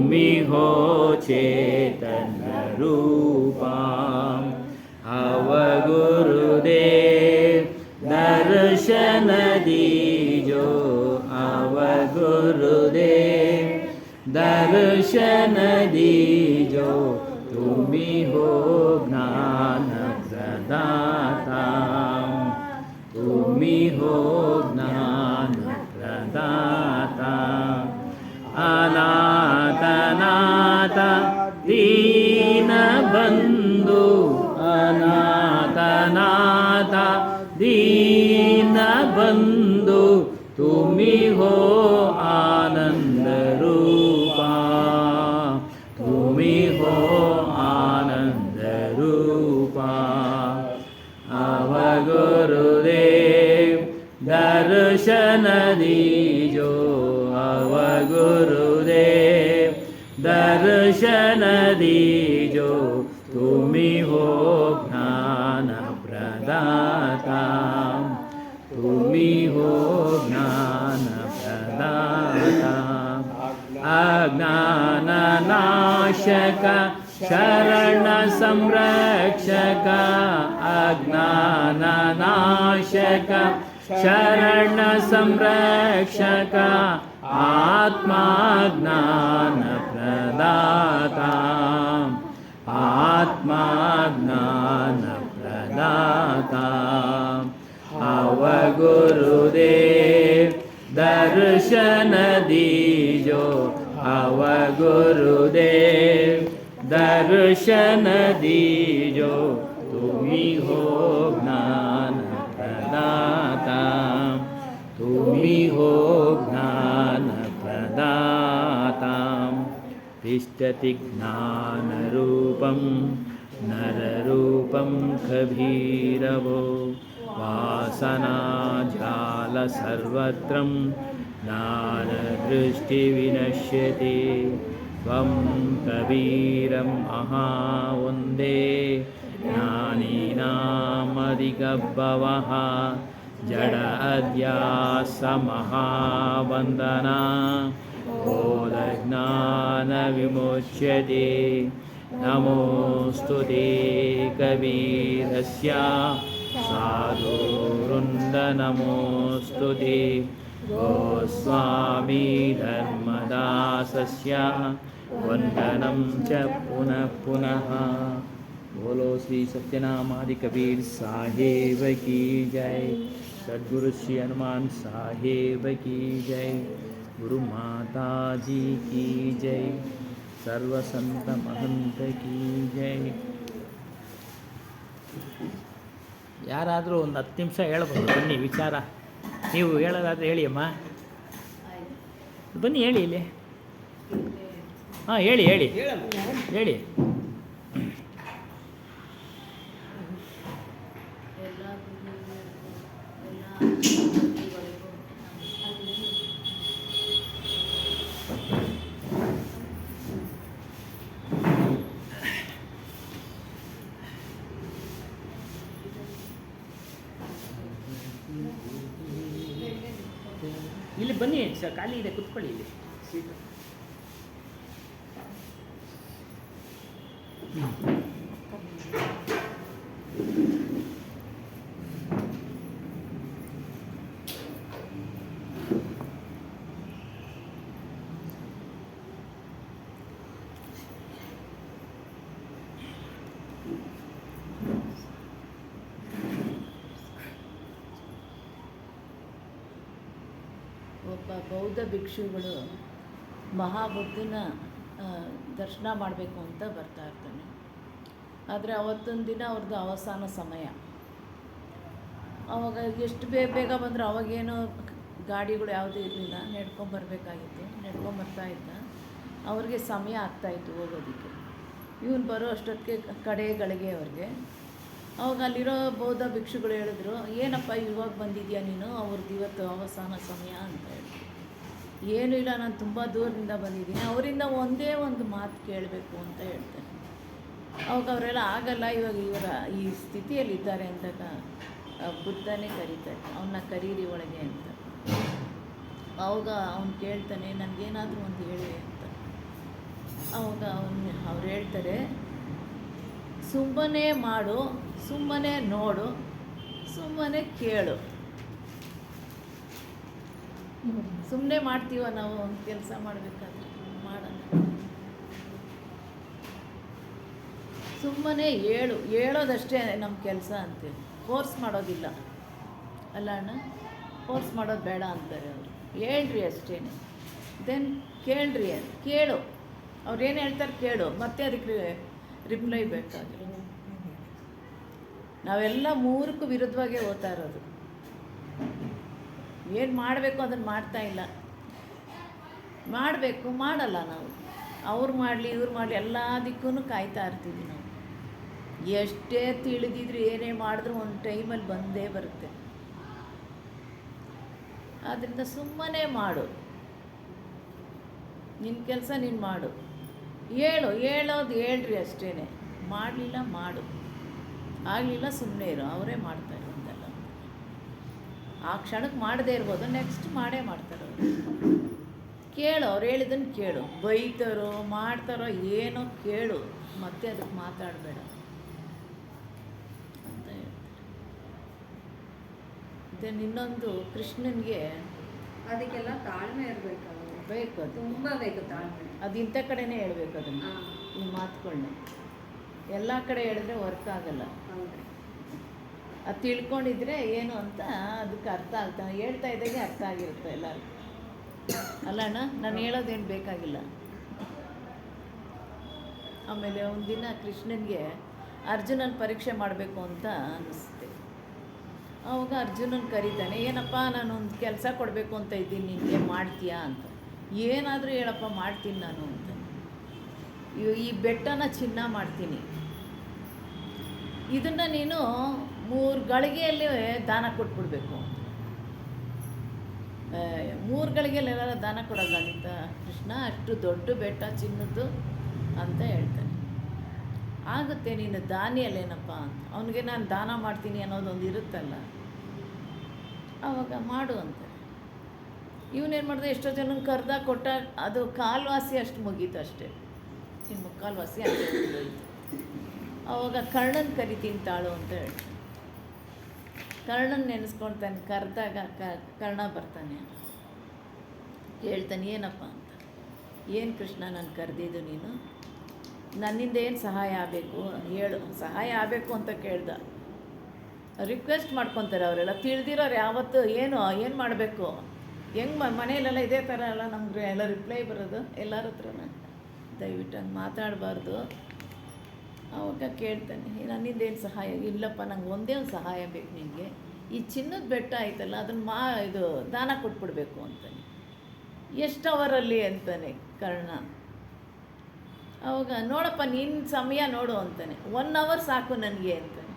तुमी हो चेतन रूपम अवगुरुदेव दर्शन दीजो अवगुरुदेव दर्शन दीजो तुमी हो ज्ञान प्रदाता तुमी हो ज्ञान प्रदाता अनाथनाथ दीन बंधु अनाथनाथ दीन बंधु तुमी हो आनंद रूपा तुमी हो आनंद रूपा अवगुरुदेव दर्शन दीजो अवगुरुदेव दर्शन दीजो तुमी हो ज्ञान प्रदाता तुमी हो ज्ञान प्रदाता अज्ञान नाशक शरण संरक्षक अज्ञान नाशक शरण संरक्षक आत्मा ज्ञान प्रदाता आत्मा ज्ञान प्रदाता अवगुरुदेव दर्शन दीजो अवगुरुदेव दर्शन दीजो तुमी हो ज्ञान प्रदाता तुमी हो ज्ञान प्रदाता तिष्ठति ज्ञानरूपं नररूपं कबीरवो वासनाजाल सर्वत्रं ज्ञानदृष्टिविनश्यति त्वं कबीरं महावन्दे ज्ञानिनामधिगभवः जड अध्यासमहावन्दना बोधज्ञानविमुच्यते नमोऽस्तु ते कबीरस्य साधुवृन्दनमोऽस्तु ते गोस्वामी धर्मदासस्य वन्दनं च पुनः पुनः। बोलो श्री सत्यनामादि कबीर साहेब की जय। सद्गुरु श्री हनुमान साहेब की जय। गुरु माता जी की जय। सर्व संत महंत की जय। ಯಾರಾದರೂ ಒಂದು 10 ನಿಮಿಷ ಹೇಳ್ಬೋದು ಬನ್ನಿ ವಿಚಾರ ನೀವು ಹೇಳೋದಾದರೆ ಹೇಳಿ ಅಮ್ಮ ಬನ್ನಿ ಹೇಳಿ ಇಲ್ಲಿ ಹಾಂ ಹೇಳಿ ಹೇಳಿ ಹೇಳಿ ಇಲ್ಲಿ ಬನ್ನಿ ಸರ್ ಖಾಲಿ ಇದೆ ಕುತ್ಕೊಳ್ಳಿ ಇಲ್ಲಿ ಸೀಟು ಒಬ್ಬ ಬೌದ್ಧ ಭಿಕ್ಷುಗಳು ಮಹಾಬುದ್ಧನ ದರ್ಶನ ಮಾಡಬೇಕು ಅಂತ ಬರ್ತಾ ಇರ್ತಾನೆ. ಆದರೆ ಅವತ್ತೊಂದು ದಿನ ಅವ್ರದ್ದು ಅವಸಾನ ಸಮಯ. ಆವಾಗ ಎಷ್ಟು ಬೇಗ ಬಂದರೂ ಅವಾಗೇನು ಗಾಡಿಗಳು ಯಾವುದೂ ಇರಲಿಲ್ಲ, ನಡ್ಕೊಂಬರ್ಬೇಕಾಗಿತ್ತು. ನಡ್ಕೊಂಬರ್ತಾ ಇದ್ದ, ಅವ್ರಿಗೆ ಸಮಯ ಆಗ್ತಾಯಿತ್ತು ಹೋಗೋದಕ್ಕೆ. ಇವನು ಬರೋ ಅಷ್ಟೊತ್ತಿಗೆ ಕಡೆಗಳಿಗೆ ಅವ್ರಿಗೆ. ಅವಾಗ ಅಲ್ಲಿರೋ ಬೌದ್ಧ ಭಿಕ್ಷುಗಳು ಹೇಳಿದ್ರು, ಏನಪ್ಪ ಇವಾಗ ಬಂದಿದ್ಯಾ ನೀನು, ಅವ್ರದ್ದು ಇವತ್ತು ಅವಸಾನ ಸಮಯ ಅಂತ ಹೇಳಿ. ಏನೂ ಇಲ್ಲ, ನಾನು ತುಂಬ ದೂರದಿಂದ ಬಂದಿದ್ದೀನಿ, ಅವರಿಂದ ಒಂದೇ ಒಂದು ಮಾತು ಕೇಳಬೇಕು ಅಂತ ಹೇಳ್ತಾನೆ. ಅವಾಗ ಅವರೆಲ್ಲ ಆಗಲ್ಲ, ಇವಾಗ ಇವರ ಈ ಸ್ಥಿತಿಯಲ್ಲಿದ್ದಾರೆ ಅಂದಾಗ ಬುದ್ಧನೇ ಕರೀತಾರೆ, ಅವನ್ನ ಕರೀರಿ ಒಳಗೆ ಅಂತ. ಅವಾಗ ಅವನು ಕೇಳ್ತಾನೆ, ನನಗೇನಾದರೂ ಒಂದು ಹೇಳಿ ಅಂತ. ಅವಾಗ ಅವ್ರು ಹೇಳ್ತಾರೆ, ಸುಮ್ಮನೆ ಮಾಡು, ಸುಮ್ಮನೆ ನೋಡು, ಸುಮ್ಮನೆ ಕೇಳು. ಸುಮ್ಮನೆ ಮಾಡ್ತೀವ ನಾವು ಒಂದು ಕೆಲಸ ಮಾಡಬೇಕಾದ್ರೆ? ಮಾಡೋಣ. ಸುಮ್ಮನೆ ಹೇಳೋದಷ್ಟೇ ನಮ್ಮ ಕೆಲಸ ಅಂತೀವಿ, ಫೋರ್ಸ್ ಮಾಡೋದಿಲ್ಲ ಅಲ್ಲ ಅಣ್ಣ? ಫೋರ್ಸ್ ಮಾಡೋದು ಬೇಡ ಅಂತಾರೆ ಅವರು. ಹೇಳ್ರಿ ಅಷ್ಟೇ, ದೆನ್ ಕೇಳ್ರಿ, ಕೇಳು, ಅವ್ರು ಏನು ಹೇಳ್ತಾರೆ ಕೇಳು, ಮತ್ತೆ ಅದಕ್ಕೆ ರಿಪ್ಲೈ ಬೇಕಾದ್ರೆ. ನಾವೆಲ್ಲ ಮೂರಕ್ಕೂ ವಿರುದ್ಧವಾಗೇ ಓದ್ತಾ ಇರೋದು. ಏನು ಮಾಡಬೇಕು ಅದನ್ನು ಮಾಡ್ತಾ ಇಲ್ಲ. ಮಾಡಬೇಕು, ಮಾಡಲ್ಲ ನಾವು. ಅವ್ರು ಮಾಡಲಿ ಇವ್ರು ಮಾಡಲಿ ಎಲ್ಲದಕ್ಕೂ ಕಾಯ್ತಾ ಇರ್ತೀವಿ ನಾವು. ಎಷ್ಟೇ ತಿಳಿದಿದ್ರು ಏನೇ ಮಾಡಿದ್ರು ಒಂದು ಟೈಮಲ್ಲಿ ಬಂದೇ ಬರುತ್ತೆ. ಆದ್ದರಿಂದ ಸುಮ್ಮನೆ ಮಾಡು, ನಿನ್ನ ಕೆಲಸ ನೀನು ಮಾಡು. ಹೇಳೋದು ಹೇಳ್ರಿ ಅಷ್ಟೇ. ಮಾಡಲಿಲ್ಲ ಮಾಡು, ಆಗಲಿಲ್ಲ ಸುಮ್ಮನೆ ಇರು, ಅವರೇ ಮಾಡ್ತಾರೆ ಅಂತೆಲ್ಲ. ಆ ಕ್ಷಣಕ್ಕೆ ಮಾಡದೇ ಇರ್ಬೋದು, ನೆಕ್ಸ್ಟ್ ಮಾಡೇ ಮಾಡ್ತಾರೆ ಅವರು. ಕೇಳು, ಅವ್ರು ಹೇಳಿದ್ದನ್ನು ಕೇಳು. ಬೈತಾರೋ ಮಾಡ್ತಾರೋ ಏನೋ ಕೇಳು, ಮತ್ತೆ ಅದಕ್ಕೆ ಮಾತಾಡಬೇಡ ಅಂತ ಹೇಳ್ತಾರೆ. ದೆನ್ ಇನ್ನೊಂದು, ಕೃಷ್ಣನಿಗೆ ಅದಕ್ಕೆಲ್ಲ ತಾಳ್ಮೆ ಇರಬೇಕಲ್ಲ, ಬೇಕು, ಅದು ತುಂಬ ಬೇಕು ತಾಳ್ಮೆ. ಅದು ಇಂಥ ಕಡೆನೇ ಹೇಳ್ಬೇಕು ಅದನ್ನು, ಈ ಮಾತುಗಳನ್ನ. ಎಲ್ಲ ಕಡೆ ಹೇಳಿದ್ರೆ ವರ್ಕ್ ಆಗಲ್ಲ. ಹೌದು. ಅದು ತಿಳ್ಕೊಂಡಿದ್ರೆ ಏನು ಅಂತ ಅದಕ್ಕೆ ಅರ್ಥ ಆಗ್ತಾ, ಹೇಳ್ತಾ ಇದ್ದಾಗೆ ಅರ್ಥ ಆಗಿರುತ್ತೆ ಎಲ್ಲರಿಗೂ ಅಲ್ಲ ಅಣ್ಣ? ನಾನು ಹೇಳೋದೇನು ಬೇಕಾಗಿಲ್ಲ. ಆಮೇಲೆ ಒಂದಿನ ಕೃಷ್ಣನಿಗೆ ಅರ್ಜುನನ ಪರೀಕ್ಷೆ ಮಾಡಬೇಕು ಅಂತ ಅನ್ನಿಸುತ್ತೆ. ಆವಾಗ ಅರ್ಜುನನ ಕರೀತಾನೆ, ಏನಪ್ಪ ನಾನು ಒಂದು ಕೆಲಸ ಕೊಡಬೇಕು ಅಂತ ಇದ್ದೀನಿ, ನಿನಗೆ ಮಾಡ್ತೀಯಾ ಅಂತ. ಏನಾದರೂ ಹೇಳಪ್ಪ, ಮಾಡ್ತೀನಿ ನಾನು ಅಂತ. ಈ ಬೆಟ್ಟನ ಚಿನ್ನ ಮಾಡ್ತೀನಿ, ಇದನ್ನು ನೀನು 3 ಗಳಿಗೆಯಲ್ಲಿ ದಾನ ಕೊಟ್ಬಿಡ್ಬೇಕು. 3 ಗಳಿಗೆಯಲ್ಲಿ ಎಲ್ಲಾರ ದಾನ ಕೊಡೋಕ್ಕಾಗುತ್ತಾ ಕೃಷ್ಣ? ಅಷ್ಟು ದೊಡ್ಡ ಬೆಟ್ಟ ಚಿನ್ನದ್ದು ಅಂತ ಹೇಳ್ತಾನೆ. ಆಗುತ್ತೆ, ನೀನು ದಾನಿಯಲ್ಲೇನಪ್ಪ ಅಂತ. ಅವನಿಗೆ ನಾನು ದಾನ ಮಾಡ್ತೀನಿ ಅನ್ನೋದೊಂದು ಇರುತ್ತಲ್ಲ, ಆವಾಗ ಮಾಡು ಅಂತಾರೆ. ಇವನೇನು ಮಾಡಿದೆ, ಎಷ್ಟೋ ಜನನ ಕರ್ದ ಕೊಟ್ಟ, ಅದು ಕಾಲ್ವಾಸಿ ಅಷ್ಟು ಮುಗೀತು ಅಷ್ಟೇ. ಇನ್ನು ಮುಕ್ಕಾಲ್ವಾಸಿ ಅಷ್ಟೇ ಮುಗಿದೋಯ್ತು. ಆವಾಗ ಕರ್ಣನ ಕರಿತೀನಿ ತಾಳು ಅಂತ ಹೇಳ್ತಾನೆ. ಕರ್ಣನ ನೆನೆಸ್ಕೊಳ್ತಾನೆ. ಕರೆದಾಗ ಕರ್ಣ ಬರ್ತಾನೆ, ಹೇಳ್ತಾನೆ, ಏನಪ್ಪ ಅಂತ. ಏನು ಕೃಷ್ಣ ನಾನು ಕರೆದಿದ್ದು ನೀನು? ನನ್ನಿಂದ ಏನು ಸಹಾಯ ಆಗಬೇಕು ಹೇಳು. ಸಹಾಯ ಆಗಬೇಕು ಅಂತ ಕೇಳ್ದ. ರಿಕ್ವೆಸ್ಟ್ ಮಾಡ್ಕೊತಾರೆ ಅವರೆಲ್ಲ. ತಿಳಿದಿರೋರು ಯಾವತ್ತು ಏನು ಮಾಡಬೇಕು, ಹೆಂಗೆ ಮನೆಯಲ್ಲೆಲ್ಲ ಇದೇ ಥರ ಎಲ್ಲ ನಮ್ಗೆ ಎಲ್ಲ ರಿಪ್ಲೈ ಬರೋದು ಎಲ್ಲರ ಹತ್ರನ. ದಯವಿಟ್ಟು ಹಂಗೆ ಮಾತಾಡಬಾರ್ದು. ಆವಾಗ ಕೇಳ್ತಾನೆ, ನನ್ನಿಂದ ಏನು ಸಹಾಯ? ಇಲ್ಲಪ್ಪ, ನಂಗೆ ಒಂದೇ ಒಂದು ಸಹಾಯ ಬೇಕು ನಿನಗೆ. ಈ ಚಿನ್ನದ ಬೆಟ್ಟ ಆಯ್ತಲ್ಲ, ಅದನ್ನು ಇದು ದಾನ ಕೊಟ್ಬಿಡ್ಬೇಕು ಅಂತಾನೆ. ಎಷ್ಟು ಅವರಲ್ಲಿ ಅಂತಾನೆ ಕರ್ಣ. ಅವಾಗ ನೋಡಪ್ಪ, ನಿನ್ನ ಸಮಯ ನೋಡು ಅಂತಾನೆ. 1 ಅವರ್ ಸಾಕು ನನಗೆ ಅಂತಾನೆ.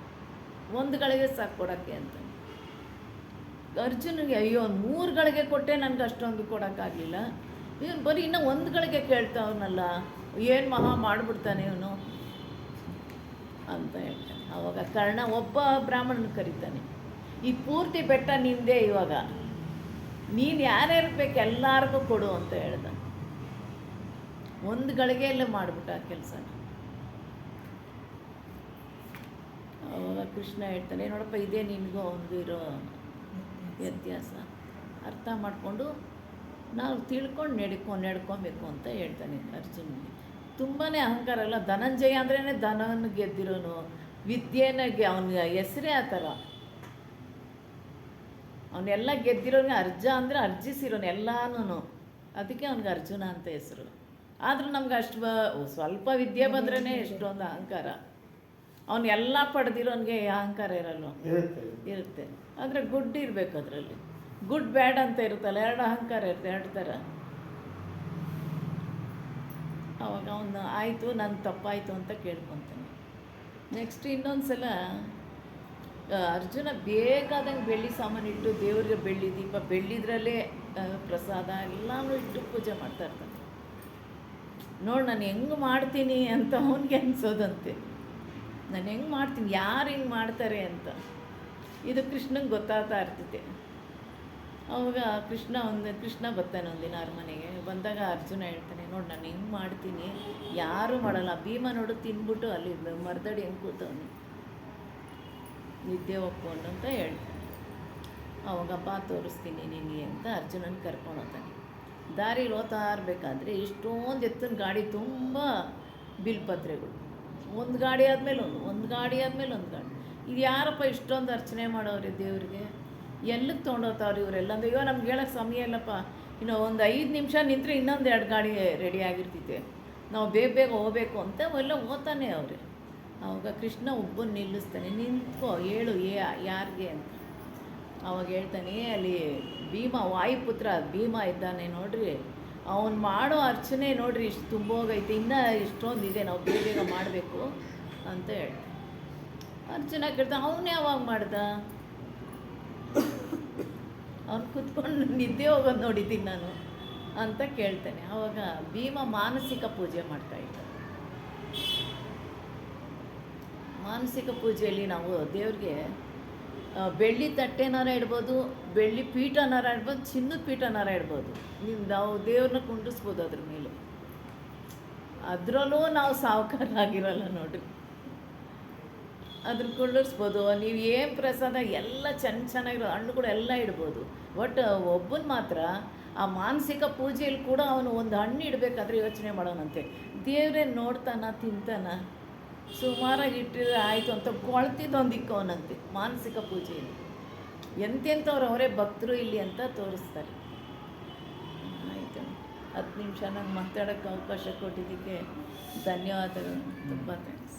1 ಗಳಿಗೆ ಸಾಕು ಕೊಡೋಕ್ಕೆ ಅಂತಾನೆ. ಅರ್ಜುನಿಗೆ ಅಯ್ಯೋ 3 ಗಳಿಗೆ ಕೊಟ್ಟೆ, ನನಗೆ ಅಷ್ಟೊಂದು ಕೊಡೋಕ್ಕಾಗಲಿಲ್ಲ. ಇವನು ಬರೀ ಇನ್ನೂ 1 ಗಳಿಗೆ ಕೇಳ್ತಾವನಲ್ಲ, ಏನು ಮಹಾ ಮಾಡಿಬಿಡ್ತಾನೆ ಇವನು ಅಂತ ಹೇಳ್ತಾನೆ. ಆವಾಗ ಕರ್ಣ ಒಬ್ಬ ಬ್ರಾಹ್ಮಣನ ಕರೀತಾನೆ, ಈ ಪೂರ್ತಿ ಬೆಟ್ಟ ನಿಂದೇ, ಇವಾಗ ನೀನು ಯಾರ್ಯಾರು ಬೇಕು ಎಲ್ಲರಿಗೂ ಕೊಡು ಅಂತ ಹೇಳ್ದ. 1 ಗಳಿಗೆಯಲ್ಲೇ ಮಾಡಿಬಿಟ್ಟ ಆ ಕೆಲಸನ. ಆವಾಗ ಕೃಷ್ಣ ಹೇಳ್ತಾನೆ, ನೋಡಪ್ಪ, ಇದೇ ನಿನಗೂ ಒಂದು ಇರೋ ವ್ಯತ್ಯಾಸ. ಅರ್ಥ ಮಾಡಿಕೊಂಡು ನಾವು ತಿಳ್ಕೊಂಡು ನಡ್ಕೊಬೇಕು ಅಂತ ಹೇಳ್ತಾನೆ ಅರ್ಜುನಿಗೆ. ತುಂಬಾ ಅಹಂಕಾರ ಅಲ್ಲ. ಧನಂಜಯ ಅಂದ್ರೇ ಧನವನ್ನು ಗೆದ್ದಿರೋನು, ವಿದ್ಯೆನ ಅವನ ಹೆಸರೇ ಆ ಥರ. ಅವನ್ನೆಲ್ಲ ಗೆದ್ದಿರೋನು. ಅಂದರೆ ಅರ್ಜಿಸಿರೋನು ಎಲ್ಲನೂ. ಅದಕ್ಕೆ ಅವ್ನಿಗೆ ಅರ್ಜುನ ಅಂತ ಹೆಸರು. ಆದರೂ ನಮ್ಗೆ ಅಷ್ಟು ಸ್ವಲ್ಪ ವಿದ್ಯೆ ಬಂದ್ರೇ ಎಷ್ಟೊಂದು ಅಹಂಕಾರ. ಅವನ್ನೆಲ್ಲ ಪಡೆದಿರೋನಿಗೆ ಅಹಂಕಾರ ಇರಲ್ಲ, ಇರುತ್ತೆ. ಆದರೆ ಗುಡ್ ಇರಬೇಕು ಅದರಲ್ಲಿ. ಗುಡ್ ಬ್ಯಾಡ್ ಅಂತ ಇರುತ್ತಲ್ಲ, 2 ಅಹಂಕಾರ ಇರುತ್ತೆ, 2 ಥರ. ಅವಾಗ ಅವನು ಆಯಿತು, ನನ್ನ ತಪ್ಪಾಯಿತು ಅಂತ ಕೇಳ್ಕೊತಾನೆ. ನೆಕ್ಸ್ಟ್ ಇನ್ನೊಂದು ಸಲ ಅರ್ಜುನ ಬೇಕಾದಂಗೆ ಬೆಳ್ಳಿ ಸಾಮಾನಿಟ್ಟು ದೇವ್ರಿಗೆ ಬೆಳ್ಳಿ ದೀಪ, ಬೆಳ್ಳಿದ್ರಲ್ಲೇ ಪ್ರಸಾದ ಎಲ್ಲನೂ ಇಟ್ಟು ಪೂಜೆ ಮಾಡ್ತಾ ಇರ್ತಾನೆ. ನೋಡಿ ನಾನು ಹೆಂಗೆ ಮಾಡ್ತೀನಿ ಅಂತ ಅವನಿಗೆ ಅನಿಸೋದಂತೆ. ನಾನು ಹೆಂಗೆ ಮಾಡ್ತೀನಿ, ಯಾರು ಹಿಂಗೆ ಮಾಡ್ತಾರೆ ಅಂತ. ಇದು ಕೃಷ್ಣಂಗೆ ಗೊತ್ತಾಗ್ತಾ ಇರ್ತೈತೆ. ಅವಾಗ ಕೃಷ್ಣ ಬರ್ತಾನೆ ಒಂದಿನ ಅರಮನೆಗೆ ಬಂದಾಗ ಅರ್ಜುನ ಹೇಳ್ತಾನೆ, ನೋಡಿ ನಾನು ಹಿಂಗೆ ಮಾಡ್ತೀನಿ, ಯಾರೂ ಮಾಡಲ್ಲ. ಭೀಮ ನೋಡು ತಿಂದ್ಬಿಟ್ಟು ಅಲ್ಲಿ ಮರದಡಿ ಹೆಂಗೆ ಕೂತವನು, ನಿದ್ದೆ ಒಪ್ಕೊಂಡು ಅಂತ ಹೇಳ್ತಾನೆ. ಅವಾಗ ಬಾ ತೋರಿಸ್ತೀನಿ ನಿನಗೆ ಅಂತ ಅರ್ಜುನನ ಕರ್ಕೊಂಡು ಹೋಗ್ತಾನೆ. ದಾರಿಲಿ ಹೋಗ್ತಾ ಇರಬೇಕಾದ್ರೆ ಇಷ್ಟೊಂದು ಎತ್ತಿನ ಗಾಡಿ ತುಂಬ ಬಿಲ್ಪತ್ರೆಗಳು, ಒಂದು ಗಾಡಿ ಆದಮೇಲೆ ಒಂದು ಗಾಡಿ ಆದಮೇಲೆ ಒಂದು ಗಾಡಿ. ಇದು ಯಾರಪ್ಪ ಇಷ್ಟೊಂದು ಅರ್ಚನೆ ಮಾಡೋವ್ರೆ ದೇವ್ರಿಗೆ, ಎಲ್ಲಿಗೆ ತೊಗೊಂಡೋಗ್ತಾವ್ರಿ ಇವರೆಲ್ಲ ಅಂದ್ರೆ, ಅಯ್ಯೋ ನಮ್ಗೆ ಹೇಳೋಕ್ಕೆ ಸಮಯ ಇಲ್ಲಪ್ಪ, ಇನ್ನು ಒಂದು 5 ನಿಮಿಷ ನಿಂತರೆ ಇನ್ನೊಂದು 2 ಗಾಡಿ ರೆಡಿ ಆಗಿರ್ತೈತೆ, ನಾವು ಬೇಗ ಬೇಗ ಹೋಗ್ಬೇಕು ಅಂತ ಎಲ್ಲ ಹೋಗ್ತಾನೆ ಅವ್ರೆ. ಆವಾಗ ಕೃಷ್ಣ ಒಬ್ಬನ ನಿಲ್ಲಿಸ್ತಾನೆ, ನಿಂತ್ಕೋ ಹೇಳು ಯಾರಿಗೆ ಅಂತ. ಅವಾಗ ಹೇಳ್ತಾನೆ, ಅಲ್ಲಿ ಭೀಮ ವಾಯುಪುತ್ರ ಭೀಮ ಇದ್ದಾನೆ ನೋಡ್ರಿ, ಅವನು ಮಾಡೋ ಅರ್ಚನೆ ನೋಡ್ರಿ ಇಷ್ಟು ತುಂಬೋಗೈತೆ, ಇನ್ನೂ ಇಷ್ಟೊಂದಿದೆ, ನಾವು ಬೇಗ ಬೇಗ ಮಾಡಬೇಕು ಅಂತ ಹೇಳ್ತಾನೆ. ಅರ್ಚನ ಕೇಳ್ತಾನೆ, ಅವನು ಯಾವಾಗ ಮಾಡ್ದ, ಅವ್ನು ಕುತ್ಕೊಂಡು ನಿದ್ದೆ ಹೋಗೋದು ನೋಡಿದ್ದೀನಿ ನಾನು ಅಂತ ಕೇಳ್ತಾನೆ. ಆವಾಗ ಭೀಮ ಮಾನಸಿಕ ಪೂಜೆ ಮಾಡ್ತಾಯಿದ್ದ. ಮಾನಸಿಕ ಪೂಜೆಯಲ್ಲಿ ನಾವು ದೇವ್ರಿಗೆ ಬೆಳ್ಳಿ ತಟ್ಟೆನಾರ ಇಡ್ಬೋದು, ಬೆಳ್ಳಿ ಪೀಠನಾರ ಇಡ್ಬೋದು, ಚಿನ್ನದ ಪೀಠನಾರ ಇಡ್ಬೋದು, ನಾವು ದೇವ್ರನ್ನ ಕುಂಡಿಸ್ಬೋದು ಅದ್ರ ಮೇಲೆ. ಅದರಲ್ಲೂ ನಾವು ಸಾವುಕಾರಾಗಿರಲ್ಲ ನೋಡ್ರಿ, ಅದ್ರ ಕುಂಡಿಸ್ಬೋದು. ನೀವು ಏನು ಪ್ರಸಾದ ಎಲ್ಲ ಚೆನ್ನಾಗಿರೋ ಹಣ್ಣುಗಳು ಎಲ್ಲ ಇಡ್ಬೋದು. ಒಟ್ಟು ಒಬ್ಬನ ಮಾತ್ರ ಆ ಮಾನಸಿಕ ಪೂಜೆಯಲ್ಲಿ ಕೂಡ ಅವನು ಒಂದು ಹಣ್ಣು ಇಡಬೇಕಾದ್ರೆ ಯೋಚನೆ ಮಾಡೋಣಂತೆ, ದೇವ್ರೇ ನೋಡ್ತಾನ ತಿಂತಾನ, ಸುಮಾರಾಗಿ ಇಟ್ಟಿದ್ರೆ ಆಯಿತು ಅಂತ ಕೊಳ್ತಿದ್ದೊಂದು ಇಕ್ಕವನಂತೆ ಮಾನಸಿಕ ಪೂಜೆಯಲ್ಲಿ. ಎಂತೆಂಥವ್ರು ಅವರೇ ಭಕ್ತರು ಇಲ್ಲಿ ಅಂತ ತೋರಿಸ್ತಾರೆ. ಆಯಿತು, 10 ನಿಮಿಷ ನಂಗೆ ಮಾತಾಡೋಕ್ಕೆ ಅವಕಾಶ ಕೊಟ್ಟಿದ್ದಕ್ಕೆ ಧನ್ಯವಾದಗಳು. ತುಂಬ ಥ್ಯಾಂಕ್ಸ್.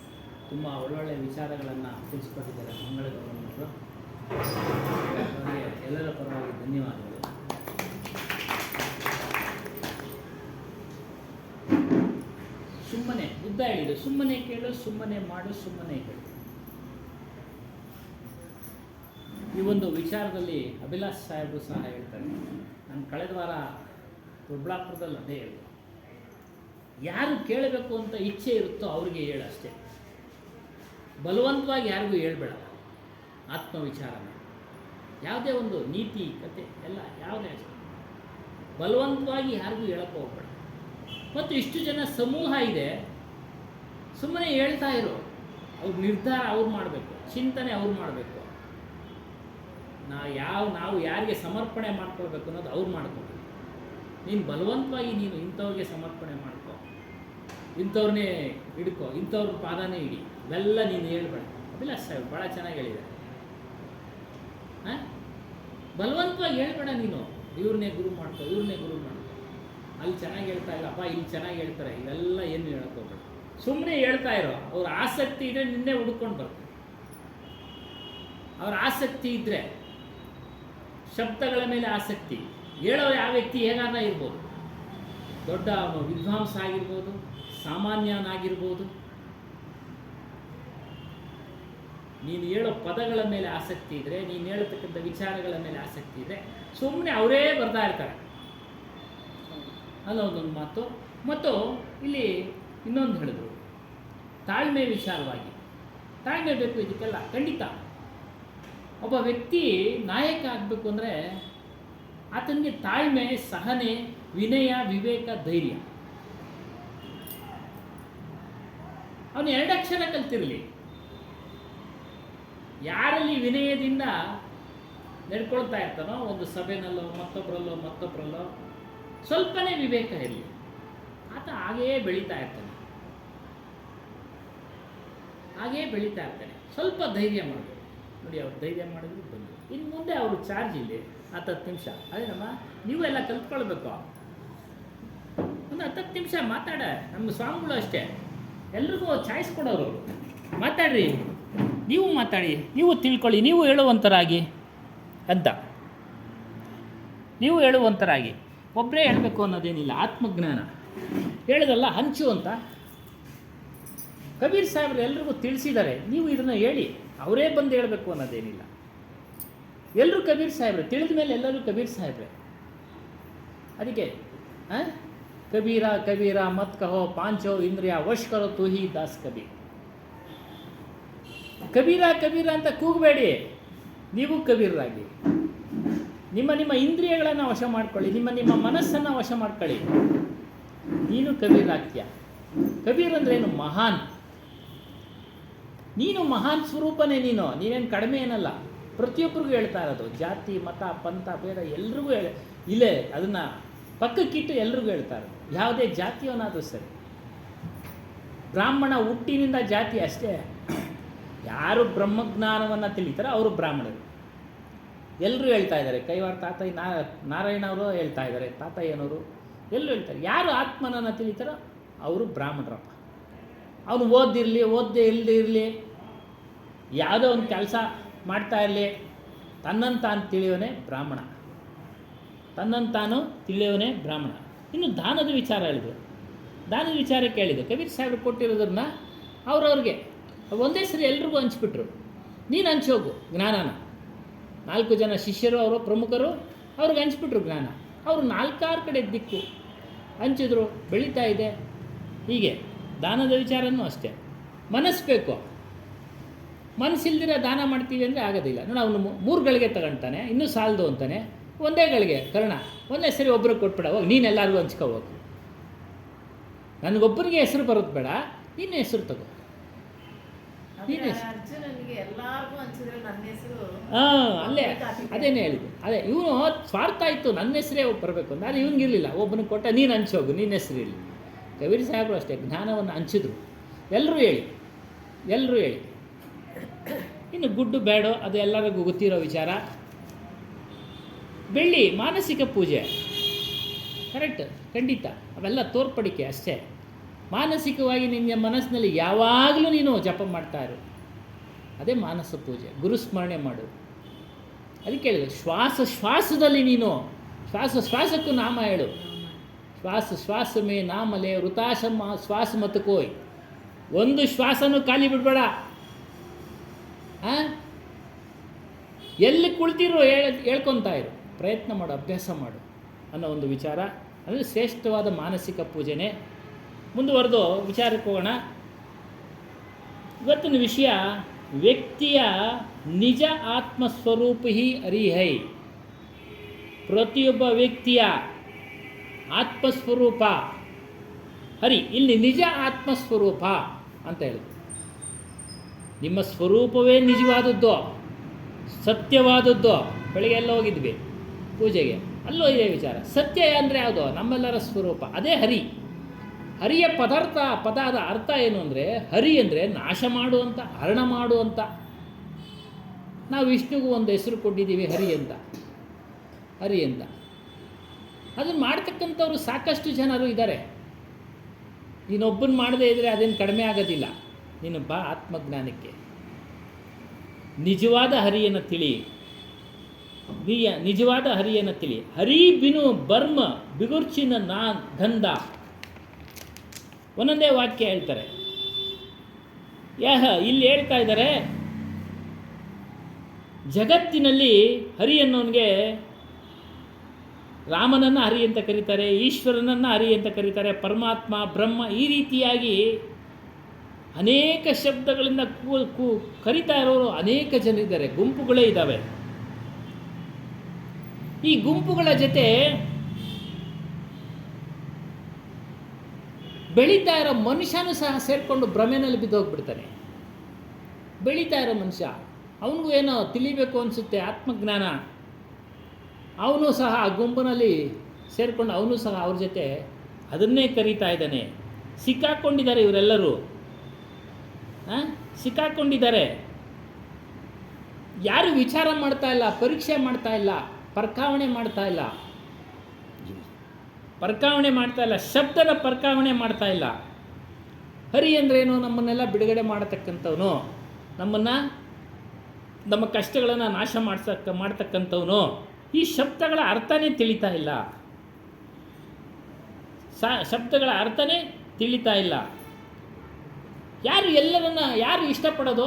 ತುಂಬ ಒಳ್ಳೊಳ್ಳೆ ವಿಚಾರಗಳನ್ನು ತಿಳಿಸ್ಕೊಟ್ಟಿದ್ದಾರೆ ಮಂಗಳಗೌಡರು. ಅವರಿಗೆ ಎಲ್ಲರ ಪರವಾಗಿ ಧನ್ಯವಾದಗಳು. ಸುಮ್ಮನೆ ಬುದ್ಧ ಹೇಳಿದ್ರು, ಸುಮ್ಮನೆ ಕೇಳು, ಸುಮ್ಮನೆ ಮಾಡು, ಸುಮ್ಮನೆ ಹೇಳು. ಈ ಒಂದು ವಿಚಾರದಲ್ಲಿ ಅಭಿಲಾಷ್ ಸಾಹೇಬರು ಸಹ ಹೇಳ್ತಾರೆ. ನಾನು ಕಳೆದ ವಾರ ದೊಡ್ಡಬಳ್ಳಾಪುರದಲ್ಲಿ ಅದೇ ಹೇಳಿದೆ, ಯಾರು ಕೇಳಬೇಕು ಅಂತ ಇಚ್ಛೆ ಇರುತ್ತೋ ಅವ್ರಿಗೆ ಹೇಳು ಅಷ್ಟೇ, ಬಲವಂತವಾಗಿ ಯಾರಿಗೂ ಹೇಳ್ಬೇಡ. ಆತ್ಮವಿಚಾರನ ಯಾವುದೇ ಒಂದು ನೀತಿ ಕತೆ ಎಲ್ಲ ಯಾವುದೇ ಅಷ್ಟೇ, ಬಲವಂತವಾಗಿ ಯಾರಿಗೂ ಹೇಳಕ್ಕೆ ಹೋಗ್ಬೇಡ. ಮತ್ತು ಇಷ್ಟು ಜನ ಸಮೂಹ ಇದೆ, ಸುಮ್ಮನೆ ಹೇಳ್ತಾ ಇರೋ, ಅವ್ರ ನಿರ್ಧಾರ ಅವ್ರು ಮಾಡಬೇಕು, ಚಿಂತನೆ ಅವ್ರು ಮಾಡಬೇಕು. ನಾವು ಯಾರಿಗೆ ಸಮರ್ಪಣೆ ಮಾಡ್ಕೊಳ್ಬೇಕು ಅನ್ನೋದು ಅವ್ರು ಮಾಡ್ಕೊಳ್ಬೇಕು. ನೀನು ಬಲವಂತವಾಗಿ ನೀನು ಇಂಥವ್ರಿಗೆ ಸಮರ್ಪಣೆ ಮಾಡ್ಕೊ, ಇಂಥವ್ರನ್ನೇ ಹಿಡ್ಕೊ, ಇಂಥವ್ರ ಪಾದನೇ ಹಿಡಿ, ಇವೆಲ್ಲ ನೀನು ಹೇಳ್ಬೇಡ. ಅಭಿಲಾಷ್ ಸಾಹೇಬ್ ಭಾಳ ಚೆನ್ನಾಗಿ ಹೇಳಿದ್ದಾರೆ. ಬಲವಂತವಾಗಿ ಹೇಳ್ಬೇಡ, ನೀನು ಇವ್ರನ್ನೇ ಗುರು ಮಾಡ್ಕೊ, ಇವ್ರನ್ನೇ ಗುರು ಮಾಡ್ಕೊ, ಅಲ್ಲಿ ಚೆನ್ನಾಗಿ ಹೇಳ್ತಾ ಇಲ್ಲಪ್ಪ, ಇಲ್ಲಿ ಚೆನ್ನಾಗಿ ಹೇಳ್ತಾರೆ, ಇವೆಲ್ಲ ಏನು ಹೇಳೋಕ್ಕೋಗ್ಬೇಡ. ಸುಮ್ಮನೆ ಹೇಳ್ತಾ ಇರೋ, ಅವ್ರ ಆಸಕ್ತಿ ಇದ್ದರೆ ನಿನ್ನೆ ಹುಡ್ಕೊಂಡು ಬರ್ತಾರೆ. ಅವ್ರ ಆಸಕ್ತಿ ಇದ್ದರೆ, ಶಬ್ದಗಳ ಮೇಲೆ ಆಸಕ್ತಿ, ಹೇಳೋ ಯಾವ ವ್ಯಕ್ತಿ ಹೇಗಾನ ಇರ್ಬೋದು, ದೊಡ್ಡ ಅವನು ವಿದ್ವಾಂಸ ಆಗಿರ್ಬೋದು, ಸಾಮಾನ್ಯನಾಗಿರ್ಬೋದು, ನೀನು ಹೇಳೋ ಪದಗಳ ಮೇಲೆ ಆಸಕ್ತಿ ಇದ್ದರೆ, ನೀನು ಹೇಳತಕ್ಕಂಥ ವಿಚಾರಗಳ ಮೇಲೆ ಆಸಕ್ತಿ ಇದ್ದರೆ, ಸುಮ್ಮನೆ ಅವರೇ ಬರ್ತಾ ಇರ್ತಾರೆ. ಅಲ್ಲೊಂದೊಂದು ಮಾತು. ಮತ್ತು ಇಲ್ಲಿ ಇನ್ನೊಂದು ಹೇಳಿದ್ರು, ತಾಳ್ಮೆ ವಿಚಾರವಾಗಿ. ತಾಳ್ಮೆ ಬೇಕು ಇದಕ್ಕೆಲ್ಲ, ಖಂಡಿತ. ಒಬ್ಬ ವ್ಯಕ್ತಿ ನಾಯಕ ಆಗಬೇಕು ಅಂದರೆ ಆತನಿಗೆ ತಾಳ್ಮೆ, ಸಹನೆ, ವಿನಯ, ವಿವೇಕ, ಧೈರ್ಯ. ಅವನು 2 ಅಕ್ಷರ ಕಲ್ತಿರಲಿ. ಯಾರಲ್ಲಿ ವಿನಯದಿಂದ ನಡ್ಕೊಳ್ತಾ ಇರ್ತಾನೋ, ಒಂದು ಸಭೆನಲ್ಲೋ ಮತ್ತೊಬ್ಬರಲ್ಲೋ ಸ್ವಲ್ಪನೇ ವಿವೇಕ ಇರಲಿ, ಆತ ಹಾಗೆಯೇ ಬೆಳೀತಾ ಇರ್ತಾನೆ. ಸ್ವಲ್ಪ ಧೈರ್ಯ ಮಾಡಬೇಕು. ನೋಡಿ, ಅವ್ರು ಧೈರ್ಯ ಮಾಡಿದ್ರು ಬಂದರು. ಇನ್ನು ಮುಂದೆ ಅವರು ಚಾರ್ಜ್ ಇಲ್ಲಿ 10 ನಿಮಿಷ. ಅದೇನಮ್ಮ, ನೀವು ಎಲ್ಲ ಕಲ್ತ್ಕೊಳ್ಬೇಕು. ಒಂದು 10 ನಿಮಿಷ ಮಾತಾಡ. ನಮ್ಮ ಸ್ವಾಮಿಗಳು ಅಷ್ಟೇ, ಎಲ್ರಿಗೂ ಚಾಯ್ಸ್ ಕೊಡೋರು. ಮಾತಾಡ್ರಿ, ನೀವು ಮಾತಾಡಿ, ನೀವು ತಿಳ್ಕೊಳ್ಳಿ, ನೀವು ಹೇಳುವಂಥರಾಗಿ ಅಂತ. ನೀವು ಹೇಳುವಂಥರಾಗಿ, ಒಬ್ಬರೇ ಹೇಳಬೇಕು ಅನ್ನೋದೇನಿಲ್ಲ. ಆತ್ಮಜ್ಞಾನ ಹೇಳಿದಲ್ಲ, ಹಂಚು ಅಂತ ಕಬೀರ್ ಸಾಹೇಬ್ರು ಎಲ್ರಿಗೂ ತಿಳಿಸಿದ್ದಾರೆ. ನೀವು ಇದನ್ನು ಹೇಳಿ, ಅವರೇ ಬಂದು ಹೇಳಬೇಕು ಅನ್ನೋದೇನಿಲ್ಲ. ಎಲ್ಲರೂ ಕಬೀರ್ ಸಾಹೇಬ್ರೆ, ತಿಳಿದ ಮೇಲೆ ಎಲ್ಲರೂ ಕಬೀರ್ ಸಾಹೇಬ್ರೆ. ಅದಕ್ಕೆ ಕಬೀರ ಮತ್ ಕಹೋ ಪಾಂಚೋ ಇಂದ್ರಿಯ ವಶ್ ಕರೋ ತು ಹಿ ದಾಸ್ ಕಬೀರ್. ಕಬೀರ ಅಂತ ಕೂಗಬೇಡಿ, ನೀವು ಕಬೀರರಾಗಿ. ನಿಮ್ಮ ನಿಮ್ಮ ಇಂದ್ರಿಯಗಳನ್ನು ವಶ ಮಾಡ್ಕೊಳ್ಳಿ, ನಿಮ್ಮ ನಿಮ್ಮ ಮನಸ್ಸನ್ನು ವಶ ಮಾಡ್ಕೊಳ್ಳಿ, ನೀನು ಕಬೀರ್ ಆಗ್ತೀಯ. ಕಬೀರ್ ಅಂದ್ರೆ ಏನು? ಮಹಾನ್. ನೀನು ಮಹಾನ್ ಸ್ವರೂಪನೇ. ನೀವೇನು ಕಡಿಮೆ ಏನಲ್ಲ. ಪ್ರತಿಯೊಬ್ಬರಿಗೂ ಹೇಳ್ತಾ ಇರೋದು, ಜಾತಿ ಮತ ಪಂಥ ಭೇದ ಎಲ್ರಿಗೂ ಇಲ್ಲೇ ಅದನ್ನು ಪಕ್ಕಕ್ಕಿಟ್ಟು ಎಲ್ರಿಗೂ ಹೇಳ್ತಾ ಇರೋದು. ಯಾವುದೇ ಜಾತಿಯವನಾದರೂ ಸರಿ, ಬ್ರಾಹ್ಮಣ ಹುಟ್ಟಿನಿಂದ ಜಾತಿ ಅಷ್ಟೇ. ಯಾರು ಬ್ರಹ್ಮಜ್ಞಾನವನ್ನು ತಿಳಿತಾರೋ ಅವರು ಬ್ರಾಹ್ಮಣರು. ಎಲ್ಲರೂ ಹೇಳ್ತಾ ಇದ್ದಾರೆ. ಕೈವಾರ ತಾತಯ್ಯ ನಾರಾಯಣ ಅವರು ಹೇಳ್ತಾ ಇದ್ದಾರೆ, ತಾತಯ್ಯನವರು ಎಲ್ಲರೂ ಹೇಳ್ತಾರೆ. ಯಾರು ಆತ್ಮನನ್ನು ತಿಳಿತಾರೋ ಅವರು ಬ್ರಾಹ್ಮಣರಪ್ಪ. ಅವನು ಓದ್ದೇ ಇಲ್ಲದೆ ಇರಲಿ, ಯಾವುದೋ ಒಂದು ಕೆಲಸ ಮಾಡ್ತಾ ಇರಲಿ, ತನ್ನನ್ನು ತಾನು ತಿಳಿಯೋನೇ ಬ್ರಾಹ್ಮಣ. ತನ್ನನ್ನು ತಾನು ತಿಳಿಯೋನೇ ಬ್ರಾಹ್ಮಣ. ಇನ್ನು ದಾನದ ವಿಚಾರ ಹೇಳಿದ್ರು. ದಾನದ ವಿಚಾರ ಕೇಳಿದೆ. ಕಬೀರ್ ಸಾಹೇಬ್ರು ಕೊಟ್ಟಿರೋದನ್ನ ಅವ್ರವ್ರಿಗೆ ಒಂದೇ ಸರಿ ಎಲ್ರಿಗೂ ಹಂಚ್ಬಿಟ್ರು. ನೀನು ಹಂಚೋಗು ಜ್ಞಾನನ. 4 ಜನ ಶಿಷ್ಯರು, ಅವರು ಪ್ರಮುಖರು, ಅವ್ರಿಗೆ ಹಂಚ್ಬಿಟ್ರು ಜ್ಞಾನ. ಅವರು 4-6 ಕಡೆ ದಿಕ್ಕು ಹಂಚಿದ್ರು, ಬೆಳೀತಾ ಇದೆ. ಹೀಗೆ ದಾನದ ವಿಚಾರನೂ ಅಷ್ಟೇ. ಮನಸ್ಸು ಬೇಕು. ಮನಸ್ಸಿಲ್ದಿರ ದಾನ ಮಾಡ್ತೀವಿ ಅಂದರೆ ಆಗೋದಿಲ್ಲ. ನೋಡಿ, ಅವನು 3 ಗಳಿಗೆ ತಗೊಳ್ತಾನೆ, ಇನ್ನೂ ಸಾಲದು ಅಂತಾನೆ. ಒಂದೇ ಗಳಿಗೆ ಕರ್ಣ, ಒಂದೇ ಸರಿ ಒಬ್ರಿಗೆ ಕೊಟ್ಬಿಡ, ಹೋಗಿ ನೀನು ಎಲ್ಲರಿಗೂ ಹಂಚ್ಕೊ ಹೋಗು. ನನಗೊಬ್ಬರಿಗೆ ಹೆಸರು ಬರೋದು ಬೇಡ, ನೀನು ಹೆಸರು ತಗೋ. ಅರ್ಜುನನಿಗೆ ಎಲ್ಲಾರ್ಗೂ ಹಂಚಿದ್ರೆ ನನ್ನ ಹೆಸರು ಅಲ್ಲೇ ಅದೇನೇ ಹೇಳಿದ್ದು. ಅದೇ ಇವನು ಸ್ವಾರ್ಥ ಇತ್ತು, ನನ್ನ ಹೆಸರೇ ಬರಬೇಕು ಅಂತ. ಆದರೆ ಇವನಿಗಿರಲಿಲ್ಲ. ಒಬ್ಬನಿಗೆ ಕೊಟ್ಟ, ನೀನು ಹಂಚೋಗು, ನಿನ್ನ ಹೆಸರು ಇರಲಿ. ಕಬೀರ್ ಸಾಹೇಬರು ಅಷ್ಟೇ ಜ್ಞಾನವನ್ನು ಹಂಚಿದ್ರು. ಎಲ್ಲರೂ ಹೇಳಿ. ಇನ್ನು ಗುಡ್ಡು ಬೇಡೋ ಅದು ಎಲ್ಲರಿಗೂ ಗೊತ್ತಿರೋ ವಿಚಾರ. ಬೆಳ್ಳಿ ಮಾನಸಿಕ ಪೂಜೆ ಕರೆಕ್ಟ್, ಖಂಡಿತ. ಅವೆಲ್ಲ ತೋರ್ಪಡಿಕೆ ಅಷ್ಟೇ. ಮಾನಸಿಕವಾಗಿ ನಿನ್ನ ಮನಸ್ಸಿನಲ್ಲಿ ಯಾವಾಗಲೂ ನೀನು ಜಪ ಮಾಡ್ತಾ ಇರು, ಅದೇ ಮಾನಸ ಪೂಜೆ. ಗುರುಸ್ಮರಣೆ ಮಾಡು. ಅದಕ್ಕೆ ಹೇಳಿದೆ, ಶ್ವಾಸದಲ್ಲಿ ನೀನು ಶ್ವಾಸಕ್ಕೂ ನಾಮ ಹೇಳು. ಶ್ವಾಸ ಮೇ ನಾಮಲೆ ವೃತಾಶಮ್ಮ ಶ್ವಾಸ ಮತ್ತು ಕೋಯ್. ಒಂದು ಶ್ವಾಸನೂ ಖಾಲಿ ಬಿಡಬೇಡ. ಎಲ್ಲಿ ಕುಳಿತಿರೋ ಹೇಳ್ಕೊತಾ ಇರು, ಪ್ರಯತ್ನ ಮಾಡು, ಅಭ್ಯಾಸ ಮಾಡು ಅನ್ನೋ ಒಂದು ವಿಚಾರ. ಅಂದರೆ ಶ್ರೇಷ್ಠವಾದ ಮಾನಸಿಕ ಪೂಜೆನೇ. ಮುಂದುವರೆದು ವಿಚಾರಕ್ಕೆ ಹೋಗೋಣ. ಇವತ್ತಿನ ವಿಷಯ ವ್ಯಕ್ತಿಯ ನಿಜ ಆತ್ಮಸ್ವರೂಪ ಹಿ ಹರಿಹೈ. ಪ್ರತಿಯೊಬ್ಬ ವ್ಯಕ್ತಿಯ ಆತ್ಮಸ್ವರೂಪ ಹರಿ. ಇಲ್ಲಿ ನಿಜ ಆತ್ಮಸ್ವರೂಪ ಅಂತ ಹೇಳಿದ್ರು. ನಿಮ್ಮ ಸ್ವರೂಪವೇ ನಿಜವಾದದ್ದು, ಸತ್ಯವಾದದ್ದು. ಬೆಳಗ್ಗೆ ಎಲ್ಲ ಹೋಗಿದ್ವಿ ಪೂಜೆಗೆ, ಅಲ್ಲೂ ಇದೇ ವಿಚಾರ. ಸತ್ಯ ಅಂದರೆ ಯಾವುದು? ನಮ್ಮೆಲ್ಲರ ಸ್ವರೂಪ, ಅದೇ ಹರಿ. ಹರಿಯ ಪದದ ಅರ್ಥ ಏನು ಅಂದರೆ, ಹರಿ ಅಂದರೆ ನಾಶ ಮಾಡುವಂಥ, ಹರಣ ಮಾಡುವಂಥ. ನಾವು ವಿಷ್ಣುಗೂ ಒಂದು ಹೆಸರು ಕೊಟ್ಟಿದ್ದೀವಿ, ಹರಿ ಅಂತ. ಅದನ್ನು ಮಾಡ್ತಕ್ಕಂಥವ್ರು ಸಾಕಷ್ಟು ಜನರು ಇದ್ದಾರೆ. ನೀನೊಬ್ಬನ ಮಾಡದೇ ಇದ್ದರೆ ಅದೇನು ಕಡಿಮೆ ಆಗೋದಿಲ್ಲ. ನೀನು ಬಾ ಆತ್ಮಜ್ಞಾನಕ್ಕೆ. ನಿಜವಾದ ಹರಿಯನ್ನು ತಿಳಿ. ಹರಿ ಬಿನು ಬರ್ಮ ಬಿಗುರ್ಚಿನ ನಾ ಗಂಧ. ಒಂದೊಂದೇ ವಾಕ್ಯ ಹೇಳ್ತಾರೆ. ಇಲ್ಲಿ ಹೇಳ್ತಾ ಇದ್ದಾರೆ, ಜಗತ್ತಿನಲ್ಲಿ ಹರಿ ಅನ್ನೋನಿಗೆ ರಾಮನನ್ನು ಹರಿ ಅಂತ ಕರೀತಾರೆ, ಈಶ್ವರನನ್ನು ಹರಿ ಅಂತ ಕರೀತಾರೆ, ಪರಮಾತ್ಮ, ಬ್ರಹ್ಮ, ಈ ರೀತಿಯಾಗಿ ಅನೇಕ ಶಬ್ದಗಳಿಂದ ಕರೀತಾ ಇರೋರು ಅನೇಕ ಜನರಿದ್ದಾರೆ. ಗುಂಪುಗಳೇ ಇದ್ದಾವೆ. ಈ ಗುಂಪುಗಳ ಜೊತೆ ಬೆಳೀತಾ ಇರೋ ಮನುಷ್ಯನೂ ಸಹ ಸೇರಿಕೊಂಡು ಭ್ರಮೆನಲ್ಲಿ ಬಿದ್ದೋಗ್ಬಿಡ್ತಾನೆ. ಬೆಳೀತಾ ಇರೋ ಮನುಷ್ಯ, ಅವನಿಗೂ ಏನೋ ತಿಳಿಬೇಕು ಅನಿಸುತ್ತೆ, ಆತ್ಮಜ್ಞಾನ. ಅವನು ಸಹ ಆ ಗುಂಪಿನಲ್ಲಿ ಸೇರಿಕೊಂಡು ಅವನು ಸಹ ಅವ್ರ ಜೊತೆ ಅದನ್ನೇ ಕರೀತಾ ಇದ್ದಾನೆ. ಸಿಕ್ಕಾಕ್ಕೊಂಡಿದ್ದಾರೆ ಇವರೆಲ್ಲರೂ, ಸಿಕ್ಕಾಕ್ಕೊಂಡಿದ್ದಾರೆ. ಯಾರು ವಿಚಾರ ಮಾಡ್ತಾ ಇಲ್ಲ, ಪರೀಕ್ಷೆ ಮಾಡ್ತಾ ಇಲ್ಲ, ಪರ್ಕಾವಣೆ ಮಾಡ್ತಾ ಇಲ್ಲ, ಶಬ್ದದ ಪರ್ಕಾವಣೆ ಮಾಡ್ತಾ ಇಲ್ಲ. ಹರಿ ಅಂದ್ರೇನು? ನಮ್ಮನ್ನೆಲ್ಲ ಬಿಡುಗಡೆ ಮಾಡತಕ್ಕಂಥವನು, ನಮ್ಮ ಕಷ್ಟಗಳನ್ನು ನಾಶ ಮಾಡ್ತಕ್ಕಂಥವನು. ಈ ಶಬ್ದಗಳ ಅರ್ಥನೇ ತಿಳಿತಾ ಇಲ್ಲ. ಶಬ್ದಗಳ ಅರ್ಥನೇ ತಿಳಿತಾ ಇಲ್ಲ. ಯಾರು ಇಷ್ಟಪಡೋದು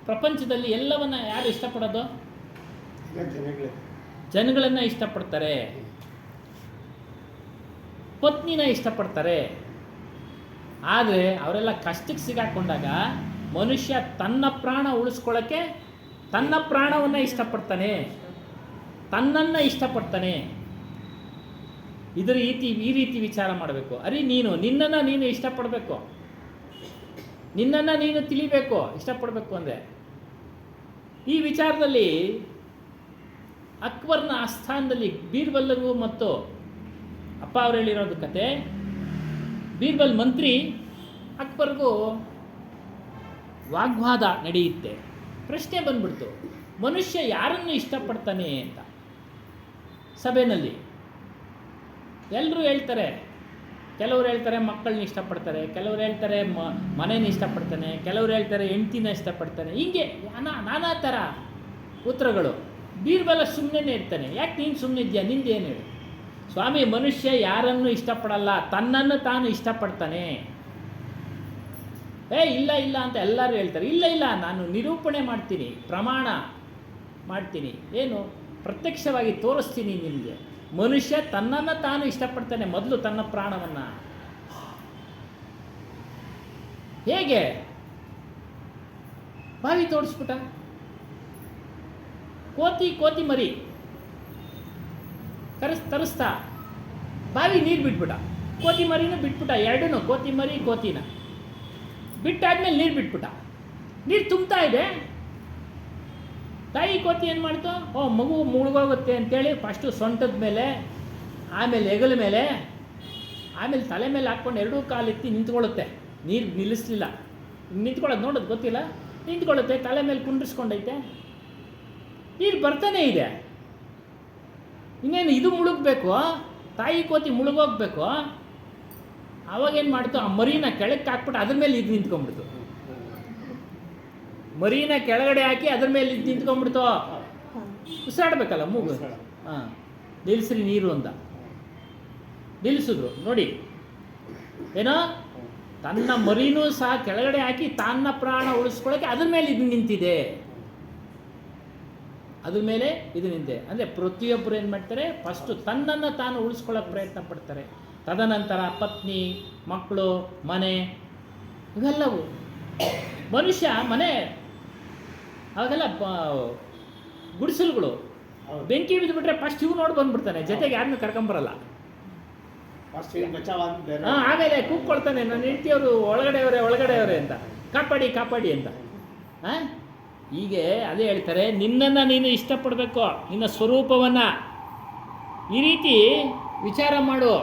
ಪ್ರಪಂಚದಲ್ಲಿ? ಎಲ್ಲವನ್ನ ಯಾರು ಇಷ್ಟಪಡೋದು? ಜನಗಳನ್ನು ಇಷ್ಟಪಡ್ತಾರೆ, ಪತ್ನಿನ ಇಷ್ಟಪಡ್ತಾರೆ. ಆದರೆ ಅವರೆಲ್ಲ ಕಷ್ಟಕ್ಕೆ ಸಿಗಾಕೊಂಡಾಗ ಮನುಷ್ಯ ತನ್ನ ಪ್ರಾಣ ಉಳಿಸ್ಕೊಳ್ಳೋಕ್ಕೆ ತನ್ನ ಪ್ರಾಣವನ್ನು ಇಷ್ಟಪಡ್ತಾನೆ. ತನ್ನನ್ನು ಇಷ್ಟಪಡ್ತಾನೆ. ಈ ರೀತಿ ವಿಚಾರ ಮಾಡಬೇಕು. ನೀನು ನಿನ್ನನ್ನು ನೀನು ಇಷ್ಟಪಡಬೇಕು, ನಿನ್ನನ್ನು ನೀನು ತಿಳಿಬೇಕು, ಇಷ್ಟಪಡಬೇಕು ಅಂದರೆ. ಈ ವಿಚಾರದಲ್ಲಿ ಅಕ್ಬರ್ನ ಆಸ್ಥಾನದಲ್ಲಿ ಬೀರ್ಬಲ್ಗೂ ಮತ್ತು ಅಪ್ಪ ಅವ್ರು ಹೇಳಿರೋದು ಕತೆ. ಬೀರ್ಬಲ್ ಮಂತ್ರಿ, ಅಕ್ಬರ್ಗೂ ವಾಗ್ವಾದ ನಡೆಯುತ್ತೆ. ಪ್ರಶ್ನೆ ಬಂದ್ಬಿಡ್ತು, ಮನುಷ್ಯ ಯಾರನ್ನು ಇಷ್ಟಪಡ್ತಾನೆ ಅಂತ. ಸಭೆಯಲ್ಲಿ ಎಲ್ಲರೂ ಹೇಳ್ತಾರೆ, ಕೆಲವರು ಹೇಳ್ತಾರೆ ಮಕ್ಕಳನ್ನ ಇಷ್ಟಪಡ್ತಾರೆ, ಕೆಲವರು ಹೇಳ್ತಾರೆ ಮನೇನ ಇಷ್ಟಪಡ್ತಾನೆ, ಕೆಲವರು ಹೇಳ್ತಾರೆ ಹೆಂಡ್ತಿನ ಇಷ್ಟಪಡ್ತಾನೆ. ಹೀಗೆ ನಾನಾ ಥರ ಉತ್ತರಗಳು. ಬೀರ್ಬಲ ಸುಮ್ಮನೆ ಇರ್ತಾನೆ. ಯಾಕೆ ನೀನು ಸುಮ್ಮನೆ ಇದೆಯಾ, ನಿಂದೇನು ಹೇಳು? ಸ್ವಾಮಿ, ಮನುಷ್ಯ ಯಾರನ್ನು ಇಷ್ಟಪಡಲ್ಲ, ತನ್ನನ್ನು ತಾನು ಇಷ್ಟಪಡ್ತಾನೆ. ಇಲ್ಲ ಇಲ್ಲ ಅಂತ ಎಲ್ಲರೂ ಹೇಳ್ತಾರೆ. ಇಲ್ಲ ನಾನು ನಿರೂಪಣೆ ಮಾಡ್ತೀನಿ, ಪ್ರಮಾಣ ಮಾಡ್ತೀನಿ, ಏನು ಪ್ರತ್ಯಕ್ಷವಾಗಿ ತೋರಿಸ್ತೀನಿ ನಿಮಗೆ. ಮನುಷ್ಯ ತನ್ನನ್ನು ತಾನು ಇಷ್ಟಪಡ್ತಾನೆ, ಮೊದಲು ತನ್ನ ಪ್ರಾಣವನ್ನು. ಹೇಗೆ? ಬಾವಿ ತೋಡಿಸ್ಬಿಟ್ಟ. ಕೋತಿ ಮರಿ ತರಿಸ್ತಾ ಬಾವಿ ನೀರು ಬಿಟ್ಬಿಟ್ಟ. ಕೋತಿ ಮರಿನೂ ಬಿಟ್ಬಿಟ್ಟ, ಎರಡೂ, ಕೋತಿ ಮರಿ ಕೋತಿನ ಬಿಟ್ಟಾದ್ಮೇಲೆ ನೀರು ಬಿಟ್ಬಿಟ್ಟ. ನೀರು ತುಂಬ್ತಾ ಇದೆ. ತಾಯಿ ಕೋತಿ ಏನು ಮಾಡ್ತು? ಮಗು ಮುಳುಗೋಗುತ್ತೆ ಅಂತೇಳಿ ಫಸ್ಟು ಸೊಂಟದ ಮೇಲೆ, ಆಮೇಲೆ ಹೆಗಲ ಮೇಲೆ, ಆಮೇಲೆ ತಲೆ ಮೇಲೆ ಹಾಕ್ಕೊಂಡು ಎರಡೂ ಕಾಲೆತ್ತಿ ನಿಂತ್ಕೊಳ್ಳುತ್ತೆ. ನೀರು ನಿಲ್ಲಿಸಲಿಲ್ಲ. ನಿಂತ್ಕೊಳ್ಳೋದು ನೋಡೋದು ಗೊತ್ತಿಲ್ಲ, ನಿಂತ್ಕೊಳ್ಳುತ್ತೆ, ತಲೆ ಮೇಲೆ ಕುಂಡ್ರಿಸ್ಕೊಂಡೈತೆ, ನೀರು ಬರ್ತಾನೇ ಇದೆ. ಇನ್ನೇನು ಇದು ಮುಳುಗಬೇಕು, ತಾಯಿ ಕೋತಿ ಮುಳುಗೋಗ್ಬೇಕು. ಅವಾಗೇನು ಮಾಡ್ತು? ಆ ಮರಿನ ಕೆಳಕ್ಕೆ ಹಾಕ್ಬಿಟ್ಟು ಅದ್ರ ಮೇಲೆ ಇದು ನಿಂತ್ಕೊಂಡ್ಬಿಡ್ತು. ಮರಿನ ಕೆಳಗಡೆ ಹಾಕಿ ಅದ್ರ ಮೇಲೆ ಇದು ನಿಂತ್ಕೊಂಡ್ಬಿಡ್ತು. ಉಸಿರಾಡ್ಬೇಕಲ್ಲ ಮೂಗು. ನಿಲ್ಲಿಸ್ರಿ ನೀರು ಅಂತ ನಿಲ್ಲಿಸಿದ್ರು. ನೋಡಿ ಏನೋ, ತನ್ನ ಮರಿನೂ ಸಹ ಕೆಳಗಡೆ ಹಾಕಿ ತನ್ನ ಪ್ರಾಣ ಉಳಿಸ್ಕೊಳ್ಳೋಕೆ ಅದ್ರ ಮೇಲೆ ಇದು ನಿಂತಿದೆ. ಅದ್ರ ಮೇಲೆ ಇದು ನಿಂತೆ. ಅಂದರೆ ಪ್ರತಿಯೊಬ್ಬರು ಏನು ಮಾಡ್ತಾರೆ? ಫಸ್ಟು ತನ್ನನ್ನು ತಾನು ಉಳಿಸ್ಕೊಳ್ಳೋಕೆ ಪ್ರಯತ್ನ ಪಡ್ತಾರೆ. ತದನಂತರ ಪತ್ನಿ, ಮಕ್ಕಳು, ಮನೆ, ಇವೆಲ್ಲವು. ಮನುಷ್ಯ ಮನೆ ಅವಾಗೆಲ್ಲ ಗುಡಿಸಲುಗಳು. ಬೆಂಕಿ ಬಿದ್ದುಬಿಟ್ರೆ ಫಸ್ಟ್ ಇವು ನೋಡಿ ಬಂದ್ಬಿಡ್ತಾನೆ, ಜೊತೆಗೆ ಯಾರನ್ನೂ ಕರ್ಕೊಂಬರಲ್ಲ. ಆಮೇಲೆ ಕೂಗ್ಕೊಳ್ತಾನೆ, ನನ್ನ ಹೆಂಡತಿಯವರು ಒಳಗಡೆಯವರೇ ಅಂತ, ಕಾಪಾಡಿ ಅಂತ. ಹೀಗೆ ಅದೇ ಹೇಳ್ತಾರೆ, ನಿನ್ನನ್ನು ನೀನು ಇಷ್ಟಪಡಬೇಕು, ನಿನ್ನ ಸ್ವರೂಪವನ್ನು. ಈ ರೀತಿ ವಿಚಾರ ಮಾಡು.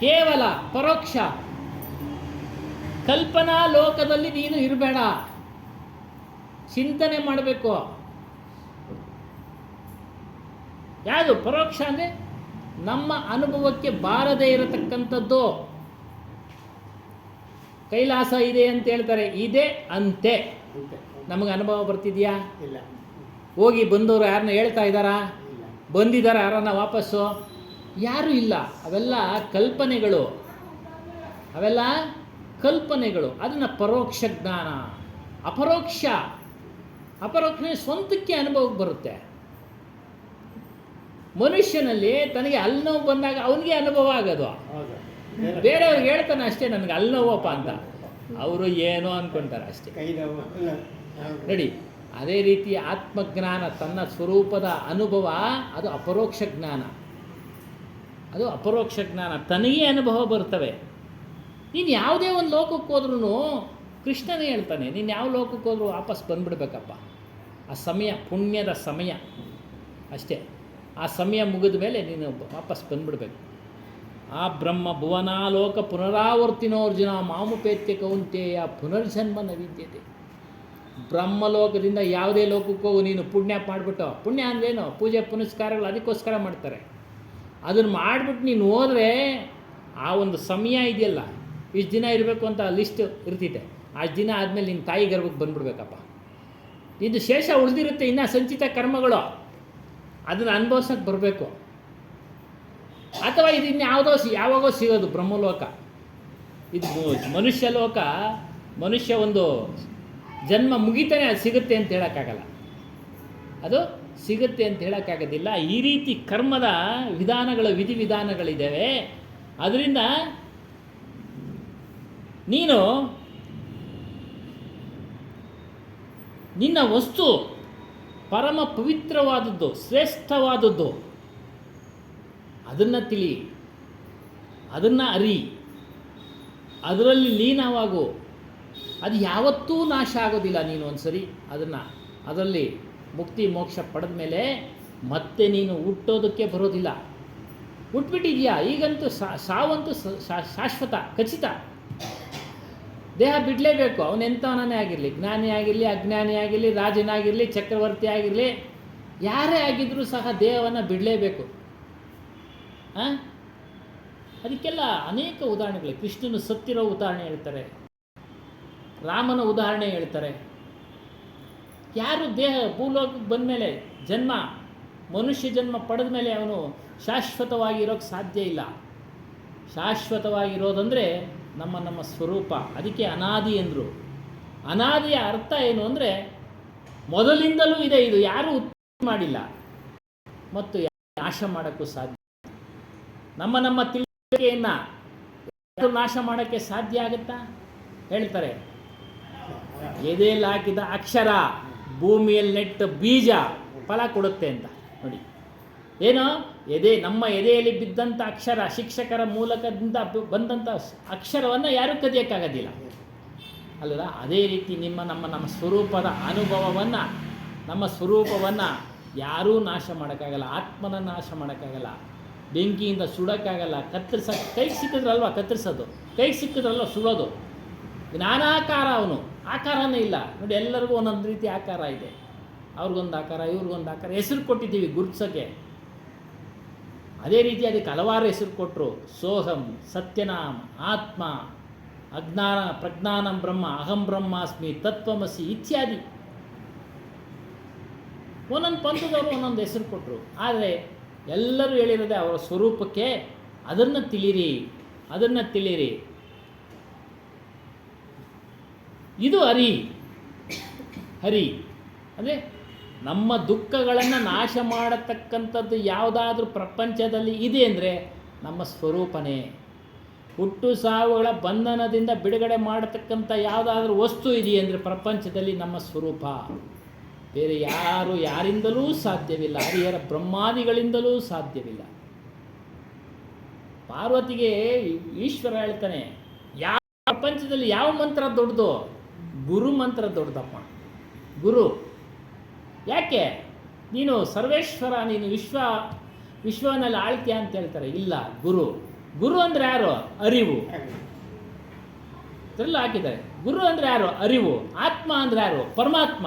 ಕೇವಲ ಪರೋಕ್ಷ ಕಲ್ಪನಾ ಲೋಕದಲ್ಲಿ ನೀನು ಇರಬೇಡ, ಚಿಂತನೆ ಮಾಡಬೇಕು. ಯಾವುದು ಪರೋಕ್ಷ ಅಂದರೆ? ನಮ್ಮ ಅನುಭವಕ್ಕೆ ಬಾರದೇ ಇರತಕ್ಕಂಥದ್ದು. ಕೈಲಾಸ ಇದೆ ಅಂತ ಹೇಳ್ತಾರೆ, ಇದೆ ಅಂತೆ. ನಮಗೆ ಅನುಭವ ಬರ್ತಿದೆಯಾ? ಇಲ್ಲ. ಹೋಗಿ ಬಂದವರು ಯಾರನ್ನ ಹೇಳ್ತಾ ಇದ್ದಾರಾ? ಬಂದಿದ್ದಾರ ಯಾರನ್ನ ವಾಪಸ್ಸು? ಯಾರೂ ಇಲ್ಲ. ಅವೆಲ್ಲ ಕಲ್ಪನೆಗಳು. ಅದನ್ನು ಪರೋಕ್ಷ ಜ್ಞಾನ. ಅಪರೋಕ್ಷ ಸ್ವಂತಕ್ಕೆ ಅನುಭವಕ್ಕೆ ಬರುತ್ತೆ. ಮನುಷ್ಯನಲ್ಲಿ ತನಗೆ ಅಲ್ಲಿ ನೋವು ಬಂದಾಗ ಅವನಿಗೆ ಅನುಭವ ಆಗೋದು. ಬೇರೆಯವ್ರಿಗೆ ಹೇಳ್ತಾನೆ ಅಷ್ಟೇ, ನನಗೆ ಅಲ್ಲಿ ನೋವಪ್ಪ ಅಂತ. ಅವರು ಏನೋ ಅಂದ್ಕೊಳ್ತಾರೆ ಅಷ್ಟೇ. ನೋಡಿ, ಅದೇ ರೀತಿ ಆತ್ಮಜ್ಞಾನ, ತನ್ನ ಸ್ವರೂಪದ ಅನುಭವ, ಅದು ಅಪರೋಕ್ಷ ಜ್ಞಾನ. ತನಗೇ ಅನುಭವ ಬರ್ತವೆ. ನೀನು ಯಾವುದೇ ಒಂದು ಲೋಕಕ್ಕೆ ಹೋದ್ರೂ ಕೃಷ್ಣನೇ ಹೇಳ್ತಾನೆ, ನೀನು ಯಾವ ಲೋಕಕ್ಕೆ ಹೋದ್ರೂ ವಾಪಸ್ ಬಂದುಬಿಡ್ಬೇಕಪ್ಪ. ಆ ಸಮಯ ಪುಣ್ಯದ ಸಮಯ ಅಷ್ಟೇ. ಆ ಸಮಯ ಮುಗಿದ ಮೇಲೆ ನೀನು ವಾಪಸ್ ಬಂದುಬಿಡ್ಬೇಕು. ಆ ಬ್ರಹ್ಮ ಭುವನಾಲೋಕ ಪುನರಾವರ್ತಿನೋರ್ಜುನ ಮಾಮುಪೇತ್ಯ ಕೌಂತೆಯ ಪುನರ್ಜನ್ಮ ನ ವಿದ್ಯತೆ. ಬ್ರಹ್ಮಲೋಕದಿಂದ ಯಾವುದೇ ಲೋಕಕ್ಕೆ ಹೋಗು, ನೀನು ಪುಣ್ಯ ಮಾಡಿಬಿಟ್ಟು, ಪುಣ್ಯ ಅಂದ್ರೇನು? ಪೂಜೆ ಪುನಸ್ಕಾರಗಳು ಅದಕ್ಕೋಸ್ಕರ ಮಾಡ್ತಾರೆ. ಅದನ್ನು ಮಾಡಿಬಿಟ್ಟು ನೀನು ಹೋದರೆ ಆ ಒಂದು ಸಮಯ ಇದೆಯಲ್ಲ, ಇಷ್ಟು ದಿನ ಇರಬೇಕು ಅಂತ ಲಿಸ್ಟ್ ಇರ್ತಿದೆ. ಅಷ್ಟು ದಿನ ಆದಮೇಲೆ ನಿನ್ನ ತಾಯಿ ಗರ್ಭಕ್ಕೆ ಬಂದುಬಿಡ್ಬೇಕಪ್ಪ. ಇದು ಶೇಷ ಉಳಿದಿರುತ್ತೆ, ಇನ್ನೂ ಸಂಚಿತ ಕರ್ಮಗಳು, ಅದನ್ನು ಅನುಭವಿಸೋಕ್ಕೆ ಬರಬೇಕು. ಅಥವಾ ಇದು ಯಾವಾಗೋ ಸಿಗೋದು ಬ್ರಹ್ಮಲೋಕ. ಇದು ಮನುಷ್ಯ ಲೋಕ. ಮನುಷ್ಯ ಒಂದು ಜನ್ಮ ಮುಗಿತಾನೆ ಅದು ಸಿಗುತ್ತೆ ಅಂತ ಹೇಳೋಕ್ಕಾಗಲ್ಲ. ಈ ರೀತಿ ಕರ್ಮದ ವಿಧಿವಿಧಾನಗಳಿದ್ದಾವೆ. ಅದರಿಂದ ನೀನು ನಿನ್ನ ವಸ್ತು ಪರಮ ಪವಿತ್ರವಾದದ್ದು, ಶ್ರೇಷ್ಠವಾದದ್ದು. ಅದನ್ನು ತಿಳಿ, ಅದನ್ನು ಅರಿ, ಅದರಲ್ಲಿ ಲೀನವಾಗು. ಅದು ಯಾವತ್ತೂ ನಾಶ ಆಗೋದಿಲ್ಲ. ನೀನು ಒಂದು ಸರಿ ಅದರಲ್ಲಿ ಮುಕ್ತಿ ಮೋಕ್ಷ ಪಡೆದ ಮೇಲೆ ಮತ್ತೆ ನೀನು ಹುಟ್ಟೋದಕ್ಕೆ ಬರೋದಿಲ್ಲ. ಹುಟ್ಬಿಟ್ಟಿದ್ಯಾ, ಈಗಂತೂ ಸಾವಂತೂ ಶಾಶ್ವತ, ಖಚಿತ. ದೇಹ ಬಿಡಲೇಬೇಕು. ಅವನೆಂಥವನೇ ಆಗಿರಲಿ, ಜ್ಞಾನಿ ಆಗಿರಲಿ, ಅಜ್ಞಾನಿ ಆಗಿರಲಿ, ರಾಜನಾಗಿರಲಿ, ಚಕ್ರವರ್ತಿ ಆಗಿರಲಿ, ಯಾರೇ ಆಗಿದ್ರೂ ಸಹ ದೇಹವನ್ನು ಬಿಡಲೇಬೇಕು. ಅದಕ್ಕೆಲ್ಲ ಅನೇಕ ಉದಾಹರಣೆಗಳು. ಕೃಷ್ಣನು ಸತ್ತಿರೋ ಉದಾಹರಣೆ ಹೇಳ್ತಾರೆ, ರಾಮನ ಉದಾಹರಣೆ ಹೇಳ್ತಾರೆ. ಯಾರು ದೇಹ ಭೂಲೋಕಕ್ಕೆ ಬಂದ ಮೇಲೆ ಮನುಷ್ಯ ಜನ್ಮ ಪಡೆದ ಮೇಲೆ ಅವನು ಶಾಶ್ವತವಾಗಿರೋಕ್ಕೆ ಸಾಧ್ಯ ಇಲ್ಲ. ಶಾಶ್ವತವಾಗಿರೋದಂದರೆ ನಮ್ಮ ಸ್ವರೂಪ. ಅದಕ್ಕೆ ಅನಾದಿ ಎಂದರು. ಅನಾದಿಯ ಅರ್ಥ ಏನು ಅಂದರೆ ಮೊದಲಿಂದಲೂ ಇದೆ, ಇದು ಯಾರೂ ಉತ್ಪತ್ತಿ ಮಾಡಿಲ್ಲ ಮತ್ತು ನಾಶ ಮಾಡೋಕ್ಕೂ ಸಾಧ್ಯ. ನಮ್ಮ ತಿಳುವಳಿಕೆಯನ್ನು ನಾಶ ಮಾಡೋಕ್ಕೆ ಸಾಧ್ಯ ಆಗುತ್ತಾ? ಹೇಳ್ತಾರೆ, ಎದೆಯಲ್ಲಿ ಹಾಕಿದ ಅಕ್ಷರ ಭೂಮಿಯಲ್ಲಿ ನೆಟ್ಟ ಬೀಜ ಫಲ ಕೊಡುತ್ತೆ ಅಂತ. ನೋಡಿ, ಏನೋ ನಮ್ಮ ಎದೆಯಲ್ಲಿ ಬಿದ್ದಂಥ ಅಕ್ಷರ, ಶಿಕ್ಷಕರ ಮೂಲಕದಿಂದ ಬಂದಂಥ ಅಕ್ಷರವನ್ನು ಯಾರೂ ಕದಿಯೋಕ್ಕಾಗೋದಿಲ್ಲ ಅಲ್ಲದ. ಅದೇ ರೀತಿ ನಮ್ಮ ಸ್ವರೂಪದ ಅನುಭವವನ್ನು, ನಮ್ಮ ಸ್ವರೂಪವನ್ನು ಯಾರೂ ನಾಶ ಮಾಡೋಕ್ಕಾಗಲ್ಲ. ಆತ್ಮನ ನಾಶ ಮಾಡೋಕ್ಕಾಗಲ್ಲ. ಬೆಂಕಿಯಿಂದ ಸುಡೋಕ್ಕಾಗಲ್ಲ. ಕೈಗೆ ಸಿಕ್ಕಿದ್ರಲ್ವ ಕತ್ತರಿಸೋದು, ಕೈಗೆ ಸಿಕ್ಕಿದ್ರಲ್ವ ಸುಡೋದು. ಜ್ಞಾನಾಕಾರ ಅವನು, ಆಕಾರನೇ ಇಲ್ಲ. ನೋಡಿ, ಎಲ್ಲರಿಗೂ ಒಂದೊಂದು ರೀತಿ ಆಕಾರ ಇದೆ. ಅವ್ರಿಗೊಂದು ಆಕಾರ, ಇವ್ರಿಗೊಂದು ಆಕಾರ. ಹೆಸರು ಕೊಟ್ಟಿದ್ದೀವಿ ಗುರುತಿಸೋಕ್ಕೆ. ಅದೇ ರೀತಿ ಅದಕ್ಕೆ ಹಲವಾರು ಹೆಸರು ಕೊಟ್ಟರು. ಸೋಹಂ, ಸತ್ಯನಾಮ್, ಆತ್ಮ, ಅಜ್ಞಾನ, ಪ್ರಜ್ಞಾನಂ ಬ್ರಹ್ಮ, ಅಹಂ ಬ್ರಹ್ಮಾಸ್ಮಿ, ತತ್ವಮಸಿ ಇತ್ಯಾದಿ. ಒಂದೊಂದು ಪಂಥದವರು ಒಂದೊಂದು ಹೆಸರು ಕೊಟ್ಟರು. ಆದರೆ ಎಲ್ಲರೂ ಹೇಳಿರೋದೆ ಅವರ ಸ್ವರೂಪಕ್ಕೆ. ಅದನ್ನು ತಿಳಿರಿ. ಇದು ಹರಿ ಅಂದರೆ ನಮ್ಮ ದುಃಖಗಳನ್ನು ನಾಶ ಮಾಡತಕ್ಕಂಥದ್ದು ಯಾವುದಾದ್ರೂ ಪ್ರಪಂಚದಲ್ಲಿ ಇದೆ ಅಂದರೆ ನಮ್ಮ ಸ್ವರೂಪನೇ. ಹುಟ್ಟು ಸಾವುಗಳ ಬಂಧನದಿಂದ ಬಿಡುಗಡೆ ಮಾಡತಕ್ಕಂಥ ಯಾವುದಾದ್ರೂ ವಸ್ತು ಇದೆಯೇ ಅಂದರೆ ಪ್ರಪಂಚದಲ್ಲಿ ನಮ್ಮ ಸ್ವರೂಪ. ಬೇರೆ ಯಾರಿಂದಲೂ ಸಾಧ್ಯವಿಲ್ಲ. ಹರಿಹರ ಬ್ರಹ್ಮಾದಿಗಳಿಂದಲೂ ಸಾಧ್ಯವಿಲ್ಲ. ಪಾರ್ವತಿಗೆ ಈಶ್ವರ ಹೇಳ್ತಾನೆ, ಯಾವ ಪ್ರಪಂಚದಲ್ಲಿ ಯಾವ ಮಂತ್ರ ದೊಡ್ಡದು? ಗುರು ಮಂತ್ರ ದೊಡ್ಡದಪ್ಪ. ಗುರು. ಯಾಕೆ? ನೀನು ಸರ್ವೇಶ್ವರ, ನೀನು ವಿಶ್ವನಲ್ಲಿ ಆಳ್ತೀಯ ಅಂತ ಹೇಳ್ತಾರೆ. ಇಲ್ಲ, ಗುರು ಅಂದರೆ ಯಾರು? ಅರಿವು. ಇದೆಲ್ಲ ಹಾಕಿದ್ದಾರೆ. ಗುರು ಅಂದರೆ ಯಾರು? ಅರಿವು. ಆತ್ಮ ಅಂದರೆ ಯಾರು? ಪರಮಾತ್ಮ.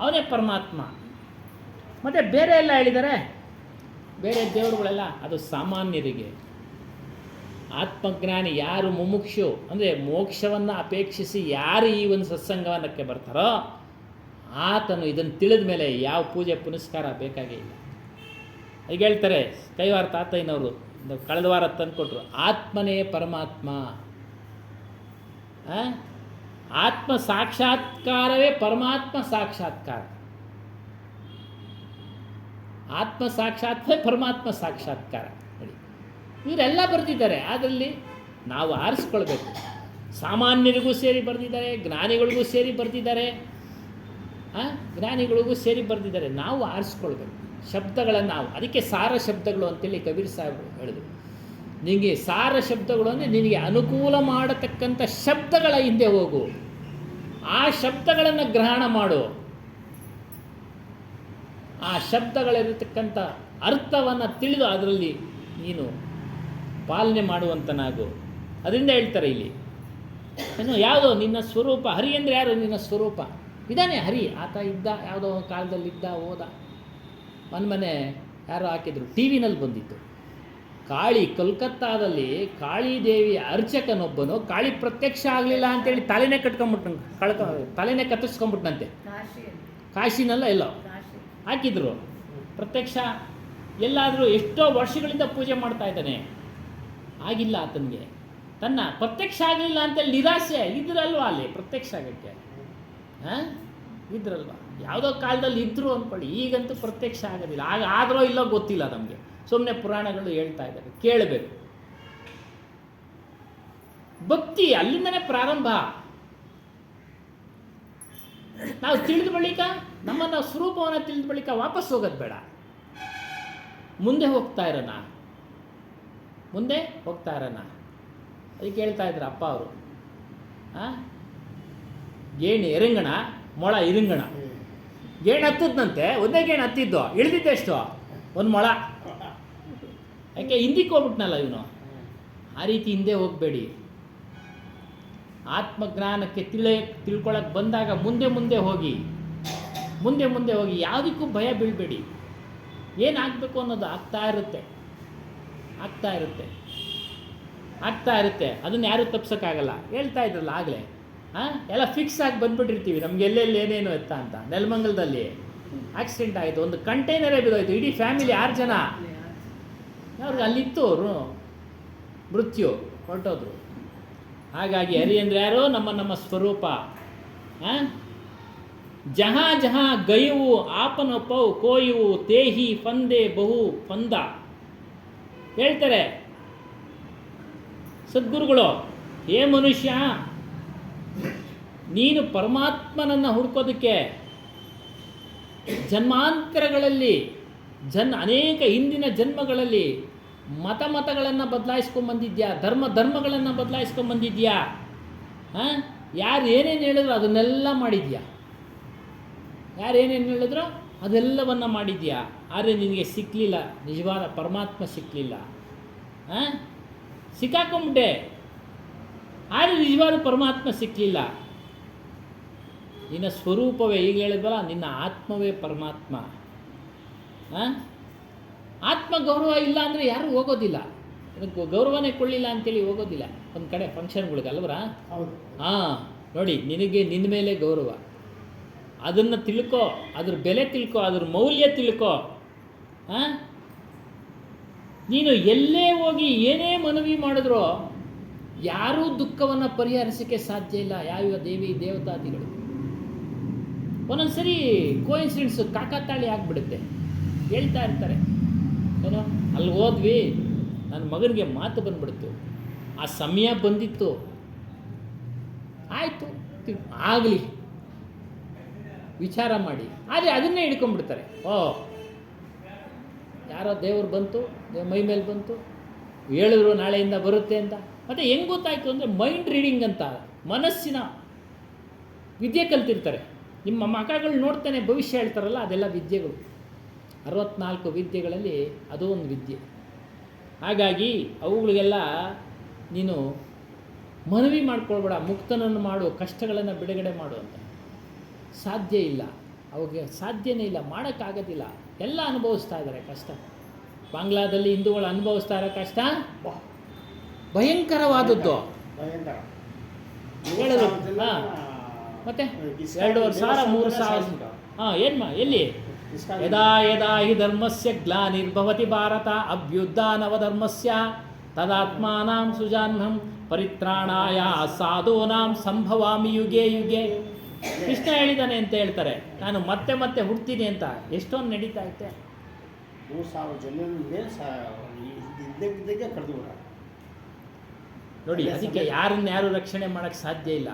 ಅವನೇ ಪರಮಾತ್ಮ. ಮತ್ತು ಬೇರೆ ಎಲ್ಲ ಹೇಳಿದ್ದಾರೆ, ಬೇರೆ ದೇವರುಗಳೆಲ್ಲ ಅದು ಸಾಮಾನ್ಯರಿಗೆ. ಆತ್ಮಜ್ಞಾನಿ ಯಾರು, ಮುಮುಕ್ಷು ಅಂದರೆ ಮೋಕ್ಷವನ್ನು ಅಪೇಕ್ಷಿಸಿ ಯಾರು ಈ ಒಂದು ಸತ್ಸಂಗವನ್ನಕ್ಕೆ ಬರ್ತಾರೋ ಆತನು ಇದನ್ನು ತಿಳಿದ ಮೇಲೆ ಯಾವ ಪೂಜೆ ಪುನಸ್ಕಾರ ಬೇಕಾಗೇ ಇಲ್ಲ. ಈಗ ಹೇಳ್ತಾರೆ ಕೈವಾರ ತಾತಯ್ಯನವರು ಕಳೆದ ವಾರ ತಂದುಕೊಟ್ರು, ಆತ್ಮನೇ ಪರಮಾತ್ಮ. ಆತ್ಮ ಸಾಕ್ಷಾತ್ಕಾರವೇ ಪರಮಾತ್ಮ ಸಾಕ್ಷಾತ್ಕಾರ. ಆತ್ಮ ಸಾಕ್ಷಾತ್ಕಾರವೇ ಪರಮಾತ್ಮ ಸಾಕ್ಷಾತ್ಕಾರ. ನೋಡಿ, ಇವರೆಲ್ಲ ಬರೆದಿದ್ದಾರೆ. ಅದರಲ್ಲಿ ನಾವು ಆರಿಸ್ಕೊಳ್ಬೇಕು. ಸಾಮಾನ್ಯರಿಗೂ ಸೇರಿ ಬರೆದಿದ್ದಾರೆ, ಜ್ಞಾನಿಗಳಿಗೂ ಸೇರಿ ಬರೆದಿದ್ದಾರೆ, ನಾವು ಆರಿಸ್ಕೊಳ್ಬೇಕು ಶಬ್ದಗಳನ್ನು. ಅದಕ್ಕೆ ಸಾರ ಶಬ್ದಗಳು ಅಂತೇಳಿ ಕಬೀರ್ ಸಾಹೇಬರು ಹೇಳಿದರು. ನಿನಗೆ ಸಾರ ಶಬ್ದಗಳು ಅಂದರೆ ನಿನಗೆ ಅನುಕೂಲ ಮಾಡತಕ್ಕಂಥ ಶಬ್ದಗಳ ಹಿಂದೆ ಹೋಗು, ಆ ಶಬ್ದಗಳನ್ನು ಗ್ರಹಣ ಮಾಡು, ಆ ಶಬ್ದಗಳಿರತಕ್ಕಂಥ ಅರ್ಥವನ್ನು ತಿಳಿದು ಅದರಲ್ಲಿ ನೀನು ಪಾಲನೆ ಮಾಡುವಂತನಾಗು. ಅದರಿಂದ ಹೇಳ್ತಾರೆ ಇಲ್ಲಿ ಏನು, ಯಾವುದೋ ನಿನ್ನ ಸ್ವರೂಪ. ಹರಿ ಅಂದರೆ ಯಾರು? ನಿನ್ನ ಸ್ವರೂಪ. ಇದ್ದಾನೆ ಹರಿ. ಆತ ಇದ್ದ, ಯಾವುದೋ ಕಾಲದಲ್ಲಿದ್ದ, ಹೋದ. ಮೊನ್ನೆ ಯಾರೋ ಹಾಕಿದ್ರು, ಟಿ ವಿನಲ್ಲಿ ಬಂದಿತ್ತು. ಕೋಲ್ಕತ್ತಾದಲ್ಲಿ ಕಾಳಿದೇವಿ ಅರ್ಚಕನೊಬ್ಬನು ಕಾಳಿ ಪ್ರತ್ಯಕ್ಷ ಆಗಲಿಲ್ಲ ಅಂತೇಳಿ ತಲೆನೇ ಕತ್ತರಿಸ್ಕೊಂಡ್ಬಿಟ್ನಂತೆ. ಕಾಶಿನಲ್ಲ ಎಲ್ಲೋ ಹಾಕಿದ್ರು. ಪ್ರತ್ಯಕ್ಷ ಎಲ್ಲಾದರೂ ಎಷ್ಟೋ ವರ್ಷಗಳಿಂದ ಪೂಜೆ ಮಾಡ್ತಾ ಇದ್ದಾನೆ, ಆಗಿಲ್ಲ ಆತನಿಗೆ. ತನ್ನ ಪ್ರತ್ಯಕ್ಷ ಆಗಲಿಲ್ಲ ಅಂತೇಳಿ ನಿರಾಸೆ ಇದ್ರಲ್ವ ಅಲ್ಲಿ ಪ್ರತ್ಯಕ್ಷ ಆಗೋಕ್ಕೆ. ಇದ್ರಲ್ವ, ಯಾವುದೋ ಕಾಲದಲ್ಲಿ ಇದ್ದರು ಅಂದ್ಕೊಳ್ಳಿ. ಈಗಂತೂ ಪ್ರತ್ಯಕ್ಷ ಆಗೋದಿಲ್ಲ. ಆದರೂ ಇಲ್ಲೋ ಗೊತ್ತಿಲ್ಲ ನಮಗೆ. ಸುಮ್ಮನೆ ಪುರಾಣಗಳು ಹೇಳ್ತಾ ಇದ್ದಾರೆ, ಕೇಳಬೇಕು. ಭಕ್ತಿ ಅಲ್ಲಿಂದನೇ ಪ್ರಾರಂಭ. ನಾವು ತಿಳಿದ ಬಳಿಕ ನಮ್ಮನ್ನು ಸ್ವರೂಪವನ್ನು ತಿಳಿದ ಬಳಿಕ ವಾಪಸ್ ಹೋಗೋದು ಬೇಡ, ಮುಂದೆ ಹೋಗ್ತಾ ಇರೋಣ, ಮುಂದೆ ಹೋಗ್ತಾ ಇರೋಣ. ಅದಕ್ಕೆ ಹೇಳ್ತಾ ಇದ್ರು ಅಪ್ಪ ಅವರು, ಗೇಣು ಎರಂಗಣ, ಮೊಳ ಇರಂಗಣ. ಗೇಣು ಹತ್ತದಂತೆ, ಒಂದೇ ಗೇಣು ಹತ್ತಿದ್ದು, ಇಳಿದಿದ್ದೆಷ್ಟು? ಒಂದು ಮೊಳ. ಯಾಕೆ ಹಿಂದಕ್ಕೆ ಹೋಗ್ಬಿಟ್ನಲ್ಲ ಇವನು. ಆ ರೀತಿ ಹಿಂದೆ ಹೋಗಬೇಡಿ. ಆತ್ಮಜ್ಞಾನಕ್ಕೆ ತಿಳ್ಕೊಳಕ್ಕೆ ಬಂದಾಗ ಮುಂದೆ ಮುಂದೆ ಹೋಗಿ, ಮುಂದೆ ಮುಂದೆ ಹೋಗಿ. ಯಾವುದಕ್ಕೂ ಭಯ ಬೀಳಬೇಡಿ. ಏನಾಗಬೇಕು ಅನ್ನೋದು ಆಗ್ತಾ ಇರುತ್ತೆ, ಆಗ್ತಾ ಇರುತ್ತೆ, ಆಗ್ತಾ ಇರುತ್ತೆ. ಅದನ್ನು ಯಾರೂ ತಪ್ಸೋಕ್ಕಾಗಲ್ಲ. ಹೇಳ್ತಾ ಇದ್ರಲ್ಲ ಆಗಲೇ, ಎಲ್ಲ ಫಿಕ್ಸ್ ಆಗಿ ಬಂದುಬಿಟ್ಟಿರ್ತೀವಿ ನಮ್ಗೆ ಎಲ್ಲೆಲ್ಲಿ ಏನೇನು ಎತ್ತ ಅಂತ. ನೆಲಮಂಗಲದಲ್ಲಿ ಆಕ್ಸಿಡೆಂಟ್ ಆಯಿತು, ಒಂದು ಕಂಟೈನರೇ ಬಿದ್ದೋಯ್ತು, ಇಡೀ ಫ್ಯಾಮಿಲಿ 6 ಜನ. ಅವ್ರಿಗೆ ಅಲ್ಲಿತ್ತು ಅವರು ಮೃತ್ಯು, ಹೊರಟೋದ್ರು. ಹಾಗಾಗಿ ಹರಿ ಅಂದರೆ ಯಾರು? ನಮ್ಮ ಸ್ವರೂಪ. ಜಹಾ ಜಹಾ ಗಯವು ಆಪನಪೌ ಕೋಯುವು ತೇಹಿ ಫಂದೆ ಬಹು ಫಂದ. ಹೇಳ್ತಾರೆ ಸದ್ಗುರುಗಳು, ಏ ಮನುಷ್ಯ, ನೀನು ಪರಮಾತ್ಮನನ್ನು ಹುಡ್ಕೋದಕ್ಕೆ ಜನ್ಮಾಂತರಗಳಲ್ಲಿ ಅನೇಕ ಹಿಂದಿನ ಜನ್ಮಗಳಲ್ಲಿ ಮತಗಳನ್ನು ಬದಲಾಯಿಸ್ಕೊಂಬಂದಿದ್ಯಾ, ಧರ್ಮಗಳನ್ನು ಬದಲಾಯಿಸ್ಕೊಂಬಂದಿದ್ಯಾ. ಯಾರು ಏನೇನು ಹೇಳಿದ್ರು ಅದನ್ನೆಲ್ಲ ಮಾಡಿದ್ಯಾ, ಯಾರು ಏನೇನು ಹೇಳಿದ್ರು ಅದೆಲ್ಲವನ್ನು ಮಾಡಿದ್ಯಾ. ಆದರೆ ನಿನಗೆ ಸಿಕ್ಕಲಿಲ್ಲ, ನಿಜವಾದ ಪರಮಾತ್ಮ ಸಿಕ್ಕಲಿಲ್ಲ. ಸಿಕ್ಕಾಕೊಂಬಿಟ್ಟೆ, ಆದರೆ ನಿಜವಾದ ಪರಮಾತ್ಮ ಸಿಕ್ಕಲಿಲ್ಲ. ನಿನ್ನ ಸ್ವರೂಪವೇ, ಈಗ ಹೇಳಿದ್ವಲ್ಲ, ನಿನ್ನ ಆತ್ಮವೇ ಪರಮಾತ್ಮ. ಆತ್ಮ ಗೌರವ ಇಲ್ಲ ಅಂದರೆ ಯಾರೂ ಹೋಗೋದಿಲ್ಲ. ಅದಕ್ಕೆ ಗೌರವನೇ ಕೊಳ್ಳಿಲ್ಲ ಅಂತೇಳಿ ಹೋಗೋದಿಲ್ಲ ಒಂದು ಕಡೆ ಫಂಕ್ಷನ್ಗಳಿಗೆ, ಅಲ್ವರ? ನೋಡಿ, ನಿನಗೆ ನಿನ್ನ ಮೇಲೆ ಗೌರವ, ಅದನ್ನು ತಿಳ್ಕೊ, ಅದ್ರ ಬೆಲೆ ತಿಳ್ಕೊ, ಅದ್ರ ಮೌಲ್ಯ ತಿಳ್ಕೊ. ನೀನು ಎಲ್ಲೇ ಹೋಗಿ ಏನೇ ಮನವಿ ಮಾಡಿದ್ರೋ ಯಾರೂ ದುಃಖವನ್ನು ಪರಿಹರಿಸೋಕ್ಕೆ ಸಾಧ್ಯ ಇಲ್ಲ. ಯಾವ ದೇವಿ ದೇವತಾದಿಗಳು ಒಂದೊಂದು ಸರಿ ಕೋಇನ್ಸಿಡೆನ್ಸು ಕಾಕತಾಳಿ ಆಗಿಬಿಡುತ್ತೆ. ಹೇಳ್ತಾ ಇರ್ತಾರೆ, ಏನೋ ಅಲ್ಲಿ ಹೋದ್ವಿ, ನನ್ನ ಮಗನಿಗೆ ಮಾತು ಬಂದ್ಬಿಡ್ತು, ಆ ಸಮಯ ಬಂದಿತ್ತು, ಆಯಿತು ಆಗಲಿ ವಿಚಾರ ಮಾಡಿ. ಆದರೆ ಅದನ್ನೇ ಹಿಡ್ಕೊಂಡ್ಬಿಡ್ತಾರೆ. ಯಾರೋ ದೇವ್ರು ಬಂತು, ಮೈ ಮೇಲೆ ಬಂತು, ಹೇಳಿದ್ರು ನಾಳೆಯಿಂದ ಬರುತ್ತೆ ಅಂತ. ಮತ್ತು ಹೆಂಗೆ ಗೊತ್ತಾಯಿತು ಅಂದರೆ ಮೈಂಡ್ ರೀಡಿಂಗ್ ಅಂತ, ಮನಸ್ಸಿನ ವಿದ್ಯೆ ಕಲ್ತಿರ್ತಾರೆ. ನಿಮ್ಮ ಮಕ್ಕಳು ನೋಡ್ತಾನೆ ಭವಿಷ್ಯ ಹೇಳ್ತಾರಲ್ಲ, ಅದೆಲ್ಲ ವಿದ್ಯೆಗಳು. 64 ವಿದ್ಯೆಗಳಲ್ಲಿ ಅದು ಒಂದು ವಿದ್ಯೆ. ಹಾಗಾಗಿ ಅವುಗಳಿಗೆಲ್ಲ ನೀನು ಮನವಿ ಮಾಡ್ಕೊಳ್ಬೇಡ, ಮುಕ್ತನನ್ನು ಮಾಡು, ಕಷ್ಟಗಳನ್ನು ಬಿಡುಗಡೆ ಮಾಡು ಅಂತ. ಸಾಧ್ಯ ಇಲ್ಲ, ಅವಾಗ ಸಾಧ್ಯನೇ ಇಲ್ಲ, ಮಾಡೋಕ್ಕಾಗೋದಿಲ್ಲ. ಎಲ್ಲ ಅನುಭವಿಸ್ತಾ ಇದ್ದಾರೆ ಕಷ್ಟ. ಬಾಂಗ್ಲಾದಲ್ಲಿ ಹಿಂದೂಗಳು ಅನುಭವಿಸ್ತಾ ಇರೋ ಕಷ್ಟ ಭಯಂಕರವಾದದ್ದು. ಹೇಳಿದ್ರು ಮತ್ತೆ 2,500-3,000. ಎಲ್ಲಿ ಯದಾ ಯದಾ ಹಿ ಧರ್ಮಸ್ಯ ಗ್ಲಾನಿರ್ಭವತಿ ಭಾರತ ಅಭ್ಯುತ್ಥಾನವಧರ್ಮಸ್ಯ ತದಾತ್ಮಾನಾಂ ಸುಜಾನ್ಹಂ ಪರಿತ್ರಾಣಾಯ ಸಾಧೂನಾಂ ಸಂಭವಾಮಿ ಯುಗೆ ಯುಗೆ. ಕೃಷ್ಣ ಹೇಳಿದ್ದಾನೆ ಅಂತ ಹೇಳ್ತಾರೆ, ನಾನು ಮತ್ತೆ ಮತ್ತೆ ಹುಡ್ತೀನಿ ಅಂತ. ಎಷ್ಟೊಂದು ನಡೀತಾ ಐತೆ. 3,000 ಜನ ಇದ್ದಕ್ಕೆ ಕಳೆದು ನೋಡಿ. ಅದಕ್ಕೆ ಯಾರು ರಕ್ಷಣೆ ಮಾಡೋಕ್ಕೆ ಸಾಧ್ಯ ಇಲ್ಲ.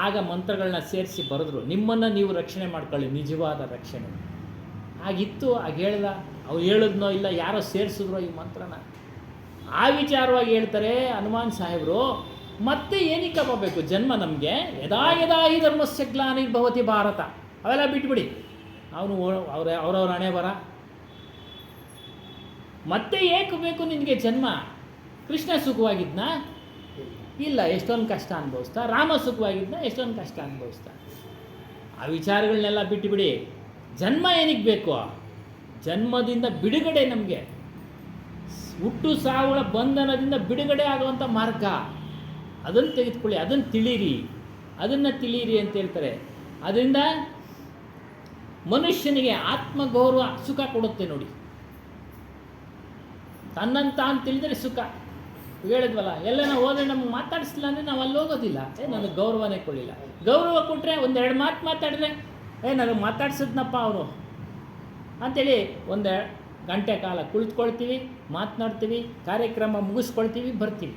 ಆಗ ಮಂತ್ರಗಳನ್ನ ಸೇರಿಸಿ ಬರೆದ್ರು, ನಿಮ್ಮನ್ನು ನೀವು ರಕ್ಷಣೆ ಮಾಡ್ಕೊಳ್ಳಿ, ನಿಜವಾದ ರಕ್ಷಣೆ. ಆಗಿತ್ತು, ಆಗ ಹೇಳ್ದ, ಅವ್ರು ಹೇಳಿದ್ನೋ ಇಲ್ಲ ಯಾರೋ ಸೇರಿಸಿದ್ರೋ ಈ ಮಂತ್ರನ. ಆ ವಿಚಾರವಾಗಿ ಹೇಳ್ತಾರೆ ಹನುಮಾನ್ ಸಾಹೇಬರು. ಮತ್ತೆ ಏನಕ್ಕೆ ಬರಬೇಕು ಜನ್ಮ ನಮಗೆ? ಯದಾ ಯದಾ ಹಿ ಧರ್ಮಸ್ಯ ಗ್ಲಾನಿರ್ಭವತಿ ಭಾರತ, ಅವೆಲ್ಲ ಬಿಟ್ಬಿಡಿ. ಅವ್ರವ್ರ ಹಣೆ ಬರ. ಮತ್ತೆ ಏಕೆ ಬೇಕು ನಿನಗೆ ಜನ್ಮ? ಕೃಷ್ಣ ಸುಖವಾಗಿದ್ನಾ? ಇಲ್ಲ, ಎಷ್ಟೊಂದು ಕಷ್ಟ ಅನುಭವಿಸ್ತಾ. ರಾಮ ಸುಖವಾಗಿದ್ನ? ಎಷ್ಟೊಂದು ಕಷ್ಟ ಅನುಭವಿಸ್ತಾ. ಆ ವಿಚಾರಗಳನ್ನೆಲ್ಲ ಬಿಟ್ಟುಬಿಡಿ. ಜನ್ಮ ಏನಕ್ಕೆ ಬೇಕು? ಜನ್ಮದಿಂದ ಬಿಡುಗಡೆ, ನಮಗೆ ಹುಟ್ಟು ಸಾವುಗಳ ಬಂಧನದಿಂದ ಬಿಡುಗಡೆ ಆಗುವಂಥ ಮಾರ್ಗ, ಅದನ್ನು ತೆಗೆದುಕೊಳ್ಳಿ, ಅದನ್ನು ತಿಳಿಯಿರಿ ಅಂತ ಹೇಳ್ತಾರೆ. ಅದರಿಂದ ಮನುಷ್ಯನಿಗೆ ಆತ್ಮಗೌರವ ಸುಖ ಕೊಡುತ್ತೆ ನೋಡಿ. ತನ್ನಂತ ಅಂತ ತಿಳಿದರೆ ಸುಖ. ಹೇಳಿದ್ವಲ್ಲ, ಎಲ್ಲ ನಾವು ಹೋದರೆ ನಮ್ಗೆ ಮಾತಾಡಿಸ್ಲಿಲ್ಲ ಅಂದರೆ ನಾವು ಅಲ್ಲಿ ಹೋಗೋದಿಲ್ಲ. ನನಗೆ ಗೌರವನೇ ಕೊಡಲಿಲ್ಲ. ಗೌರವ ಕೊಟ್ಟರೆ 1-2 ಮಾತು ಮಾತಾಡಿದ್ರೆ ನನಗೆ ಮಾತಾಡ್ಸಿದ್ನಪ್ಪ ಅವನು ಅಂಥೇಳಿ 1 ಗಂಟೆ ಕಾಲ ಕುಳಿತುಕೊಳ್ತೀವಿ, ಮಾತನಾಡ್ತೀವಿ, ಕಾರ್ಯಕ್ರಮ ಮುಗಿಸ್ಕೊಳ್ತೀವಿ, ಬರ್ತೀವಿ.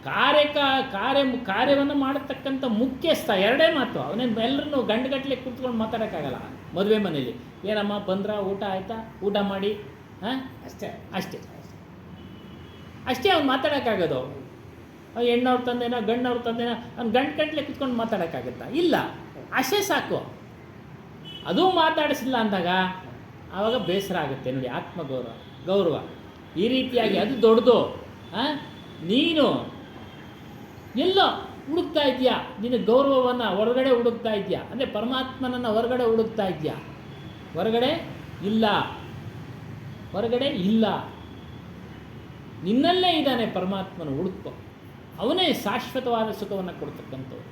ಕಾರ್ಯವನ್ನು ಮಾಡತಕ್ಕಂಥ ಮುಖ್ಯಸ್ಥ, ಎರಡೇ ಮಾತು. ಅವನೇ ಎಲ್ಲರನ್ನೂ ಗಂಟುಗಟ್ಟಲೆ ಕೂತ್ಕೊಂಡು ಮಾತಾಡೋಕ್ಕಾಗಲ್ಲ. ಮದುವೆ ಮನೇಲಿ ಏನಮ್ಮ ಬಂದ್ರ, ಊಟ ಆಯಿತಾ, ಊಟ ಮಾಡಿ, ಹಾಂ ಅಷ್ಟೇ ಅಷ್ಟೇ ಅಷ್ಟೇ ಅವ್ನು ಮಾತಾಡೋಕ್ಕಾಗೋದು. ಹೆಣ್ಣವ್ರು ತಂದೇನೋ ಗಂಡವ್ರು ತಂದೇನೋ ಅವ್ನು ಗಂಟುಗಟ್ಟಲೆ ಕೂತ್ಕೊಂಡು ಮಾತಾಡೋಕ್ಕಾಗತ್ತಾ? ಇಲ್ಲ, ಅಷ್ಟೇ ಸಾಕು. ಅದೂ ಮಾತಾಡಿಸಿಲ್ಲ ಅಂದಾಗ ಆವಾಗ ಬೇಸರ ಆಗುತ್ತೆ ನೋಡಿ. ಗೌರವ ಈ ರೀತಿಯಾಗಿ ಅದು ದೊಡ್ಡದು. ನೀನು ಎಲ್ಲೋ ಹುಡುಕ್ತಾ ಇದೆಯಾ, ನಿನ್ನ ಗೌರವವನ್ನು ಹೊರಗಡೆ ಹುಡುಕ್ತಾ ಇದೆಯಾ, ಅಂದರೆ ಪರಮಾತ್ಮನನ್ನು ಹೊರಗಡೆ ಹುಡುಕ್ತಾ ಇದೆಯಾ? ಹೊರಗಡೆ ಇಲ್ಲ, ನಿನ್ನಲ್ಲೇ ಇದ್ದಾನೆ ಪರಮಾತ್ಮನ. ಹುಡುಕೋ, ಅವನೇ ಶಾಶ್ವತವಾದ ಸುಖವನ್ನು ಕೊಡ್ತಕ್ಕಂಥವ್ರು.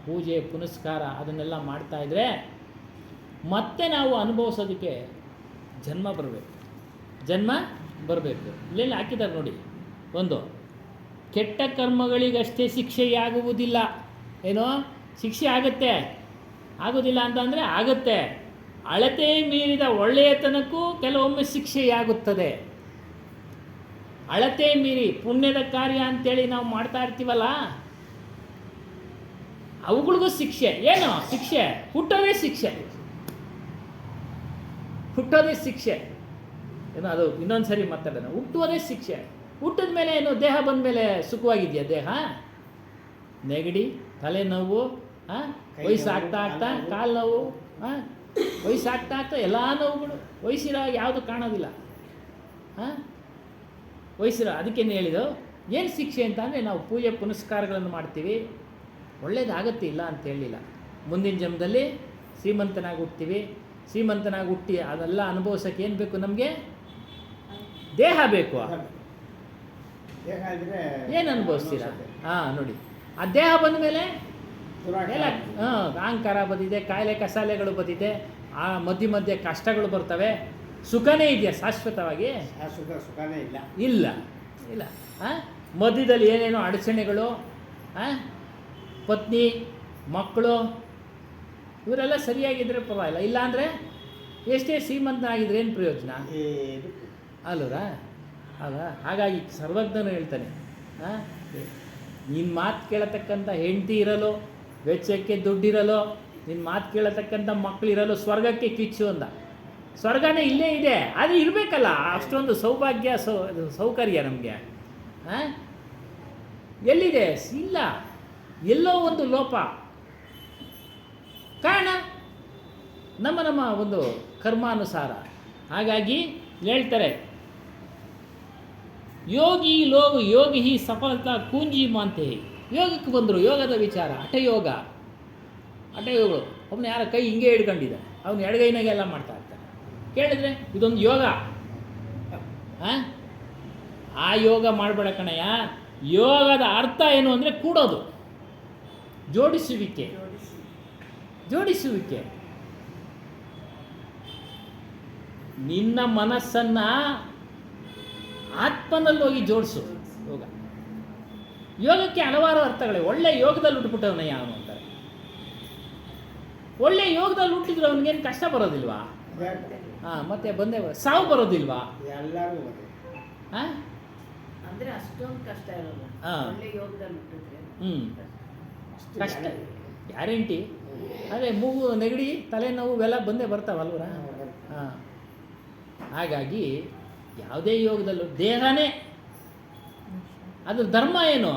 ಪೂಜೆ ಪುನಸ್ಕಾರ ಅದನ್ನೆಲ್ಲ ಮಾಡ್ತಾಯಿದ್ರೆ ಮತ್ತೆ ನಾವು ಅನುಭವಿಸೋದಕ್ಕೆ ಜನ್ಮ ಬರಬೇಕು. ಇಲ್ಲೆಲ್ಲ ಹಾಕಿದ್ದಾರೆ ನೋಡಿ, ಒಂದು ಕೆಟ್ಟ ಕರ್ಮಗಳಿಗಷ್ಟೇ ಶಿಕ್ಷೆಯಾಗುವುದಿಲ್ಲ. ಏನೋ ಶಿಕ್ಷೆ ಆಗೋದಿಲ್ಲ ಅಂತಂದರೆ ಆಗುತ್ತೆ. ಅಳತೆ ಮೀರಿದ ಒಳ್ಳೆಯತನಕ್ಕೂ ಕೆಲವೊಮ್ಮೆ ಶಿಕ್ಷೆಯಾಗುತ್ತದೆ. ಅಳತೆ ಮೀರಿ ಪುಣ್ಯದ ಕಾರ್ಯ ಅಂತೇಳಿ ನಾವು ಮಾಡ್ತಾ ಇರ್ತೀವಲ್ಲ, ಅವುಗಳಿಗೂ ಶಿಕ್ಷೆ. ಏನು ಶಿಕ್ಷೆ? ಹುಟ್ಟೋದೇ ಶಿಕ್ಷೆ. ಏನೋ ಅದು ಇನ್ನೊಂದು ಸರಿ ಮಾತಾಡೋಣ. ಹುಟ್ಟುವುದೇ ಶಿಕ್ಷೆ. ಹುಟ್ಟಿದ ಮೇಲೆ ಏನು, ದೇಹ ಬಂದ ಮೇಲೆ ಸುಖವಾಗಿದೆಯಾ? ದೇಹ ನೆಗಡಿ, ತಲೆನೋವು, ವಯಸ್ಸಾಗ್ತಾ ಕಾಲು ನೋವು, ವಯಸ್ಸಾಗ್ತಾ ಎಲ್ಲ ನೋವುಗಳು. ವಯಸ್ಸಿರೋ ಯಾವುದು ಕಾಣೋದಿಲ್ಲ. ವಯಸ್ಸಿರೋ ಅದಕ್ಕೇನು ಹೇಳಿದೋ, ಏನು ಶಿಕ್ಷೆ ಅಂತ ಅಂದರೆ ನಾವು ಪೂಜೆ ಪುನಸ್ಕಾರಗಳನ್ನು ಮಾಡ್ತೀವಿ, ಒಳ್ಳೇದಾಗತ್ತೆ, ಇಲ್ಲ ಅಂತ ಹೇಳಿಲ್ಲ. ಮುಂದಿನ ಜನ್ಮದಲ್ಲಿ ಶ್ರೀಮಂತನಾಗಿ ಹುಟ್ಟಿ ಅದೆಲ್ಲ ಅನುಭವಿಸೋಕೆ ಏನು ಬೇಕು ನಮಗೆ? ದೇಹ ಬೇಕು. ಏನು ಅನುಭವಿಸ್ತೀರಾ? ನೋಡಿ, ಆ ದೇಹ ಬಂದ ಮೇಲೆ ಎಲ್ಲ ಅಹಂಕಾರ ಬಂದಿದೆ, ಕಾಯಿಲೆ ಕಸಾಲೆಗಳು ಬಂದಿದೆ, ಆ ಮಧ್ಯೆ ಕಷ್ಟಗಳು ಬರ್ತವೆ. ಸುಖನೇ ಇದೆಯಾ ಶಾಶ್ವತವಾಗಿ? ಸುಖನೇ ಇಲ್ಲ. ಮಧ್ಯದಲ್ಲಿ ಏನೇನೋ ಅಡಚಣೆಗಳು, ಪತ್ನಿ ಮಕ್ಕಳು ಇವರೆಲ್ಲ ಸರಿಯಾಗಿದ್ದರೆ ಪರವಾಗಿಲ್ಲ. ಇಲ್ಲಾಂದರೆ ಎಷ್ಟೇ ಶ್ರೀಮಂತನಾಗಿದ್ರೆ ಏನು ಪ್ರಯೋಜನ ಅಲ್ವರಾ? ಹಾಗಾಗಿ ಸರ್ವಜ್ಞನು ಹೇಳ್ತಾನೆ, ನಿನ್ನ ಮಾತು ಕೇಳತಕ್ಕಂಥ ಹೆಂಡತಿ ಇರಲು, ವೆಚ್ಚಕ್ಕೆ ದುಡ್ಡಿರಲು, ನಿನ್ನ ಮಾತು ಕೇಳತಕ್ಕಂಥ ಮಕ್ಕಳಿರಲು ಸ್ವರ್ಗಕ್ಕೆ ಕಿಚ್ಚು ಅಂದ. ಸ್ವರ್ಗನೇ ಇಲ್ಲೇ ಇದೆ, ಅದು ಇರಬೇಕಲ್ಲ. ಅಷ್ಟೊಂದು ಸೌಭಾಗ್ಯ ಸೌಕರ್ಯ ನಮಗೆ ಎಲ್ಲಿದೆ? ಇಲ್ಲ, ಎಲ್ಲೋ ಒಂದು ಲೋಪ. ಕಾರಣ ನಮ್ಮ ಒಂದು ಕರ್ಮಾನುಸಾರ. ಹಾಗಾಗಿ ಹೇಳ್ತಾರೆ, ಯೋಗಿ ಸಫಲತಾ ಕೂಂಜಿ ಮಾಂತೆ. ಯೋಗಕ್ಕೆ ಬಂದರು, ಯೋಗದ ವಿಚಾರ, ಹಠಯೋಗಗಳು. ಒಬ್ಬನು ಯಾರ ಕೈ ಹಿಂಗೆ ಹಿಡ್ಕೊಂಡಿದ್ದ, ಅವನು ಎಡಗೈನಾಗೆಲ್ಲ ಮಾಡ್ತಾ ಇರ್ತಾನೆ. ಕೇಳಿದ್ರೆ ಇದೊಂದು ಯೋಗ. ಆ ಯೋಗ ಮಾಡಬೇಡ ಕಣಯ್ಯ. ಯೋಗದ ಅರ್ಥ ಏನು ಅಂದರೆ ಕೂಡೋದು, ಜೋಡಿಸುವಿಕೆ. ನಿನ್ನ ಮನಸ್ಸನ್ನು ಆತ್ಮನಲ್ಲಿ ಹೋಗಿ ಜೋಡಿಸು. ಯೋಗಕ್ಕೆ ಹಲವಾರು ಅರ್ಥಗಳಿವೆ. ಒಳ್ಳೆ ಯೋಗದಲ್ಲಿ ಹುಟ್ಟುಬಿಟ್ಟವನಯ್ಯ ಅವನು ಅಂತಾರೆ. ಒಳ್ಳೆ ಯೋಗದಲ್ಲಿ ಹುಟ್ಟಿದ್ರೆ ಅವನಿಗೇನು ಕಷ್ಟ ಬರೋದಿಲ್ವಾ? ಮತ್ತೆ ಬಂದೇ ಸಾವು ಬರೋದಿಲ್ವಾ? ಎಲ್ಲರೂ ಅಂದರೆ ಅಷ್ಟೊಂದು ಕಷ್ಟ ಇರೋಲ್ಲ. ಒಳ್ಳೆ ಯೋಗದಲ್ಲಿ ಹುಟ್ಟಿದ್ರೆ ಕಷ್ಟ ಗ್ಯಾರಂಟಿ. ಅದೇ ಮೂಗು, ನೆಗಡಿ, ತಲೆನೋವು ಇವೆಲ್ಲ ಬಂದೇ ಬರ್ತಾವಲ್ವರ? ಹಾಗಾಗಿ ಯಾವುದೇ ಯೋಗದಲ್ಲೂ ದೇಹನೇ ಅದ್ರ ಧರ್ಮ ಏನು?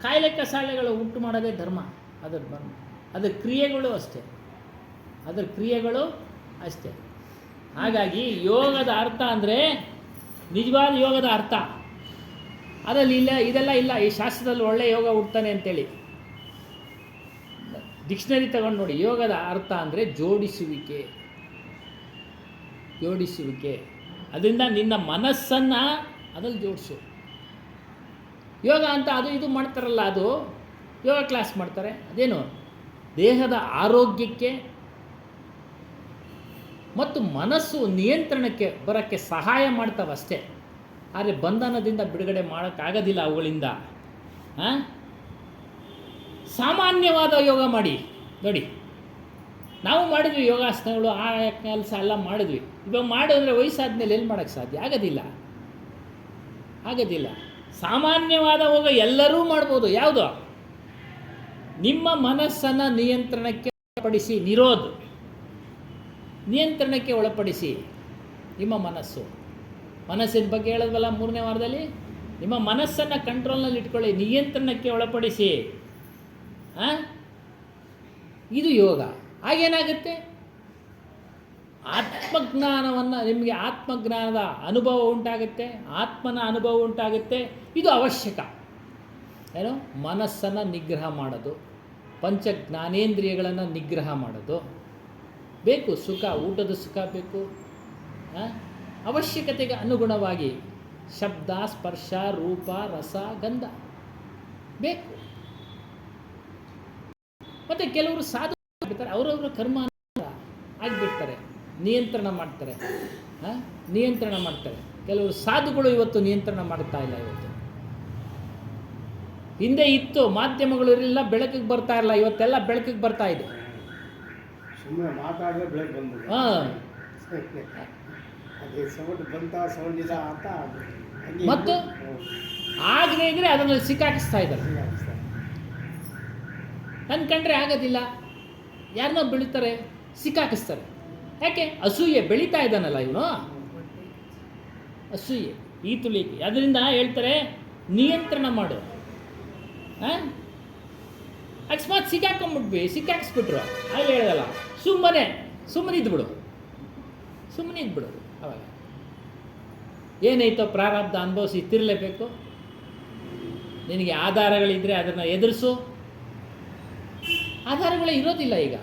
ಕಾಯಿಲೆ ಕಸಾಲೆಗಳು ಉಂಟು ಮಾಡೋದೇ ಧರ್ಮ. ಅದರ ಕ್ರಿಯೆಗಳು ಅಷ್ಟೇ. ಹಾಗಾಗಿ ಯೋಗದ ಅರ್ಥ ಅಂದರೆ ನಿಜವಾದ ಯೋಗದ ಅರ್ಥ ಅದರಲ್ಲಿ ಇಲ್ಲ, ಇದೆಲ್ಲ ಇಲ್ಲ. ಈ ಶಾಸ್ತ್ರದಲ್ಲಿ ಒಳ್ಳೆ ಯೋಗ ಹುಡ್ತಾನೆ ಅಂತೇಳಿ ಡಿಕ್ಷನರಿ ತಗೊಂಡು ನೋಡಿ. ಯೋಗದ ಅರ್ಥ ಅಂದರೆ ಜೋಡಿಸುವಿಕೆ. ಅದರಿಂದ ನಿನ್ನ ಮನಸ್ಸನ್ನು ಅದ್ರಲ್ಲಿ ಜೋಡಿಸು. ಯೋಗ ಅಂತ ಅದು ಇದು ಮಾಡ್ತಾರಲ್ಲ, ಅದು ಯೋಗ ಕ್ಲಾಸ್ ಮಾಡ್ತಾರೆ. ಅದೇನು ದೇಹದ ಆರೋಗ್ಯಕ್ಕೆ ಮತ್ತು ಮನಸ್ಸು ನಿಯಂತ್ರಣಕ್ಕೆ ಬರೋಕ್ಕೆ ಸಹಾಯ ಮಾಡ್ತಾವಷ್ಟೇ. ಆದರೆ ಬಂಧನದಿಂದ ಬಿಡುಗಡೆ ಮಾಡೋಕ್ಕಾಗೋದಿಲ್ಲ ಅವುಗಳಿಂದ. ಸಾಮಾನ್ಯವಾದ ಯೋಗ ಮಾಡಿ ನೋಡಿ. ನಾವು ಮಾಡಿದ್ವಿ ಯೋಗಾಸನಗಳು, ಆ ಕೆಲಸ ಎಲ್ಲ ಮಾಡಿದ್ವಿ. ಇವಾಗ ಮಾಡಿದ್ರೆ ವಯಸ್ಸಾದ್ಮೇಲೆ ಎಲ್ಲಿ ಮಾಡೋಕ್ಕೆ ಸಾಧ್ಯ? ಆಗೋದಿಲ್ಲ. ಸಾಮಾನ್ಯವಾದ ಹೋಗ ಎಲ್ಲರೂ ಮಾಡ್ಬೋದು. ಯಾವುದು? ನಿಮ್ಮ ಮನಸ್ಸನ್ನು ನಿಯಂತ್ರಣಕ್ಕೆ ಒಳಪಡಿಸಿ, ನಿಯಂತ್ರಣಕ್ಕೆ ಒಳಪಡಿಸಿ ನಿಮ್ಮ ಮನಸ್ಸಿನ ಬಗ್ಗೆ ಹೇಳೋದ್ವಲ್ಲ 3ನೇ ವಾರದಲ್ಲಿ. ನಿಮ್ಮ ಮನಸ್ಸನ್ನು ಕಂಟ್ರೋಲ್ನಲ್ಲಿ ಇಟ್ಕೊಳ್ಳಿ, ನಿಯಂತ್ರಣಕ್ಕೆ ಒಳಪಡಿಸಿ. ಇದು ಯೋಗ. ಆಗೇನಾಗುತ್ತೆ? ಆತ್ಮಜ್ಞಾನವನ್ನು, ನಿಮಗೆ ಆತ್ಮಜ್ಞಾನದ ಅನುಭವ ಉಂಟಾಗುತ್ತೆ, ಆತ್ಮನ ಅನುಭವ ಉಂಟಾಗುತ್ತೆ. ಇದು ಅವಶ್ಯಕ. ಏನು? ಮನಸ್ಸನ್ನು ನಿಗ್ರಹ ಮಾಡೋದು, ಪಂಚ ಜ್ಞಾನೇಂದ್ರಿಯಗಳನ್ನು ನಿಗ್ರಹ ಮಾಡೋದು ಬೇಕು. ಸುಖ, ಊಟದ ಸುಖ ಬೇಕು. ಅವಶ್ಯಕತೆಗೆ ಅನುಗುಣವಾಗಿ ಶಬ್ದ, ಸ್ಪರ್ಶ, ರೂಪ, ರಸ, ಗಂಧ ಬೇಕು. ಮತ್ತು ಕೆಲವರು ಸಾಧು ಆಗ್ಬಿಡ್ತಾರೆ, ಅವರವರ ಕರ್ಮ ಆಗಿಬಿಡ್ತಾರೆ, ನಿಯಂತ್ರಣ ಮಾಡ್ತಾರೆ. ಕೆಲವರು ಸಾಧುಗಳು ಇವತ್ತು ನಿಯಂತ್ರಣ ಮಾಡ್ತಾ ಇಲ್ಲ. ಇವತ್ತು ಹಿಂದೆ ಇತ್ತು, ಮಾಧ್ಯಮಗಳು ಇರಲಿಲ್ಲ, ಬೆಳಕಿಗೆ ಬರ್ತಾ ಇರಲ್ಲ. ಇವತ್ತೆಲ್ಲ ಬೆಳಕಿಗೆ ಬರ್ತಾ ಇದೆ. ಸುಮ್ಮನೆ ಮಾತಾಡಿದ್ರೆ ಬೆಳಕು ಬಂದ್ಬಿಡು. ಹಾಂ, ಅದೇ ಸೌಂಡ್ ಬಂತ ಸೌಂಡ್ ಇಲ್ಲ ಅಂತ ಮತ್ತು ಆಗದೆ ಇದ್ರೆ ಅದನ್ನು ಸಿಕ್ಕಾಕಿಸ್ತಾ ಇದ್ದಾರೆ. ಅಂದ್ಕೊಂಡ್ರೆ ಆಗೋದಿಲ್ಲ. ಯಾರನ್ನೋ ಬೆಳೀತಾರೆ, ಸಿಕ್ಕಾಕಿಸ್ತಾರೆ. ಯಾಕೆ? ಅಸೂಯೆ. ಬೆಳೀತಾ ಇದ್ದಾನಲ್ಲ ಇವನು, ಅಸೂಯೆ, ಈ ತುಳಿಕೆ. ಅದರಿಂದ ಹೇಳ್ತಾರೆ ನಿಯಂತ್ರಣ ಮಾಡು. ಅಕಸ್ಮಾತ್ ಸಿಕ್ಕಾಕಿಸ್ಬಿಟ್ರು ಹಾಗೆ ಹೇಳೋದಲ್ಲ, ಸುಮ್ಮನೆ ಇದ್ಬಿಡು. ಅವಾಗ ಏನೈತೋ ಪ್ರಾರಬ್ಧ ಅನುಭವಿಸಿ ತಿರ್ಲೇಬೇಕು. ನಿನಗೆ ಆಧಾರಗಳಿದ್ದರೆ ಅದನ್ನು ಎದುರಿಸು. ಆಧಾರಗಳೇ ಇರೋದಿಲ್ಲ ಈಗ,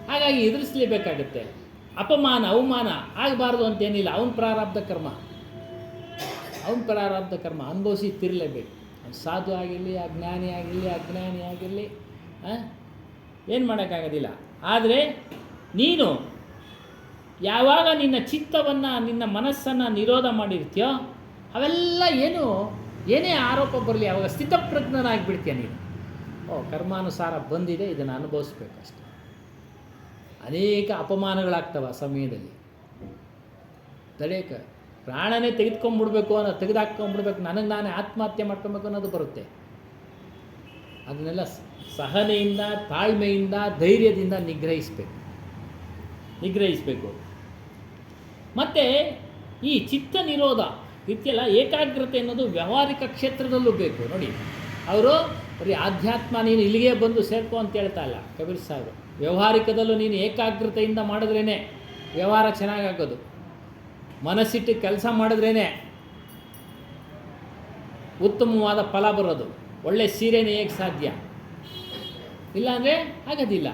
ಹಾಗಾಗಿ ಎದುರಿಸಲೇಬೇಕಾಗತ್ತೆ. ಅಪಮಾನ, ಅವಮಾನ ಆಗಬಾರ್ದು ಅಂತೇನಿಲ್ಲ. ಅವನ ಪ್ರಾರಬ್ಧ ಕರ್ಮ ಅನುಭವಿಸಿ ತಿರ್ಲೇಬೇಕು. ಸಾಧು ಆಗಿರಲಿ, ಅಜ್ಞಾನಿ ಆಗಿರಲಿ, ಏನು ಮಾಡೋಕ್ಕಾಗೋದಿಲ್ಲ. ಆದರೆ ನೀನು ಯಾವಾಗ ನಿನ್ನ ಚಿತ್ತವನ್ನು, ನಿನ್ನ ಮನಸ್ಸನ್ನು ನಿರೋಧ ಮಾಡಿರ್ತೀಯೋ, ಅವೆಲ್ಲ ಏನೇ ಆರೋಪ ಬರಲಿ, ಅವಾಗ ಸ್ಥಿತಪ್ರಜ್ಞನಾಗಿಬಿಡ್ತೀಯ ನೀನು. ಕರ್ಮಾನುಸಾರ ಬಂದಿದೆ, ಇದನ್ನು ಅನುಭವಿಸ್ಬೇಕಷ್ಟೆ. ಅನೇಕ ಅಪಮಾನಗಳಾಗ್ತವೆ ಆ ಸಮಯದಲ್ಲಿ. ತಡೆಯಕ್ಕೆ ಪ್ರಾಣನೇ ತೆಗೆದುಕೊಂಡ್ಬಿಡ್ಬೇಕು ತೆಗೆದಾಕ್ಕೊಂಡ್ಬಿಡ್ಬೇಕು, ನನಗೆ ನಾನೇ ಆತ್ಮಹತ್ಯೆ ಮಾಡ್ಕೊಬೇಕು ಅನ್ನೋದು ಬರುತ್ತೆ. ಅದನ್ನೆಲ್ಲ ಸಹನೆಯಿಂದ, ತಾಳ್ಮೆಯಿಂದ, ಧೈರ್ಯದಿಂದ ನಿಗ್ರಹಿಸಬೇಕು. ಮತ್ತು ಈ ಚಿತ್ತ ನಿರೋಧ ಇದಕ್ಕೆಲ್ಲ ಏಕಾಗ್ರತೆ ಅನ್ನೋದು ವ್ಯಾವಹಾರಿಕ ಕ್ಷೇತ್ರದಲ್ಲೂ ಬೇಕು. ನೋಡಿ, ಅವರು ಬರೀ ಆಧ್ಯಾತ್ಮ ನೀನು ಇಲ್ಲಿಗೆ ಬಂದು ಸೇರ್ಕೊ ಅಂತ ಹೇಳ್ತಾ ಇಲ್ಲ ಕಬೀರ್ ಸಾಹೇಬರು. ವ್ಯಾವಹಾರಿಕದಲ್ಲೂ ನೀನು ಏಕಾಗ್ರತೆಯಿಂದ ಮಾಡಿದ್ರೇ ವ್ಯವಹಾರ ಚೆನ್ನಾಗಾಗೋದು. ಮನಸ್ಸಿಟ್ಟು ಕೆಲಸ ಮಾಡಿದ್ರೇ ಉತ್ತಮವಾದ ಫಲ ಬರೋದು. ಒಳ್ಳೆ ಸೀರೆ ನೇಯಕ್ಕೆ ಸಾಧ್ಯ, ಇಲ್ಲಾಂದರೆ ಆಗೋದಿಲ್ಲ.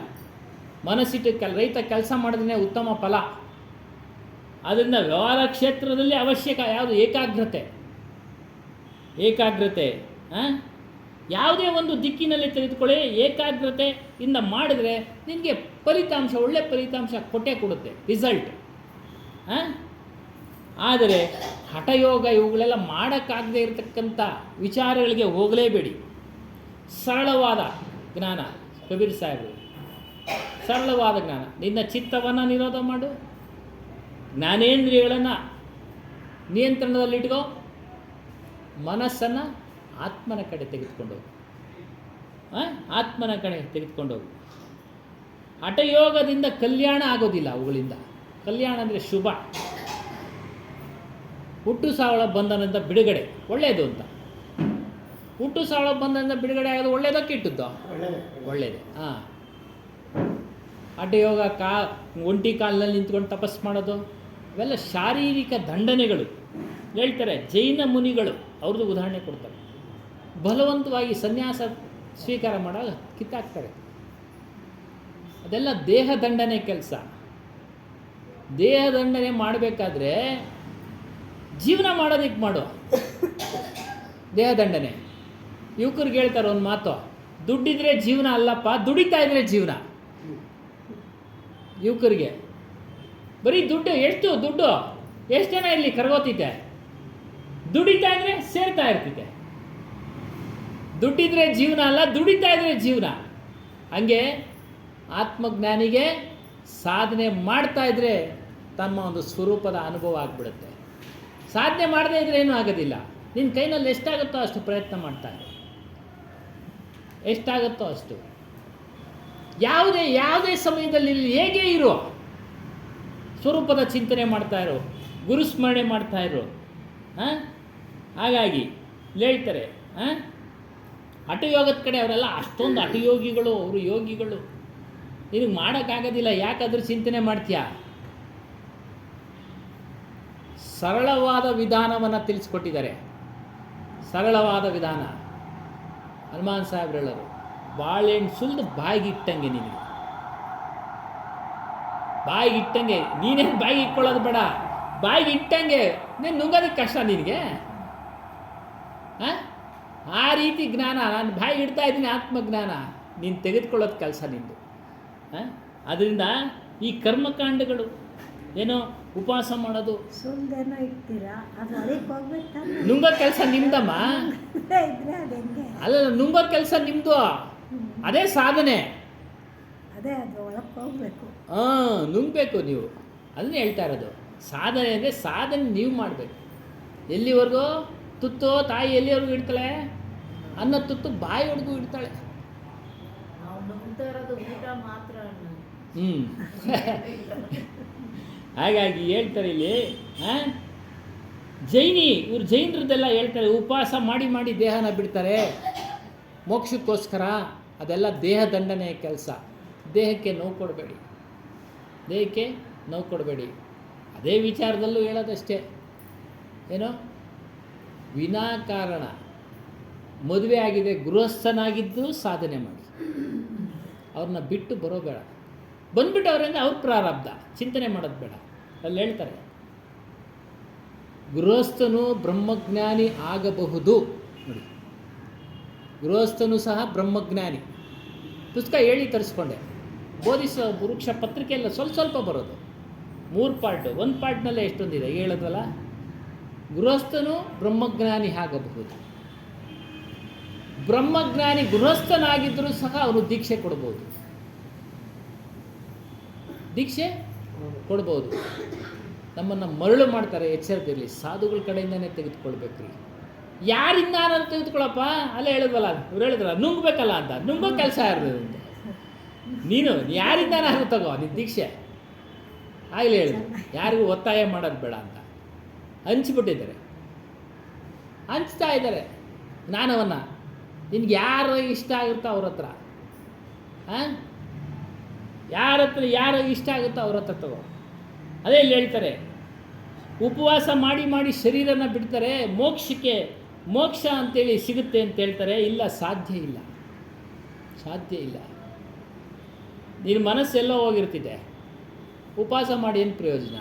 ಮನಸ್ಸಿಟ್ಟು ರೈತ ಕೆಲಸ ಮಾಡಿದ್ರೆ ಉತ್ತಮ ಫಲ. ಆದ್ದರಿಂದ ವ್ಯವಹಾರ ಕ್ಷೇತ್ರದಲ್ಲಿ ಅವಶ್ಯಕ ಯಾವುದು? ಏಕಾಗ್ರತೆ. ಯಾವುದೇ ಒಂದು ದಿಕ್ಕಿನಲ್ಲಿ ತೆಗೆದುಕೊಳ್ಳಿ, ಏಕಾಗ್ರತೆಯಿಂದ ಮಾಡಿದರೆ ನಿನಗೆ ಫಲಿತಾಂಶ, ಒಳ್ಳೆ ಫಲಿತಾಂಶ ಕೊಡುತ್ತೆ, ರಿಸಲ್ಟ್. ಆದರೆ ಹಠಯೋಗ ಇವುಗಳೆಲ್ಲ ಮಾಡೋಕ್ಕಾಗದೇ ಇರತಕ್ಕಂಥ ವಿಚಾರಗಳಿಗೆ ಹೋಗಲೇಬೇಡಿ. ಸರಳವಾದ ಜ್ಞಾನ, ಕಬೀರ್ ಸಾಹೇಬರು ಸರಳವಾದ ಜ್ಞಾನ. ನಿನ್ನ ಚಿತ್ತವನ್ನು ನಿರೋಧ ಮಾಡು, ಜ್ಞಾನೇಂದ್ರಿಯಗಳನ್ನು ನಿಯಂತ್ರಣದಲ್ಲಿಟ್ಕೋ, ಮನಸ್ಸನ್ನು ಆತ್ಮನ ಕಡೆ ತೆಗೆದುಕೊಂಡೋಗು. ಹಠಯೋಗದಿಂದ ಕಲ್ಯಾಣ ಆಗೋದಿಲ್ಲ. ಅವುಗಳಿಂದ ಕಲ್ಯಾಣ ಅಂದರೆ ಶುಭ. ಹುಟ್ಟು ಸಾವಳ ಬಂಧನದಿಂದ ಬಿಡುಗಡೆ ಒಳ್ಳೆಯದು ಅಂತ. ಹುಟ್ಟು ಸಾವಳ ಬಂಧನದಿಂದ ಬಿಡುಗಡೆ ಆಗೋದು ಒಳ್ಳೆಯದೋ ಕೆಟ್ಟದ್ದೋ? ಒಳ್ಳೆಯದೇ. ಹಠಯೋಗ, ಒಂಟಿ ಕಾಲಿನಲ್ಲಿ ನಿಂತ್ಕೊಂಡು ತಪಸ್ಸು ಮಾಡೋದು, ಇವೆಲ್ಲ ಶಾರೀರಿಕ ದಂಡನೆಗಳು. ಹೇಳ್ತಾರೆ ಜೈನ ಮುನಿಗಳು, ಅವ್ರದ್ದು ಉದಾಹರಣೆ ಕೊಡ್ತಾರೆ. ಬಲವಂತವಾಗಿ ಸನ್ಯಾಸ ಸ್ವೀಕಾರ ಮಾಡಾಗ ಕಿತ್ತಾಕ್ತಾರೆ. ಅದೆಲ್ಲ ದೇಹ ದಂಡನೆ ಕೆಲಸ. ದೇಹ ದಂಡನೆ ಮಾಡಬೇಕಾದ್ರೆ ಜೀವನ ಮಾಡೋದಕ್ಕೆ ಮಾಡು. ದೇಹ ದಂಡನೆ. ಯುವಕರಿಗೆ ಹೇಳ್ತಾರೆ ಒಂದು ಮಾತು, ದುಡ್ಡಿದ್ರೆ ಜೀವನ ಅಲ್ಲಪ್ಪ, ದುಡಿತಾ ಇದ್ರೆ ಜೀವನ. ಯುವಕರಿಗೆ ಬರೀ ದುಡ್ಡು ಎಷ್ಟು ಜನ ಇಲ್ಲಿ ಕರಗೋತೈತೆ? ದುಡಿತಾ ಇದ್ರೆ ಸೇರ್ತಾ ಇರ್ತಿದೆ. ದುಡ್ಡಿದ್ರೆ ಜೀವನ ಅಲ್ಲ, ದುಡಿತಾ ಇದ್ರೆ ಜೀವನ. ಹಂಗೆ ಆತ್ಮಜ್ಞಾನಿಗೆ ಸಾಧನೆ ಮಾಡ್ತಾ ಇದ್ರೆ ತಮ್ಮ ಒಂದು ಸ್ವರೂಪದ ಅನುಭವ ಆಗಿಬಿಡುತ್ತೆ. ಸಾಧನೆ ಮಾಡದೇ ಇದ್ರೆ ಏನೂ ಆಗೋದಿಲ್ಲ. ನಿನ್ನ ಕೈನಲ್ಲಿ ಎಷ್ಟಾಗುತ್ತೋ ಅಷ್ಟು ಪ್ರಯತ್ನ ಮಾಡ್ತಾ ಇರು, ಎಷ್ಟಾಗುತ್ತೋ ಅಷ್ಟು. ಯಾವುದೇ ಸಮಯದಲ್ಲಿ ಹೇಗೆ ಇರು, ಸ್ವರೂಪದ ಚಿಂತನೆ ಮಾಡ್ತಾ ಇರು, ಗುರುಸ್ಮರಣೆ ಮಾಡ್ತಾ ಇರು. ಹಾಗಾಗಿ ಹೇಳ್ತಾರೆ ಹಠಯೋಗದ ಕಡೆ ಅವರೆಲ್ಲ ಅಷ್ಟೊಂದು ಹಠಯೋಗಿಗಳು, ಅವರು ಯೋಗಿಗಳು. ನಿನಗೆ ಮಾಡೋಕ್ಕಾಗೋದಿಲ್ಲ, ಯಾಕಾದ್ರೂ ಚಿಂತನೆ ಮಾಡ್ತೀಯಾ? ಸರಳವಾದ ವಿಧಾನವನ್ನು ತಿಳಿಸ್ಕೊಟ್ಟಿದ್ದಾರೆ. ಸರಳವಾದ ವಿಧಾನ ಹನುಮಾನ್ ಸಾಹೇಬ್ರು ಹೇಳೋರು, ಬಾಳೆಹಣ್ಣು ಸುಲಿದು ಬಾಯಿಗೆ ಇಟ್ಟಂಗೆ. ನಿನಗೆ ಬಾಯಿಗೆ ಇಟ್ಟಂಗೆ, ನೀನೇನು ಬಾಯಿಗೆ ಇಟ್ಕೊಳ್ಳೋದು ಬೇಡ, ಬಾಯಿಗೆ ಇಟ್ಟಂಗೆ. ನೀನು ನುಂಗೋದಕ್ಕೆ ಕಷ್ಟ ನಿನಗೆ. ಆ ರೀತಿ ಜ್ಞಾನ ನಾನು ಬಾಯಿಗೆ ಇಡ್ತಾ ಇದ್ದೀನಿ, ಆತ್ಮಜ್ಞಾನ ನೀನು ತೆಗೆದುಕೊಳ್ಳೋದು ಕೆಲಸ ನಿಂದು. ಅದರಿಂದ ಈ ಕರ್ಮಕಾಂಡಗಳು ಏನೋ ಉಪವಾಸ ಮಾಡೋದು, ಸುಮ್ಮನೆ ಇರ್ತೀರಾ, ಅದು ಅದಕ್ಕೆ ಹೋಗ್ಬೇಕು. ನುಂಗೋ ಕೆಲಸ ನಿಮ್ದಮ್ಮ. ಇದ್ರೆ ಅದು ಹೆಂಗೆ? ಅಲ್ಲ, ನುಂಗೋ ಕೆಲಸ ನಿಮ್ಮದು, ಅದೇ ಸಾಧನೆ. ಅದೇ ಅದು ಒಳಕ್ಕೆ ಹೋಗ್ಬೇಕು. ನುಂಗಬೇಕು ನೀವು, ಅದನ್ನೇ ಹೇಳ್ತಾ ಇರೋದು. ಸಾಧನೆ ಅಂದರೆ ಸಾಧನೆ ನೀವು ಮಾಡಬೇಕು. ಎಲ್ಲಿವರೆಗೂ ತುತ್ತು ತಾಯಿ ಎಲ್ಲಿವರೆಗೂ ಇಡ್ತಾಳೆ? ಅನ್ನ ತುತ್ತು ಬಾಯಿವರೆಗೂ ಇಡ್ತಾಳೆ. ನಾವು ನುಂಗ್ತಾ ಇರೋದು ಊಟ ಮಾತ್ರ ಅಣ್ಣ. ಹಾಗಾಗಿ ಹೇಳ್ತಾರೆ ಇಲ್ಲಿ ಇವ್ರು ಜೈನರದ್ದೆಲ್ಲ ಹೇಳ್ತಾರೆ, ಉಪವಾಸ ಮಾಡಿ ಮಾಡಿ ದೇಹನ ಬಿಡ್ತಾರೆ ಮೋಕ್ಷಕ್ಕೋಸ್ಕರ. ಅದೆಲ್ಲ ದೇಹ ದಂಡನೆಯ ಕೆಲಸ. ದೇಹಕ್ಕೆ ನೋವು ಕೊಡಬೇಡಿ, ದೇಹಕ್ಕೆ ನೋವು ಕೊಡಬೇಡಿ. ಅದೇ ವಿಚಾರದಲ್ಲೂ ಹೇಳೋದಷ್ಟೇ, ಏನೋ ವಿನಾಕಾರಣ ಮದುವೆ ಆಗಿದೆ, ಗೃಹಸ್ಥನಾಗಿದ್ದು ಸಾಧನೆ ಮಾಡಿ, ಅವ್ರನ್ನ ಬಿಟ್ಟು ಬರೋಬೇಡ. ಬಂದ್ಬಿಟ್ಟು ಅವರಿಂದ ಅವ್ರ ಪ್ರಾರಬ್ಧ ಚಿಂತನೆ ಮಾಡೋದು ಬೇಡ. ಅಲ್ಲಿ ಹೇಳ್ತಾರೆ, ಗೃಹಸ್ಥನು ಬ್ರಹ್ಮಜ್ಞಾನಿ ಆಗಬಹುದು. ನೋಡಿ, ಗೃಹಸ್ಥನು ಸಹ ಬ್ರಹ್ಮಜ್ಞಾನಿ. ಪುಸ್ತಕ ಹೇಳಿ ತರಿಸ್ಕೊಂಡೆ, ಬೋಧಿಸೋ ವೃಕ್ಷ ಪತ್ರಿಕೆಯಲ್ಲ ಸ್ವಲ್ಪ ಬರೋದು, 3 ಪಾರ್ಟ್. 1 ಪಾರ್ಟ್ನಲ್ಲೇ ಎಷ್ಟೊಂದಿದೆ ಹೇಳೋದಲ್ಲ. ಗೃಹಸ್ಥನು ಬ್ರಹ್ಮಜ್ಞಾನಿ ಆಗಬಹುದು. ಬ್ರಹ್ಮಜ್ಞಾನಿ ಗೃಹಸ್ಥನಾಗಿದ್ದರೂ ಸಹ ಅವನು ದೀಕ್ಷೆ ಕೊಡ್ಬೋದು, ದೀಕ್ಷೆ ಕೊಡ್ಬೋದು. ನಮ್ಮನ್ನು ಮರಳು ಮಾಡ್ತಾರೆ, ಎಚ್ಚರದಿರಲಿ. ಸಾಧುಗಳ ಕಡೆಯಿಂದನೇ ತೆಗೆದುಕೊಳ್ಬೇಕ್ರಿ. ಯಾರಿಂದ ನಾನು ತೆಗೆದುಕೊಳ್ಳಪ್ಪ? ಅಲ್ಲೇ ಹೇಳಿದ್ವಲ್ಲ, ಇವ್ರು ಹೇಳಿದ್ರಲ್ಲ ನುಂಗ್ಬೇಕಲ್ಲ ಅಂತ. ನುಂಗೋ ಕೆಲಸ ಯಾರು? ನೀನು ಯಾರಿಂದ ನಾನು ತಗೋ ನಿನ್ನ ದೀಕ್ಷೆ. ಆಗಲೇ ಹೇಳಿದ್ರು, ಯಾರಿಗೂ ಒತ್ತಾಯ ಮಾಡೋದು ಬೇಡ ಅಂತ. ಹಂಚ್ಬಿಟ್ಟಿದ್ದಾರೆ, ಹಂಚ್ತಾ ಇದ್ದಾರೆ ಜ್ಞಾನವನ್ನು. ನಿನ್ಗೆ ಯಾರು ಇಷ್ಟ ಆಗುತ್ತೋ ಅವ್ರ ಹತ್ರ, ಯಾರು ಇಷ್ಟ ಆಗುತ್ತೋ ಅವ್ರ ಹತ್ರ ತಗೋ. ಅದೇ ಇಲ್ಲಿ ಹೇಳ್ತಾರೆ, ಉಪವಾಸ ಮಾಡಿ ಮಾಡಿ ಶರೀರನ ಬಿಡ್ತಾರೆ, ಮೋಕ್ಷ ಅಂತೇಳಿ ಸಿಗುತ್ತೆ ಅಂತ ಹೇಳ್ತಾರೆ. ಇಲ್ಲ, ಸಾಧ್ಯ ಇಲ್ಲ, ಸಾಧ್ಯ ಇಲ್ಲ. ನಿನ್ನ ಮನಸ್ಸೆಲ್ಲೋ ಹೋಗಿರ್ತಿದೆ, ಉಪವಾಸ ಮಾಡಿ ಏನು ಪ್ರಯೋಜನ?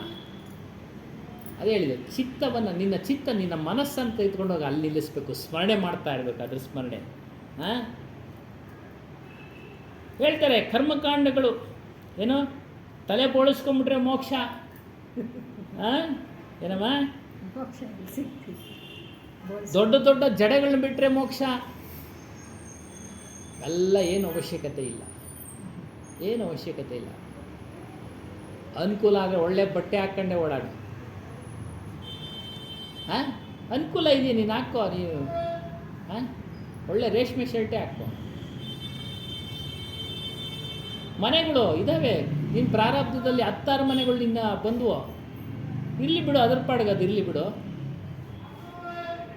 ಅದೇ ಹೇಳಿದೆ, ನಿನ್ನ ಮನಸ್ಸನ್ನು ತೆಗೆದುಕೊಂಡೋಗಿ ಅಲ್ಲಿ ನಿಲ್ಲಿಸ್ಬೇಕು, ಸ್ಮರಣೆ ಮಾಡ್ತಾ ಇರಬೇಕು, ಅದ್ರ ಸ್ಮರಣೆ. ಹೇಳ್ತಾರೆ ಕರ್ಮಕಾಂಡಗಳು ಏನು ತಲೆ ಬೋಳಿಸ್ಕೊಂಬಿಟ್ರೆ ಮೋಕ್ಷ. ಏನಮ್ಮ? ಮೋಕ್ಷ ಸಿಗ್ತೀವಿ. ದೊಡ್ಡ ದೊಡ್ಡ ಜಡೆಗಳನ್ನ ಬಿಟ್ಟರೆ ಮೋಕ್ಷ. ಎಲ್ಲ ಏನು ಅವಶ್ಯಕತೆ ಇಲ್ಲ, ಏನು ಅವಶ್ಯಕತೆ ಇಲ್ಲ. ಅನುಕೂಲ ಆದರೆ ಒಳ್ಳೆ ಬಟ್ಟೆ ಹಾಕ್ಕೊಂಡೆ ಓಡಾಡು. ಅನುಕೂಲ ಇದೆಯಾ, ನೀನು ಹಾಕೋ. ನೀನು ಒಳ್ಳೆ ರೇಷ್ಮೆ ಶರ್ಟೇ ಹಾಕೋ. ಮನೆಗಳು ಇದ್ದಾವೆ, ನಿನ್ನ ಪ್ರಾರಬ್ಧದಲ್ಲಿ 10 ಮನೆಗಳು ನಿನ್ನ ಬಂದುವು. ಇರಲಿ ಬಿಡು, ಅದ್ರ ಪಾಡಿಗೆ ಅದು ಇರಲಿ ಬಿಡು.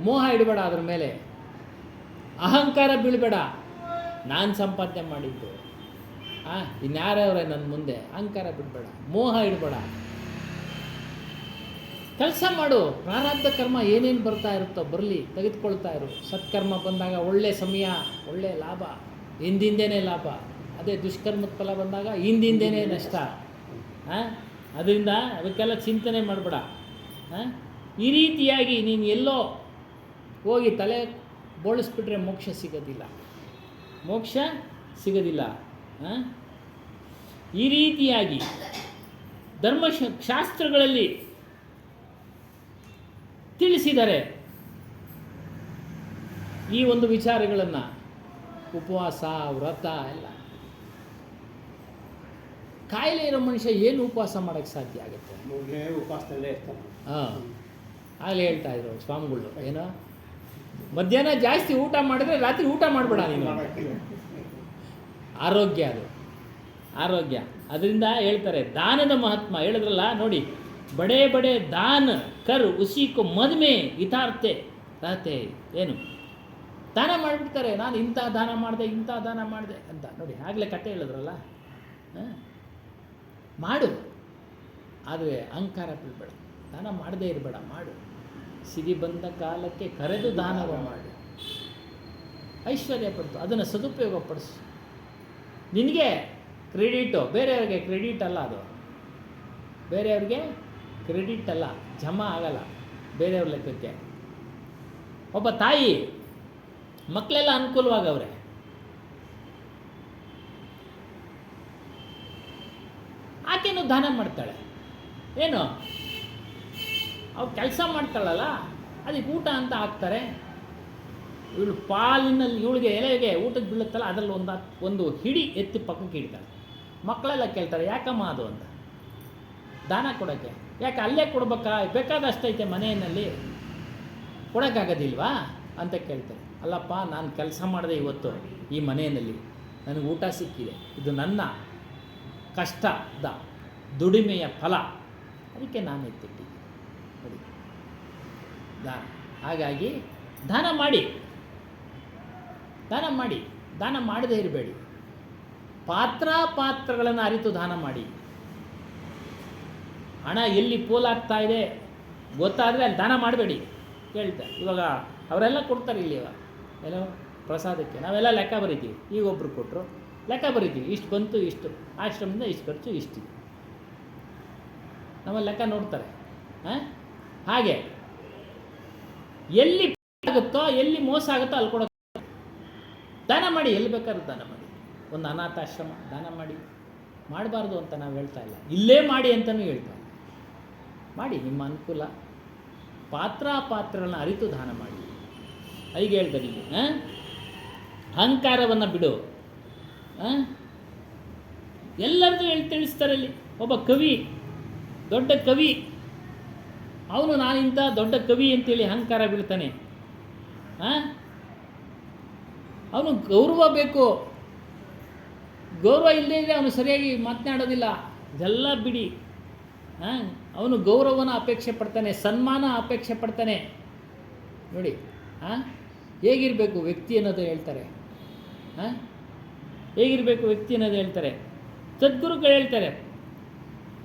ಮೋಹ ಇಡಬೇಡ ಅದ್ರ ಮೇಲೆ, ಅಹಂಕಾರ ಬೀಳಬೇಡ. ನಾನು ಸಂಪಾದನೆ ಮಾಡಿದ್ದು, ಇನ್ಯಾರವ್ರೆ ನನ್ನ ಮುಂದೆ, ಅಹಂಕಾರ ಬಿಡಬೇಡ, ಮೋಹ ಇಡಬೇಡ. ಕೆಲಸ ಮಾಡು. ಪ್ರಾರಬ್ಧ ಕರ್ಮ ಏನೇನು ಬರ್ತಾ ಇರುತ್ತೋ ಬರಲಿ, ತೆಗೆದುಕೊಳ್ತಾ ಇರು. ಸತ್ಕರ್ಮ ಬಂದಾಗ ಒಳ್ಳೆ ಸಮಯ, ಒಳ್ಳೆ ಲಾಭ, ಹಿಂದಿಂದೇನೆ ಲಾಭ. ಅದೇ ದುಷ್ಕರ್ಮದ ಫಲ ಬಂದಾಗ ಹಿಂದಿಂದೇನೆ ನಷ್ಟ. ಅದರಿಂದ ಅದಕ್ಕೆಲ್ಲ ಚಿಂತನೆ ಮಾಡಬೇಡ. ಈ ರೀತಿಯಾಗಿ ನೀನು ಎಲ್ಲೋ ಹೋಗಿ ತಲೆ ಬೋಳಿಸ್ಬಿಟ್ರೆ ಮೋಕ್ಷ ಸಿಗೋದಿಲ್ಲ, ಮೋಕ್ಷ ಸಿಗೋದಿಲ್ಲ. ಈ ರೀತಿಯಾಗಿ ಧರ್ಮಶಾಸ್ತ್ರಗಳಲ್ಲಿ ತಿಳಿಸಿದ್ದಾರೆ ಈ ಒಂದು ವಿಚಾರಗಳನ್ನು. ಉಪವಾಸ, ವ್ರತ ಎಲ್ಲ. ಕಾಯಿಲೆ ಇರೋ ಮನುಷ್ಯ ಏನು ಉಪವಾಸ ಮಾಡೋಕ್ಕೆ ಸಾಧ್ಯ ಆಗುತ್ತೆ? ಉಪವಾಸದಲ್ಲೇ ಇರ್ತಾನೆ. ಆಗಲೇ ಹೇಳ್ತಾ ಇದ್ರು ಸ್ವಾಮಿಗಳು, ಏನೋ ಮಧ್ಯಾಹ್ನ ಜಾಸ್ತಿ ಊಟ ಮಾಡಿದ್ರೆ ರಾತ್ರಿ ಊಟ ಮಾಡಬೇಡ ನೀನು. ಆರೋಗ್ಯ ಅದು, ಆರೋಗ್ಯ. ಅದರಿಂದ ಹೇಳ್ತಾರೆ ದಾನದ ಮಹಾತ್ಮ ಹೇಳಿದ್ರಲ್ಲ ನೋಡಿ, ಬಡೇ ಬಡೇ ದಾನ ಕರ್ ಉಸಿಕು ಮದ್ಮೆ ಹಿತಾರ್ಥೆ ರಹತೆ. ಏನು ದಾನ ಮಾಡಿಬಿಡ್ತಾರೆ, ನಾನು ಇಂಥ ದಾನ ಮಾಡಿದೆ ಇಂಥ ದಾನ ಮಾಡಿದೆ ಅಂತ. ನೋಡಿ ಆಗಲೇ ಕತೆ ಹೇಳಿದ್ರಲ್ಲ, ಮಾಡು, ಆದರೆ ಅಹಂಕಾರ ಬೀಳ್ಬೇಡ, ದಾನ ಮಾಡದೇ ಇರಬೇಡ, ಮಾಡು. ಸಿರಿ ಬಂದ ಕಾಲಕ್ಕೆ ಕರೆದು ದಾನವ ಮಾಡು, ಐಶ್ವರ್ಯ ಪಡ್ತು, ಅದನ್ನು ಸದುಪಯೋಗ ಪಡಿಸು. ನಿನಗೆ ಕ್ರೆಡಿಟು, ಬೇರೆಯವ್ರಿಗೆ ಕ್ರೆಡಿಟ್ ಅಲ್ಲ ಅದು, ಬೇರೆಯವ್ರಿಗೆ ಕ್ರೆಡಿಟ್ ಅಲ್ಲ, ಜಮಾ ಆಗಲ್ಲ ಬೇರೆಯವ್ರ ಲೆಕ್ಕಕ್ಕೆ. ಒಬ್ಬ ತಾಯಿ ಮಕ್ಕಳೆಲ್ಲ ಅನುಕೂಲವಾಗವ್ರೆ, ಆಕೆನೂ ದಾನ ಮಾಡ್ತಾಳೆ. ಏನು ಅವ್ರು ಕೆಲಸ ಮಾಡ್ತಾಳಲ್ಲ, ಅದಕ್ಕೆ ಊಟ ಅಂತ ಹಾಕ್ತಾರೆ. ಇವಳು ಪಾಲಿನಲ್ಲಿ ಇವಳಿಗೆ ಎಲೆಗೆ ಊಟಕ್ಕೆ ಬೀಳುತ್ತಲ್ಲ, ಅದರಲ್ಲಿ ಒಂದು ಹಿಡಿ ಎತ್ತಿ ಪಕ್ಕಕ್ಕೆ ಇಡ್ತಾಳೆ. ಮಕ್ಕಳೆಲ್ಲ ಕೇಳ್ತಾರೆ ಯಾಕಮ್ಮ ಅದು ಅಂತ. ದಾನ ಕೊಡೋಕ್ಕೆ. ಯಾಕೆ ಅಲ್ಲೇ ಕೊಡ್ಬೇಕಾ, ಬೇಕಾದಷ್ಟೈತೆ ಮನೆಯಲ್ಲಿ, ಕೊಡೋಕ್ಕಾಗೋದಿಲ್ವಾ ಅಂತ ಕೇಳ್ತಾರೆ. ಅಲ್ಲಪ್ಪ, ನಾನು ಕೆಲಸ ಮಾಡಿದೆ ಇವತ್ತು ಈ ಮನೆಯಲ್ಲಿ, ನನಗೆ ಊಟ ಸಿಕ್ಕಿದೆ, ಇದು ನನ್ನ ಕಷ್ಟದ ದುಡಿಮೆಯ ಫಲ, ಅದಕ್ಕೆ ನಾನು ಎತ್ತಿಟ್ಟಿದ್ದೀನಿ ನೋಡಿ ದಾನ. ಹಾಗಾಗಿ ದಾನ ಮಾಡಿ, ದಾನ ಮಾಡಿ, ದಾನ ಮಾಡದೇ ಇರಬೇಡಿ. ಪಾತ್ರಗಳನ್ನು ಅರಿತು ದಾನ ಮಾಡಿ. ಹಣ ಎಲ್ಲಿ ಪೋಲಾಗ್ತಾ ಇದೆ ಗೊತ್ತಾದರೆ ಅಲ್ಲಿ ದಾನ ಮಾಡಬೇಡಿ ಹೇಳ್ತಾರೆ. ಇವಾಗ ಅವರೆಲ್ಲ ಕೊಡ್ತಾರೆ ಇಲ್ಲಿ, ಇವಾಗ ಏನೋ ಪ್ರಸಾದಕ್ಕೆ ನಾವೆಲ್ಲ ಲೆಕ್ಕ ಬರಿತೀವಿ. ಈಗ ಒಬ್ಬರು ಕೊಟ್ಟರು ಲೆಕ್ಕ ಬರಿತೀವಿ, ಇಷ್ಟು ಬಂತು, ಇಷ್ಟು ಆಶ್ರಮದಿಂದ ಇಷ್ಟು ಖರ್ಚು, ಇಷ್ಟಿದೆ, ನಮ್ಮ ಲೆಕ್ಕ ನೋಡ್ತಾರೆ. ಹಾಗೆ ಎಲ್ಲಿ ಆಗುತ್ತೋ, ಎಲ್ಲಿ ಮೋಸ ಆಗುತ್ತೋ ಅಲ್ಲಿ ಕೊಡೋ. ದಾನ ಮಾಡಿ, ಎಲ್ಲಿ ಬೇಕಾದ್ರೂ ದಾನ ಮಾಡಿ. ಒಂದು ಅನಾಥಾಶ್ರಮ ದಾನ ಮಾಡಿ, ಮಾಡಬಾರ್ದು ಅಂತ ನಾವು ಹೇಳ್ತಾ ಇಲ್ಲ, ಇಲ್ಲೇ ಮಾಡಿ ಅಂತಲೂ ಹೇಳ್ತಾ ಇಲ್ಲ. ಮಾಡಿ, ನಿಮ್ಮ ಅನುಕೂಲ. ಪಾತ್ರಗಳನ್ನ ಅರಿತು ದಾನ ಮಾಡಿ. ಈಗ ಹೇಳ್ತಾರೆ ಇಲ್ಲಿ, ಅಹಂಕಾರವನ್ನು ಬಿಡು. ಎಲ್ಲರದ್ದು ತಿಳಿಸ್ತಾರೆ ಇಲ್ಲಿ. ಒಬ್ಬ ಕವಿ, ದೊಡ್ಡ ಕವಿ, ಅವನು ನಾನಿಂಥ ದೊಡ್ಡ ಕವಿ ಅಂತೇಳಿ ಅಹಂಕಾರ ಬೀಳ್ತಾನೆ. ಅವನು ಗೌರವ ಬೇಕು. ಗೌರವ ಇಲ್ಲದೇ ಇದ್ದರೆ ಅವನು ಸರಿಯಾಗಿ ಮಾತನಾಡೋದಿಲ್ಲ. ಇದೆಲ್ಲ ಬಿಡಿ. ಅವನು ಗೌರವನ ಅಪೇಕ್ಷೆ ಪಡ್ತಾನೆ, ಸನ್ಮಾನ ಅಪೇಕ್ಷೆ ಪಡ್ತಾನೆ. ನೋಡಿ ಹೇಗಿರಬೇಕು ವ್ಯಕ್ತಿ ಅನ್ನೋದು ಹೇಳ್ತಾರೆ. ಹೇಗಿರಬೇಕು ವ್ಯಕ್ತಿ ಅನ್ನೋದು ಹೇಳ್ತಾರೆ. ಸದ್ಗುರುಗಳು ಹೇಳ್ತಾರೆ,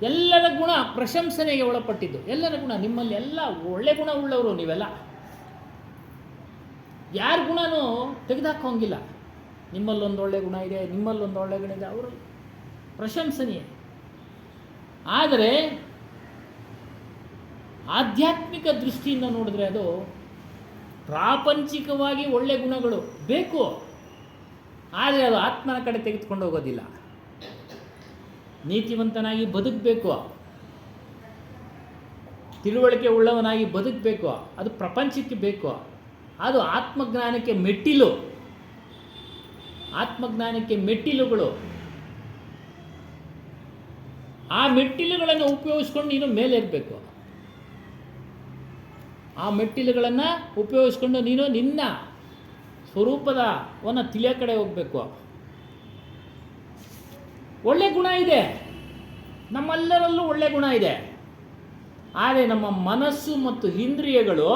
ಎಲ್ಲರ ಗುಣ ಪ್ರಶಂಸನೆಗೆ ಒಳಪಟ್ಟಿದ್ದು. ಎಲ್ಲರ ಗುಣ, ನಿಮ್ಮಲ್ಲಿ ಎಲ್ಲ ಒಳ್ಳೆ ಗುಣ ಉಳ್ಳವರು ನೀವೆಲ್ಲ. ಯಾರ ಗುಣನೂ ತೆಗೆದುಹಾಕೋಂಗಿಲ್ಲ. ನಿಮ್ಮಲ್ಲೊಂದು ಒಳ್ಳೆ ಗುಣ ಇದೆ, ನಿಮ್ಮಲ್ಲೊಂದು ಒಳ್ಳೆ ಗುಣ ಇದೆ, ಅವರು ಪ್ರಶಂಸನೀಯ. ಆದರೆ ಆಧ್ಯಾತ್ಮಿಕ ದೃಷ್ಟಿಯಿಂದ ನೋಡಿದ್ರೆ ಅದು ಪ್ರಾಪಂಚಿಕವಾಗಿ ಒಳ್ಳೆ ಗುಣಗಳು ಬೇಕು, ಆದರೆ ಅದು ಆತ್ಮನ ಕಡೆ ತೆಗೆದುಕೊಂಡು ಹೋಗೋದಿಲ್ಲ. ನೀತಿವಂತನಾಗಿ ಬದುಕಬೇಕು, ತಿಳುವಳಿಕೆ ಉಳ್ಳವನಾಗಿ ಬದುಕಬೇಕು, ಅದು ಪ್ರಪಂಚಕ್ಕೆ ಬೇಕು. ಅದು ಆತ್ಮಜ್ಞಾನಕ್ಕೆ ಮೆಟ್ಟಿಲು, ಆತ್ಮಜ್ಞಾನಕ್ಕೆ ಮೆಟ್ಟಿಲುಗಳು. ಆ ಮೆಟ್ಟಿಲುಗಳನ್ನು ಉಪಯೋಗಿಸ್ಕೊಂಡು ನೀನು ಮೇಲೇರಬೇಕು. ಆ ಮೆಟ್ಟಿಲುಗಳನ್ನು ಉಪಯೋಗಿಸ್ಕೊಂಡು ನೀನು ನಿನ್ನ ಸ್ವರೂಪದವನ್ನು ತಿಳಿಯೋ ಕಡೆ ಹೋಗಬೇಕು. ಒಳ್ಳೆ ಗುಣ ಇದೆ, ನಮ್ಮೆಲ್ಲರಲ್ಲೂ ಒಳ್ಳೆ ಗುಣ ಇದೆ. ಆದರೆ ನಮ್ಮ ಮನಸ್ಸು ಮತ್ತು ಇಂದ್ರಿಯಗಳು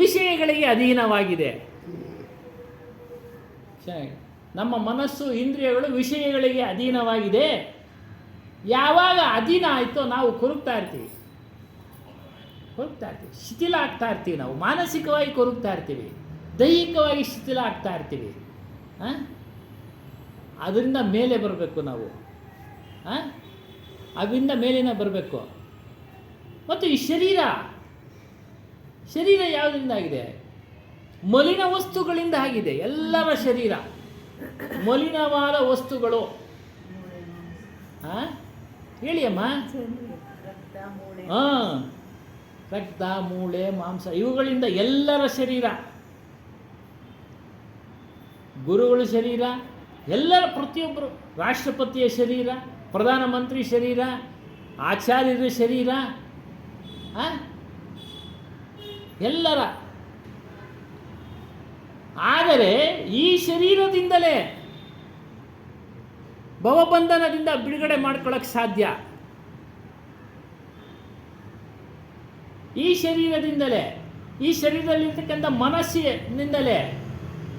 ವಿಷಯಗಳಿಗೆ ಅಧೀನವಾಗಿದೆ. ನಮ್ಮ ಮನಸ್ಸು ಇಂದ್ರಿಯಗಳು ವಿಷಯಗಳಿಗೆ ಅಧೀನವಾಗಿದೆ. ಯಾವಾಗ ಅಧೀನ ಆಯಿತೋ ನಾವು ಕೊರಗ್ತಾ ಇರ್ತೀವಿ, ಶಿಥಿಲ ಆಗ್ತಾ ಇರ್ತೀವಿ. ನಾವು ಮಾನಸಿಕವಾಗಿ ಕೊರಗ್ತಾ ಇರ್ತೀವಿ, ದೈಹಿಕವಾಗಿ ಶಿಥಿಲ ಆಗ್ತಾ ಇರ್ತೀವಿ. ಅದರಿಂದ ಮೇಲೆ ಬರಬೇಕು ನಾವು, ಅದರಿಂದ ಮೇಲಿನ ಬರಬೇಕು. ಮತ್ತು ಈ ಶರೀರ ಯಾವುದರಿಂದ ಆಗಿದೆ? ಮಲಿನ ವಸ್ತುಗಳಿಂದ ಆಗಿದೆ. ಎಲ್ಲರ ಶರೀರ ಮಲಿನವಾದ ವಸ್ತುಗಳು. ಹೇಳಿ ಅಮ್ಮ. ರಕ್ತ, ಮೂಳೆ, ಮಾಂಸ ಇವುಗಳಿಂದ ಎಲ್ಲರ ಶರೀರ, ಗುರುಗಳ ಶರೀರ, ಎಲ್ಲರ ಪ್ರತಿಯೊಬ್ಬರು, ರಾಷ್ಟ್ರಪತಿಯ ಶರೀರ, ಪ್ರಧಾನಮಂತ್ರಿ ಶರೀರ, ಆಚಾರ್ಯರ ಶರೀರ, ಎಲ್ಲರ ಆದರೆ ಈ ಶರೀರದಿಂದಲೇ ಭವಬಂಧನದಿಂದ ಬಿಡುಗಡೆ ಮಾಡ್ಕೊಳ್ಳೋಕ್ಕೆ ಸಾಧ್ಯ. ಈ ಶರೀರದಿಂದಲೇ, ಈ ಶರೀರದಲ್ಲಿರ್ತಕ್ಕಂಥ ಮನಸ್ಸಿನಿಂದಲೇ.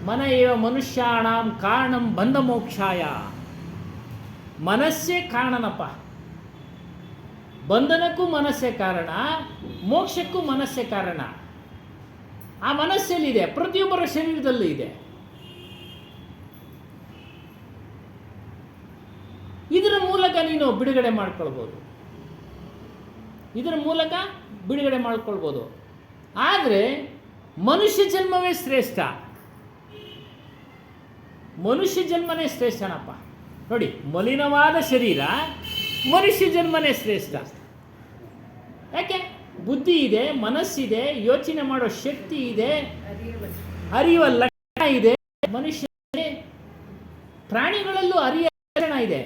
ಮನ ಏವ ಮನುಷ್ಯಾಣಂ ಕಾರಣಂ ಬಂಧ ಮೋಕ್ಷಾಯ. ಮನಸ್ಸೇ ಕಾರಣನಪ್ಪ. ಬಂಧನಕ್ಕೂ ಮನಸ್ಸೇ ಕಾರಣ, ಮೋಕ್ಷಕ್ಕೂ ಮನಸ್ಸೇ ಕಾರಣ. ಆ ಮನಸ್ಸಲ್ಲಿದೆ, ಪ್ರತಿಯೊಬ್ಬರ ಶರೀರದಲ್ಲೂ ಇದೆ. ಇದರ ಮೂಲಕ ನೀನು ಬಿಡುಗಡೆ ಮಾಡ್ಕೊಳ್ಬೋದು, ಇದರ ಮೂಲಕ ಬಿಡುಗಡೆ ಮಾಡ್ಕೊಳ್ಬೋದು. ಆದರೆ ಮನುಷ್ಯ ಜನ್ಮವೇ ಶ್ರೇಷ್ಠ. ಮನುಷ್ಯ ಜನ್ಮನೇ ಶ್ರೇಷ್ಠನಪ್ಪ. ನೋಡಿ, ಮಲಿನವಾದ ಶರೀರ, ಮನುಷ್ಯ ಜನ್ಮನೇ ಶ್ರೇಷ್ಠ. ಯಾಕೆ? ಬುದ್ಧಿ ಇದೆ, ಮನಸ್ಸಿದೆ, ಯೋಚನೆ ಮಾಡೋ ಶಕ್ತಿ ಇದೆ, ಅರಿಯುವ ಲಕ್ಷಣ ಇದೆ. ಮನುಷ್ಯ ಪ್ರಾಣಿಗಳಲ್ಲೂ ಅರಿಯ ಲಕ್ಷಣ ಇದೆ,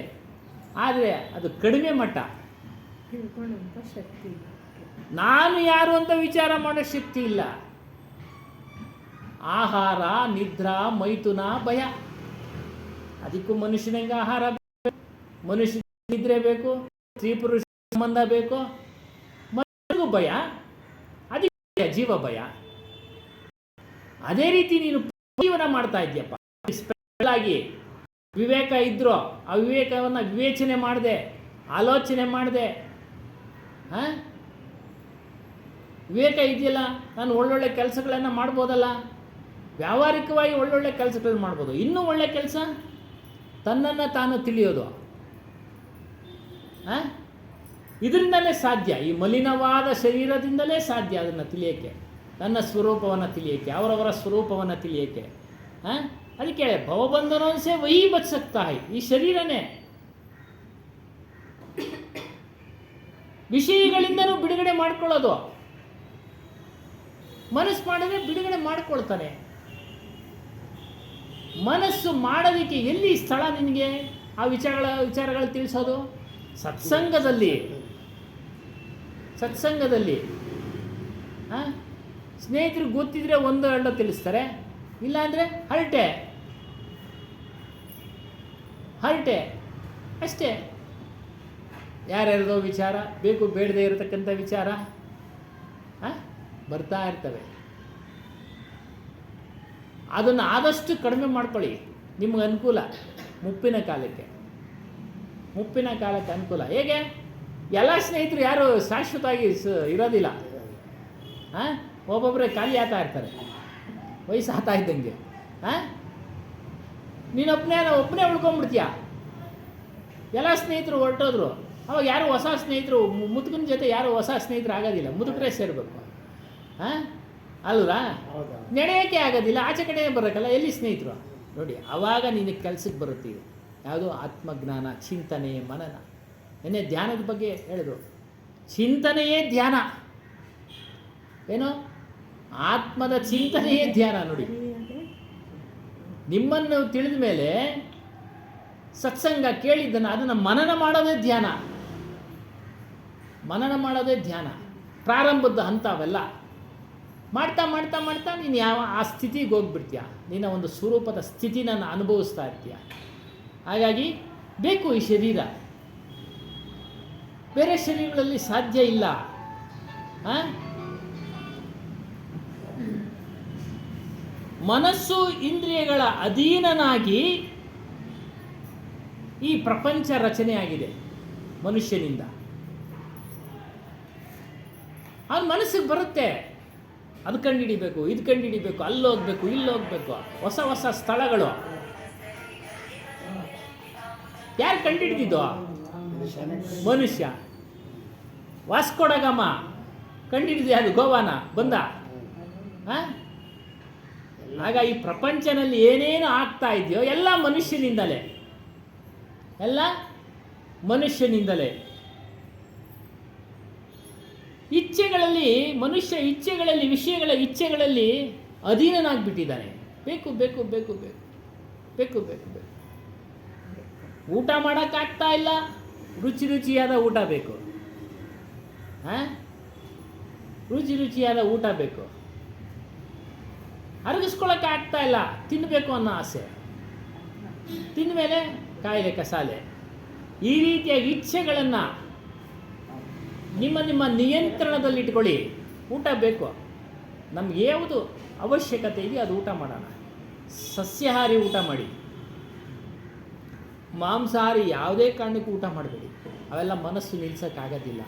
ಆದರೆ ಅದು ಕಡಿಮೆ ಮಟ್ಟ. ತಿಳ್ಕೊಳ್ಳುವಂಥ ಶಕ್ತಿ ಇಲ್ಲ. ನಾನು ಯಾರು ಅಂತ ವಿಚಾರ ಮಾಡೋ ಶಕ್ತಿ ಇಲ್ಲ. ಆಹಾರ, ನಿದ್ರಾ, ಮೈಥುನ, ಭಯ. ಅದಕ್ಕೂ ಮನುಷ್ಯನಿಗೆ ಆಹಾರ ಬೇಕು, ಮನುಷ್ಯ ನಿದ್ರೆ ಬೇಕು, ಸ್ತ್ರೀ ಪುರುಷ ಸಂಬಂಧ ಬೇಕು, ಮನುಷ್ಯನಿಗೂ ಭಯ, ಅದಕ್ಕೆ ಜೀವ ಭಯ. ಅದೇ ರೀತಿ ನೀನು ಜೀವನ ಮಾಡ್ತಾ ಇದ್ದೀಯಪ್ಪ. ಸ್ಪೆಷಲ್ ಆಗಿ ವಿವೇಕ ಇದ್ರೋ ಆ ವಿವೇಕವನ್ನು ವಿವೇಚನೆ ಮಾಡದೆ, ಆಲೋಚನೆ ಮಾಡದೆ, ವಿವೇಕ ಇದೆಯಲ್ಲ, ನಾನು ಒಳ್ಳೊಳ್ಳೆ ಕೆಲಸಗಳನ್ನು ಮಾಡ್ಬೋದಲ್ಲ, ವ್ಯಾವಹಾರಿಕವಾಗಿ ಒಳ್ಳೊಳ್ಳೆ ಕೆಲಸಗಳನ್ನು ಮಾಡ್ಬೋದು. ಇನ್ನೂ ಒಳ್ಳೆ ಕೆಲಸ ತನ್ನನ್ನು ತಾನು ತಿಳಿಯೋದು. ಇದರಿಂದಲೇ ಸಾಧ್ಯ. ಈ ಮಲಿನವಾದ ಶರೀರದಿಂದಲೇ ಸಾಧ್ಯ ಅದನ್ನು ತಿಳಿಯೋಕ್ಕೆ, ತನ್ನ ಸ್ವರೂಪವನ್ನು ತಿಳಿಯೋಕ್ಕೆ, ಅವರವರ ಸ್ವರೂಪವನ್ನು ತಿಳಿಯೋಕ್ಕೆ. ಅದಕ್ಕೆ ಭವಬಂಧನೋನ್ಸೆ ವಹಿ ಬಚ್ ಸಕ್ತಾ ಹೈ. ಈ ಶರೀರನೇ ವಿಷಯಗಳಿಂದನೂ ಬಿಡುಗಡೆ ಮಾಡ್ಕೊಳ್ಳೋದು. ಮನಸ್ಸು ಮಾಡಿದ್ರೆ ಬಿಡುಗಡೆ ಮಾಡ್ಕೊಳ್ತಾನೆ. ಮನಸ್ಸು ಮಾಡೋದಕ್ಕೆ ಎಲ್ಲಿ ಸ್ಥಳ ನಿನಗೆ ಆ ವಿಚಾರಗಳು ತಿಳಿಸೋದು? ಸತ್ಸಂಗದಲ್ಲಿ. ಸ್ನೇಹಿತರು ಗೊತ್ತಿದ್ರೆ ಒಂದು ಎರಡು ತಿಳಿಸ್ತಾರೆ, ಇಲ್ಲಾಂದರೆ ಹರಟೆ ಅಷ್ಟೇ. ಯಾರ್ಯಾರದೋ ವಿಚಾರ, ಬೇಕು ಬೇಡದೇ ಇರತಕ್ಕಂಥ ವಿಚಾರ ಬರ್ತಾ ಇರ್ತವೆ. ಅದನ್ನು ಆದಷ್ಟು ಕಡಿಮೆ ಮಾಡ್ಕೊಳ್ಳಿ, ನಿಮ್ಗೆ ಅನುಕೂಲ. ಮುಪ್ಪಿನ ಕಾಲಕ್ಕೆ ಅನುಕೂಲ. ಹೇಗೆ? ಎಲ್ಲ ಸ್ನೇಹಿತರು ಯಾರು ಶಾಶ್ವತವಾಗಿ ಇರೋದಿಲ್ಲ. ಒಬ್ಬೊಬ್ಬರೇ ಖಾಲಿ ಆಗ್ತಾ ಇರ್ತಾರೆ ವಯಸ್ಸು ಆಗ್ತಾ ಇದ್ದಂಗೆ. ಒಬ್ಬನೇ ಉಳ್ಕೊಂಡ್ಬಿಡ್ತೀಯ. ಎಲ್ಲ ಸ್ನೇಹಿತರು ಹೊರಟೋದ್ರು, ಅವಾಗ ಯಾರು ಹೊಸ ಸ್ನೇಹಿತರು, ಮುದುಕನ ಜೊತೆ ಯಾರು ಹೊಸ ಸ್ನೇಹಿತರು ಆಗೋದಿಲ್ಲ. ಮುದುಕರೇ ಸೇರಬೇಕು ಅಲ್ವಾ? ನಡೆಯೋಕ್ಕೆ ಆಗೋದಿಲ್ಲ, ಆಚೆ ಕಡೆ ಬರೋಕ್ಕಲ್ಲ, ಎಲ್ಲಿ ಸ್ನೇಹಿತರು? ನೋಡಿ, ಆವಾಗ ನಿನಗೆ ಕೆಲಸಕ್ಕೆ ಬರುತ್ತೆ. ಯಾವುದು? ಆತ್ಮಜ್ಞಾನ, ಚಿಂತನೆ, ಮನನ. ಏನೇ ಧ್ಯಾನದ ಬಗ್ಗೆ ಹೇಳಿದ್ರು, ಚಿಂತನೆಯೇ ಧ್ಯಾನ. ಏನು? ಆತ್ಮದ ಚಿಂತನೆಯೇ ಧ್ಯಾನ. ನೋಡಿ, ನಿಮ್ಮನ್ನು ತಿಳಿದ ಮೇಲೆ ಸತ್ಸಂಗ ಕೇಳಿದ್ದನ್ನು ಅದನ್ನು ಮನನ ಮಾಡೋದೇ ಧ್ಯಾನ. ಪ್ರಾರಂಭದ ಹಂತ ಅವೆಲ್ಲ. ಮಾಡ್ತಾ ನೀನು ಯಾವ ಆ ಸ್ಥಿತಿಗೆ ಹೋಗ್ಬಿಡ್ತೀಯ. ನಿನ್ನ ಒಂದು ಸ್ವರೂಪದ ಸ್ಥಿತಿನ ಅನುಭವಿಸ್ತಾ ಇರ್ತೀಯ. ಹಾಗಾಗಿ ಬೇಕು ಈ ಶರೀರ. ಬೇರೆ ಶರೀರಗಳಲ್ಲಿ ಸಾಧ್ಯ ಇಲ್ಲ. ಮನಸ್ಸು ಇಂದ್ರಿಯಗಳ ಅಧೀನನಾಗಿ ಈ ಪ್ರಪಂಚ ರಚನೆಯಾಗಿದೆ ಮನುಷ್ಯನಿಂದ. ಅವ್ನ ಮನಸ್ಸಿಗೆ ಬರುತ್ತೆ, ಅದು ಕಂಡುಹಿಡಿಬೇಕು, ಇದು ಕಂಡುಹಿಡಿಬೇಕು, ಅಲ್ಲೋಗ್ಬೇಕು, ಇಲ್ಲೋಗ್ಬೇಕು, ಹೊಸ ಹೊಸ ಸ್ಥಳಗಳು. ಯಾರು ಕಂಡುಹಿಡಿದಿದ್ದು? ಮನುಷ್ಯ. ವಾಸ್ಕೋ ಡ ಗಾಮ ಕಂಡುಹಿಡಿದು ಅದು ಗೋವಾನ ಬಂದ. ಆಗ ಈ ಪ್ರಪಂಚದಲ್ಲಿ ಏನೇನು ಆಗ್ತಾ ಇದೆಯೋ ಎಲ್ಲ ಮನುಷ್ಯನಿಂದಲೇ. ಇಚ್ಛೆಗಳಲ್ಲಿ ಮನುಷ್ಯ ವಿಷಯಗಳ ಇಚ್ಛೆಗಳಲ್ಲಿ ಅಧೀನನಾಗ್ಬಿಟ್ಟಿದ್ದಾನೆ. ಬೇಕು. ಊಟ ಮಾಡೋಕ್ಕಾಗ್ತಾ ಇಲ್ಲ, ರುಚಿಯಾದ ಊಟ ಬೇಕು. ರುಚಿಯಾದ ಊಟ ಬೇಕು. ಅರಗಿಸ್ಕೊಳ್ಳೋಕೆ ಆಗ್ತಾ ಇಲ್ಲ, ತಿನ್ನಬೇಕು ಅನ್ನೋ ಆಸೆ, ತಿಂದ ಮೇಲೆ ಕಾಯಿಲೆ ಕಸಾಲೆ. ಈ ರೀತಿಯ ಇಚ್ಛೆಗಳನ್ನು ನಿಮ್ಮ ನಿಯಂತ್ರಣದಲ್ಲಿಟ್ಕೊಳ್ಳಿ. ಊಟ ಬೇಕು, ನಮ್ಗೆ ಯಾವುದು ಅವಶ್ಯಕತೆ ಇದೆಯೋ ಅದು ಊಟ ಮಾಡೋಣ. ಸಸ್ಯಾಹಾರಿ ಊಟ ಮಾಡಿ, ಮಾಂಸಾಹಾರಿ ಯಾವುದೇ ಕಾರಣಕ್ಕೂ ಊಟ ಮಾಡಬೇಡಿ. ಅವೆಲ್ಲ ಮನಸ್ಸು ನಿಲ್ಸೋಕ್ಕಾಗೋದಿಲ್ಲ.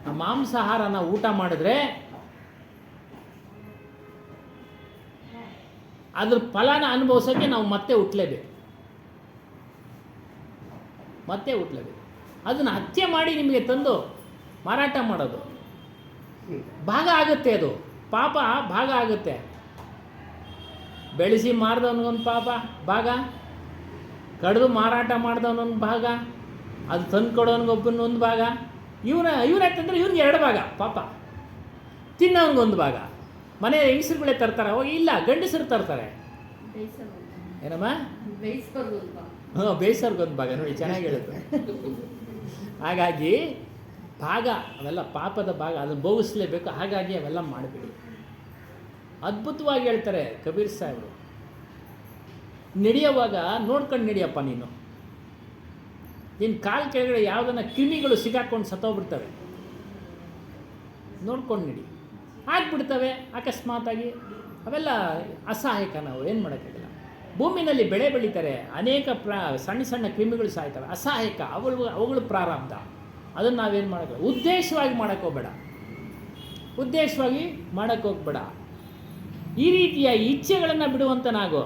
ಆ ಮಾಂಸಾಹಾರನ ಊಟ ಮಾಡಿದ್ರೆ ಅದ್ರ ಫಲನ ಅನುಭವಿಸೋಕ್ಕೆ ನಾವು ಮತ್ತೆ ಹುಟ್ಟಲೇಬೇಕು. ಅದನ್ನು ಹತ್ಯೆ ಮಾಡಿ ನಿಮಗೆ ತಂದು ಮಾರಾಟ ಮಾಡೋದು ಭಾಗ ಆಗುತ್ತೆ. ಅದು ಪಾಪ ಭಾಗ ಆಗುತ್ತೆ. ಬೆಳೆಸಿ ಮಾರಿದವನಿಗೊಂದು ಭಾಗ, ಕಡಿದು ಮಾರಾಟ ಮಾಡಿದವನೊಂದು ಭಾಗ, ಅದು ತಂದು ಕೊಡೋನಿಗೊಬ್ಬನೊಂದು ಭಾಗ, ಇವ್ರಾಯ್ತಂದ್ರೆ ಇವ್ರಿಗೆ 2 ಭಾಗ ಪಾಪ, ತಿನ್ನೋನಿಗೊಂದು ಭಾಗ. ಮನೆ ಹೆಂಗಸರುಗಳೇ ತರ್ತಾರೆ, ಅವಾಗ ಇಲ್ಲ ಗಂಡಸರು ತರ್ತಾರೆ. ಏನಮ್ಮ? ಬೇಯಿಸೋರ್ಗೊಂದು ಭಾಗ. ನೋಡಿ ಚೆನ್ನಾಗಿ ಹೇಳುತ್ತೆ. ಹಾಗಾಗಿ ಭಾಗ ಅವೆಲ್ಲ ಪಾಪದ ಭಾಗ, ಅದನ್ನು ಭೋಗಿಸ್ಲೇಬೇಕು. ಹಾಗಾಗಿ ಅವೆಲ್ಲ ಮಾಡಬೇಡಿ. ಅದ್ಭುತವಾಗಿ ಹೇಳ್ತಾರೆ ಕಬೀರ್ ಸಾಹೇಬರು, ನಡೆಯುವಾಗ ನೋಡ್ಕೊಂಡು ನಡೆಯಪ್ಪ. ನೀನು ನಿನ್ನ ಕಾಲು ಕೆಳಗಡೆ ಯಾವುದನ್ನ ಕ್ರಿಮಿಗಳು ಸಿಗಾಕೊಂಡು ಸತ್ತೋಗ್ಬಿಡ್ತವೆ, ನೋಡ್ಕೊಂಡು ನಡಿ. ಆಗ್ಬಿಡ್ತವೆ ಅಕಸ್ಮಾತಾಗಿ, ಅವೆಲ್ಲ ಅಸಹಾಯಕ. ನಾವು ಏನು ಮಾಡೋಕ್ಕಾಗಲ್ಲ. ಭೂಮಿನಲ್ಲಿ ಬೆಳೆ ಬೆಳೀತಾರೆ, ಅನೇಕ ಸಣ್ಣ ಸಣ್ಣ ಕ್ರಿಮಿಗಳು ಸಾಯ್ತವೆ, ಅಸಹಾಯಕ. ಅವುಗಳು ಪ್ರಾರಂಭ. ಅದನ್ನು ನಾವೇನು ಮಾಡೋಕ್ಕಲ್ಲ. ಉದ್ದೇಶವಾಗಿ ಮಾಡೋಕ್ಕೋಗ್ಬೇಡ. ಈ ರೀತಿಯ ಇಚ್ಛೆಗಳನ್ನು ಬಿಡುವಂತನಾಗೋ.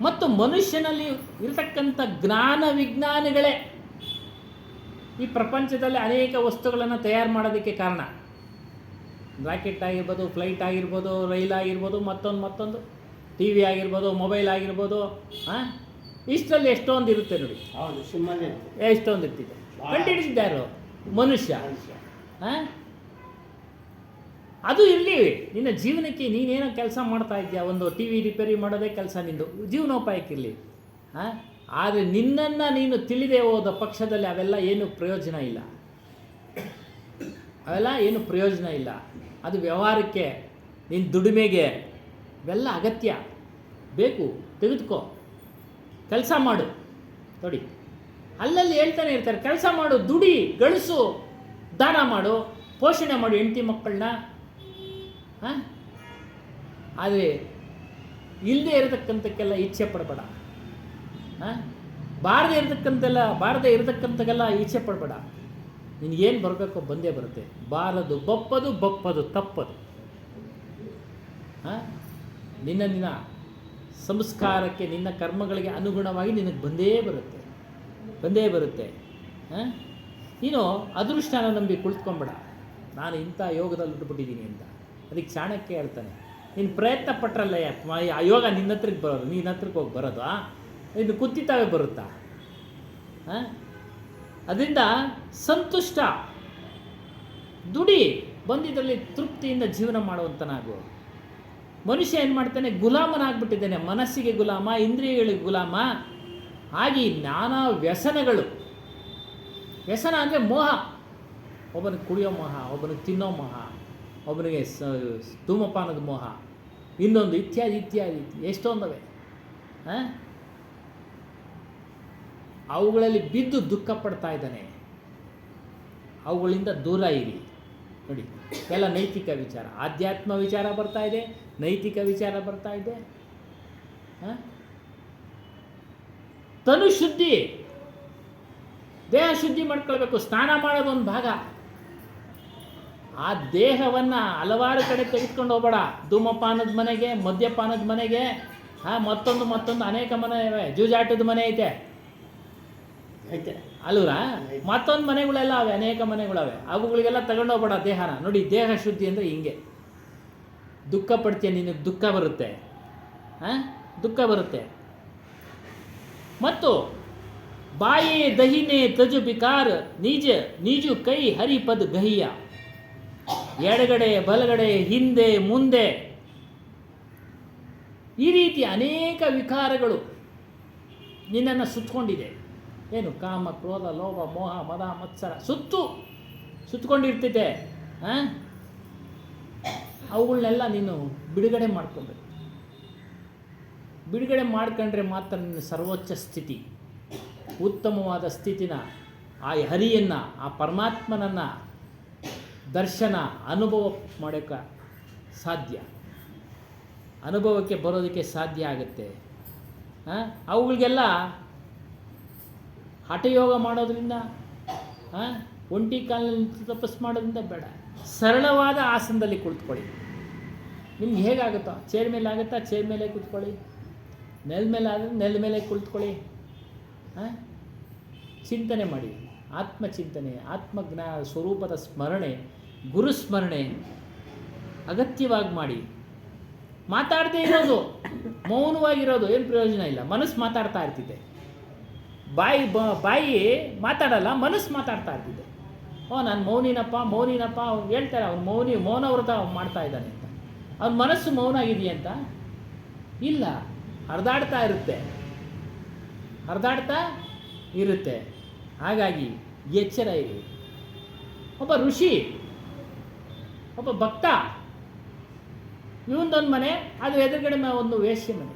ಮತ್ತು ಮನುಷ್ಯನಲ್ಲಿ ಇರತಕ್ಕಂಥ ಜ್ಞಾನ ವಿಜ್ಞಾನಿಗಳೇ ಈ ಪ್ರಪಂಚದಲ್ಲಿ ಅನೇಕ ವಸ್ತುಗಳನ್ನು ತಯಾರು ಮಾಡೋದಕ್ಕೆ ಕಾರಣ. ರಾಕೆಟ್ ಆಗಿರ್ಬೋದು, ಫ್ಲೈಟ್ ಆಗಿರ್ಬೋದು, ರೈಲ್ ಆಗಿರ್ಬೋದು, ಮತ್ತೊಂದು ಟಿ ವಿ ಆಗಿರ್ಬೋದು, ಮೊಬೈಲ್ ಆಗಿರ್ಬೋದು. ಇಷ್ಟರಲ್ಲಿ ಎಷ್ಟೊಂದು ಇರುತ್ತೆ ನೋಡಿ. ಹೌದು, ಸುಮ್ಮನೆ ಎಷ್ಟೊಂದು ಇರ್ತಿದೆ. ಕಂಡುಹಿಡಿದಿದ್ದಾರು ಮನುಷ್ಯ. ಅದು ಇರಲಿ, ನಿನ್ನ ಜೀವನಕ್ಕೆ ನೀನೇನೋ ಕೆಲಸ ಮಾಡ್ತಾ ಇದ್ದೀಯ, ಒಂದು ಟಿ ವಿ ರಿಪೇರಿ ಮಾಡೋದೇ ಕೆಲಸ ನಿಂದು, ಜೀವನೋಪಾಯಕ್ಕಿರಲಿ. ಆದರೆ ನಿನ್ನನ್ನು ನೀನು ತಿಳಿದೇ ಹೋದ ಪಕ್ಷದಲ್ಲಿ ಅವೆಲ್ಲ ಏನು ಪ್ರಯೋಜನ ಇಲ್ಲ. ಅದು ವ್ಯವಹಾರಕ್ಕೆ, ನಿನ್ನ ದುಡಿಮೆಗೆ ಇವೆಲ್ಲ ಅಗತ್ಯ ಬೇಕು. ತೆಗೆದುಕೋ, ಕೆಲಸ ಮಾಡು. ನೋಡಿ, ಅಲ್ಲಲ್ಲಿ ಹೇಳ್ತಾನೆ ಇರ್ತಾರೆ, ಕೆಲಸ ಮಾಡು, ದುಡಿ, ಗಳಿಸು, ದಾನ ಮಾಡು, ಪೋಷಣೆ ಮಾಡು ಹೆಂಡತಿ ಮಕ್ಕಳನ್ನ. ಆದರೆ ಇಲ್ಲದೆ ಇರತಕ್ಕಂಥಕ್ಕೆಲ್ಲ ಇಚ್ಛೆ ಪಡಬೇಡ. ಬಾರದೇ ಇರತಕ್ಕಂಥಕ್ಕೆಲ್ಲ ಇಚ್ಛೆ ಪಡಬೇಡ. ನಿನಗೇನು ಬರಬೇಕೋ ಬಂದೇ ಬರುತ್ತೆ. ಬಾರದು ಬಪ್ಪದು ತಪ್ಪದು. ನಿನ್ನ ಸಂಸ್ಕಾರಕ್ಕೆ, ನಿನ್ನ ಕರ್ಮಗಳಿಗೆ ಅನುಗುಣವಾಗಿ ನಿನಗೆ ಬಂದೇ ಬರುತ್ತೆ. ನೀನು ಅದೃಷ್ಟನ ನಂಬಿ ಕುಳಿತುಕೊಂಬೇಡ, ನಾನು ಇಂಥ ಯೋಗದಲ್ಲಿ ಹುಟ್ಟುಬಿಟ್ಟಿದ್ದೀನಿ ಅಂತ. ಅದಕ್ಕೆ ಚಾಣಕ್ಯ ಹೇಳ್ತಾನೆ, ನೀನು ಪ್ರಯತ್ನ ಪಟ್ಟರಲ್ಲ ಆ ಯೋಗ ನಿನ್ನ ಹತ್ರಕ್ಕೆ ಬರೋದು, ನಿನ್ನ ಹತ್ರಕ್ಕೆ ಹೋಗಿ ಬರೋದು. ಇನ್ನು ಕುತ್ತಿತಾವೆ ಬರುತ್ತಾ? ಅದರಿಂದ ಸಂತುಷ್ಟ, ದುಡಿ, ಬಂದಿದ್ರಲ್ಲಿ ತೃಪ್ತಿಯಿಂದ ಜೀವನ ಮಾಡುವಂತನಾಗು. ಮನುಷ್ಯ ಏನು ಮಾಡ್ತಾನೆ? ಗುಲಾಮನಾಗ್ಬಿಟ್ಟಿದ್ದಾನೆ. ಮನಸ್ಸಿಗೆ ಗುಲಾಮ, ಇಂದ್ರಿಯಗಳಿಗೆ ಗುಲಾಮ ಆಗಿ ನಾನಾ ವ್ಯಸನಗಳು. ವ್ಯಸನ ಅಂದರೆ ಮೋಹ. ಒಬ್ಬನಿಗೆ ಕುಡಿಯೋ ಮೋಹ, ಒಬ್ಬನಿಗೆ ತಿನ್ನೋ ಮೋಹ, ಒಬ್ಬನಿಗೆ ಧೂಮಪಾನದ ಮೋಹ, ಇನ್ನೊಂದು ಇತ್ಯಾದಿ ಎಷ್ಟೊಂದವೆ. ಅವುಗಳಲ್ಲಿ ಬಿದ್ದು ದುಃಖ ಪಡ್ತಾ ಇದ್ದಾನೆ. ಅವುಗಳಿಂದ ದೂರ ಇರಿ. ನೋಡಿ, ಎಲ್ಲ ನೈತಿಕ ವಿಚಾರ, ಆಧ್ಯಾತ್ಮ ವಿಚಾರ ಬರ್ತಾ ಇದೆ, ನೈತಿಕ ವಿಚಾರ ಬರ್ತಾ ಇದೆ. ತನು ಶುದ್ಧಿ, ದೇಹ ಶುದ್ಧಿ ಮಾಡ್ಕೊಳ್ಬೇಕು. ಸ್ನಾನ ಮಾಡೋದೊಂದು ಭಾಗ. ಆ ದೇಹವನ್ನು ಹಲವಾರು ಕಡೆ ತೆಗೆದುಕೊಂಡು ಹೋಗಬೇಡ. ಧೂಮಪಾನದ ಮನೆಗೆ, ಮದ್ಯಪಾನದ ಮನೆಗೆ, ಮತ್ತೊಂದು ಅನೇಕ ಮನೆ ಇವೆ. ಜೂಜಾಟದ ಮನೆ ಐತೆ ಅಲ್ವರಾ? ಮತ್ತೊಂದು ಮನೆಗಳೆಲ್ಲ ಅವೆ, ಅನೇಕ ಮನೆಗಳವೆ. ಅವುಗಳಿಗೆಲ್ಲ ತಗೊಂಡೋಗ್ಬೇಡ ದೇಹನ. ನೋಡಿ, ದೇಹ ಶುದ್ಧಿ ಅಂದರೆ ಹಿಂಗೆ. ದುಃಖ ಪಡ್ತೀಯ, ನಿನಗೆ ದುಃಖ ಬರುತ್ತೆ. ಮತ್ತು ಬಾಯೇ ದಹಿನೆ ತಜು ಬಿಕಾರ್ ನೀಜು ಕೈ ಹರಿಪದ್ ಗಹಿಯ. ಎಡಗಡೆ ಬಲಗಡೆ, ಹಿಂದೆ ಮುಂದೆ, ಈ ರೀತಿ ಅನೇಕ ವಿಕಾರಗಳು ನಿನ್ನನ್ನು ಸುತ್ತಕೊಂಡಿದೆ. ಏನು? ಕಾಮ, ಕ್ರೋಧ, ಲೋಭ, ಮೋಹ, ಮದ, ಮತ್ಸರ ಸುತ್ತಕೊಂಡಿರ್ತಿದೆ. ಅವುಗಳನ್ನೆಲ್ಲ ನೀನು ಬಿಡುಗಡೆ ಮಾಡ್ಕೊಬೇಕು. ಬಿಡುಗಡೆ ಮಾಡ್ಕೊಂಡ್ರೆ ಮಾತ್ರ ನಿನ್ನ ಸರ್ವೋಚ್ಚ ಸ್ಥಿತಿ, ಉತ್ತಮವಾದ ಸ್ಥಿತಿನ, ಆ ಹರಿಯನ್ನು, ಆ ಪರಮಾತ್ಮನನ್ನು ದರ್ಶನ ಅನುಭವ ಮಾಡೋಕ್ಕೆ ಸಾಧ್ಯ, ಅನುಭವಕ್ಕೆ ಬರೋದಕ್ಕೆ ಸಾಧ್ಯ ಆಗುತ್ತೆ. ಅವುಗಳಿಗೆಲ್ಲ ಹಠಯೋಗ ಮಾಡೋದ್ರಿಂದ, ಒಂಟಿ ಕಾಲಲ್ಲಿ ತಪಸ್ಸು ಮಾಡೋದ್ರಿಂದ ಬೇಡ. ಸರಳವಾದ ಆಸನದಲ್ಲಿ ಕುಳಿತುಕೊಳ್ಳಿ. ನಿಮ್ಗೆ ಹೇಗಾಗುತ್ತೋ, ಚೇರ್ ಮೇಲೆ ಆಗುತ್ತಾ ಚೇರ್ ಮೇಲೆ ಕೂತ್ಕೊಳ್ಳಿ, ನೆಲದ ಮೇಲೆ ಆದರೆ ನೆಲದ ಮೇಲೆ ಕುಳಿತುಕೊಳ್ಳಿ. ಚಿಂತನೆ ಮಾಡಿ, ಆತ್ಮಚಿಂತನೆ, ಆತ್ಮಜ್ಞಾನ, ಸ್ವರೂಪದ ಸ್ಮರಣೆ, ಗುರುಸ್ಮರಣೆ ಅಗತ್ಯವಾಗಿ ಮಾಡಿ. ಮಾತಾಡದೇ ಇರೋದು, ಮೌನವಾಗಿರೋದು ಏನು ಪ್ರಯೋಜನ ಇಲ್ಲ. ಮನಸ್ಸು ಮಾತಾಡ್ತಾ ಇರ್ತಿದೆ, ಬಾಯಿ ಮಾತಾಡಲ್ಲ, ಮನಸ್ಸು ಮಾತಾಡ್ತಾ ಇರ್ತಿದೆ. ನಾನು ಮೌನಿನಪ್ಪ ಅವ್ನು ಹೇಳ್ತಾರೆ, ಅವ್ನು ಮೌನ ವ್ರತ ಮಾಡ್ತಾ ಇದ್ದಾನೆ ಅಂತ. ಅವ್ನ ಮನಸ್ಸು ಮೌನ ಆಗಿದೆಯಂತ ಇಲ್ಲ, ಹರಿದಾಡ್ತಾ ಇರುತ್ತೆ. ಹಾಗಾಗಿ ಎಚ್ಚರ ಇರಿ. ಒಬ್ಬ ಋಷಿ, ಒಬ್ಬ ಭಕ್ತ, ಇವನದೊಂದು ಮನೆ, ಅದ್ರ ಎದುರುಗಡೆ ಒಂದು ವೇಶ್ಯ ಮನೆ.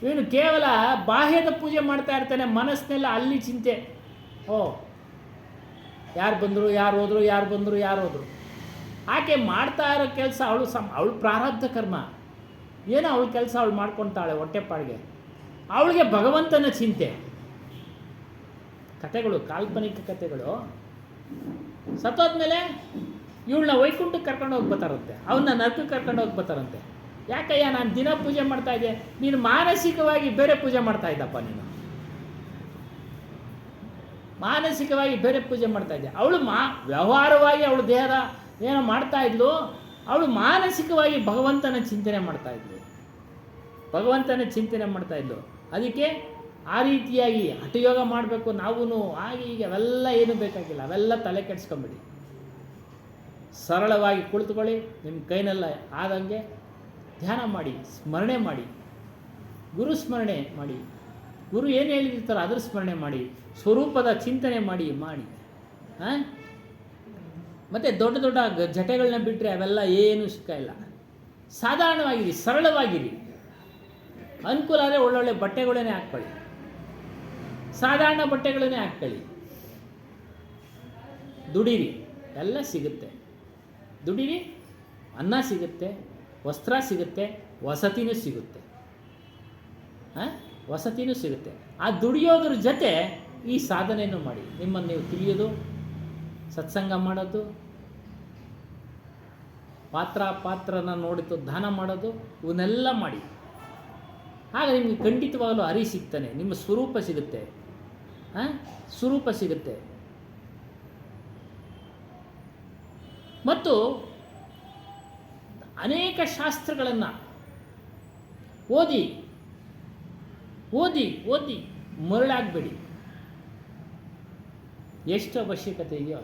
ಇವನು ಕೇವಲ ಬಾಹ್ಯದ ಪೂಜೆ ಮಾಡ್ತಾ ಇರ್ತಾನೆ, ಮನಸ್ಸಿನೆಲ್ಲ ಅಲ್ಲಿ ಚಿಂತೆ. ಯಾರು ಬಂದರು, ಯಾರು ಹೋದರು. ಆಕೆ ಮಾಡ್ತಾ ಇರೋ ಕೆಲಸ, ಅವಳು ಪ್ರಾರಬ್ಧ ಕರ್ಮ, ಏನೋ ಅವಳ ಕೆಲಸ ಅವಳು ಮಾಡ್ಕೊತಾಳೆ ಹೊಟ್ಟೆಪಾಡಿಗೆ. ಅವಳಿಗೆ ಭಗವಂತನ ಚಿಂತೆ. ಕತೆಗಳು, ಕಾಲ್ಪನಿಕ ಕತೆಗಳು. ಸತ್ತೋದ್ಮೇಲೆ ಇವಳನ್ನ ವೈಕುಂಠಕ್ಕೆ ಕರ್ಕೊಂಡು ಹೋಗಿ ಬರ್ತಾರಂತೆ, ಅವನ್ನ ನರಕಕ್ಕೆ ಕರ್ಕೊಂಡು ಹೋಗಿ ಬರ್ತಾರಂತೆ. ಯಾಕಯ್ಯ, ನಾನು ದಿನ ಪೂಜೆ ಮಾಡ್ತಾ ಇದ್ದೆ, ನೀನು ಮಾನಸಿಕವಾಗಿ ಬೇರೆ ಪೂಜೆ ಮಾಡ್ತಾ ಇದ್ದಪ್ಪ. ನೀನು ಮಾನಸಿಕವಾಗಿ ಬೇರೆ ಪೂಜೆ ಮಾಡ್ತಾ ಇದ್ದೆ. ಅವಳು ವ್ಯವಹಾರವಾಗಿ ಅವಳು ದೇಹದ ಏನೋ ಮಾಡ್ತಾ ಇದ್ಲು, ಅವಳು ಮಾನಸಿಕವಾಗಿ ಭಗವಂತನ ಚಿಂತನೆ ಮಾಡ್ತಾ ಇದ್ಲು. ಅದಕ್ಕೆ ಆ ರೀತಿಯಾಗಿ ಹಠಯೋಗ ಮಾಡಬೇಕು ನಾವು. ಹಾಗೆ ಈಗ ಅವೆಲ್ಲ ಏನು ಬೇಕಾಗಿಲ್ಲ, ಅವೆಲ್ಲ ತಲೆ ಕೆಡಿಸ್ಕೊಂಬಿಡಿ. ಸರಳವಾಗಿ ಕುಳಿತುಕೊಳ್ಳಿ, ನಿಮ್ಮ ಕೈನೆಲ್ಲ ಆದಂಗೆ ಧ್ಯಾನ ಮಾಡಿ, ಸ್ಮರಣೆ ಮಾಡಿ, ಗುರು ಸ್ಮರಣೆ ಮಾಡಿ, ಗುರು ಏನು ಹೇಳಿರ್ತಾರೋ ಅದ್ರ ಸ್ಮರಣೆ ಮಾಡಿ, ಸ್ವರೂಪದ ಚಿಂತನೆ ಮಾಡಿ. ಮತ್ತು ದೊಡ್ಡ ದೊಡ್ಡ ಜಟೆಗಳನ್ನ ಬಿಟ್ಟರೆ ಅವೆಲ್ಲ ಏನು ಸಿಕ್ಕಿಲ್ಲ. ಸಾಧಾರಣವಾಗಿರಿ, ಸರಳವಾಗಿರಿ. ಅನುಕೂಲ ಆದರೆ ಒಳ್ಳೊಳ್ಳೆ ಬಟ್ಟೆಗಳನ್ನೇ ಹಾಕ್ಕೊಳ್ಳಿ, ಸಾಧಾರಣ ಬಟ್ಟೆಗಳನ್ನೇ ಹಾಕ್ಕೊಳ್ಳಿ. ದುಡೀರಿ, ಎಲ್ಲ ಸಿಗುತ್ತೆ. ದುಡೀರಿ, ಅನ್ನ ಸಿಗುತ್ತೆ, ವಸ್ತ್ರ ಸಿಗುತ್ತೆ, ವಸತಿನೂ ಸಿಗುತ್ತೆ. ಆ ದುಡಿಯೋದ್ರ ಜೊತೆ ಈ ಸಾಧನೆಯನ್ನು ಮಾಡಿ. ನಿಮ್ಮನ್ನು ನೀವು ತಿಳಿಯೋದು, ಸತ್ಸಂಗ ಮಾಡೋದು, ಪಾತ್ರನ ನೋಡಿತು ದಾನ ಮಾಡೋದು, ಇವನ್ನೆಲ್ಲ ಮಾಡಿ. ಆಗ ನಿಮಗೆ ಖಂಡಿತವಾಗಲೂ ಅರಿ ಸಿಗ್ತಾನೆ, ನಿಮ್ಮ ಸ್ವರೂಪ ಸಿಗುತ್ತೆ. ಮತ್ತು ಅನೇಕ ಶಾಸ್ತ್ರಗಳನ್ನು ಓದಿ ಮರಳಾಗಬೇಡಿ. ಎಷ್ಟು ಅವಶ್ಯಕತೆ ಇದೆಯೋ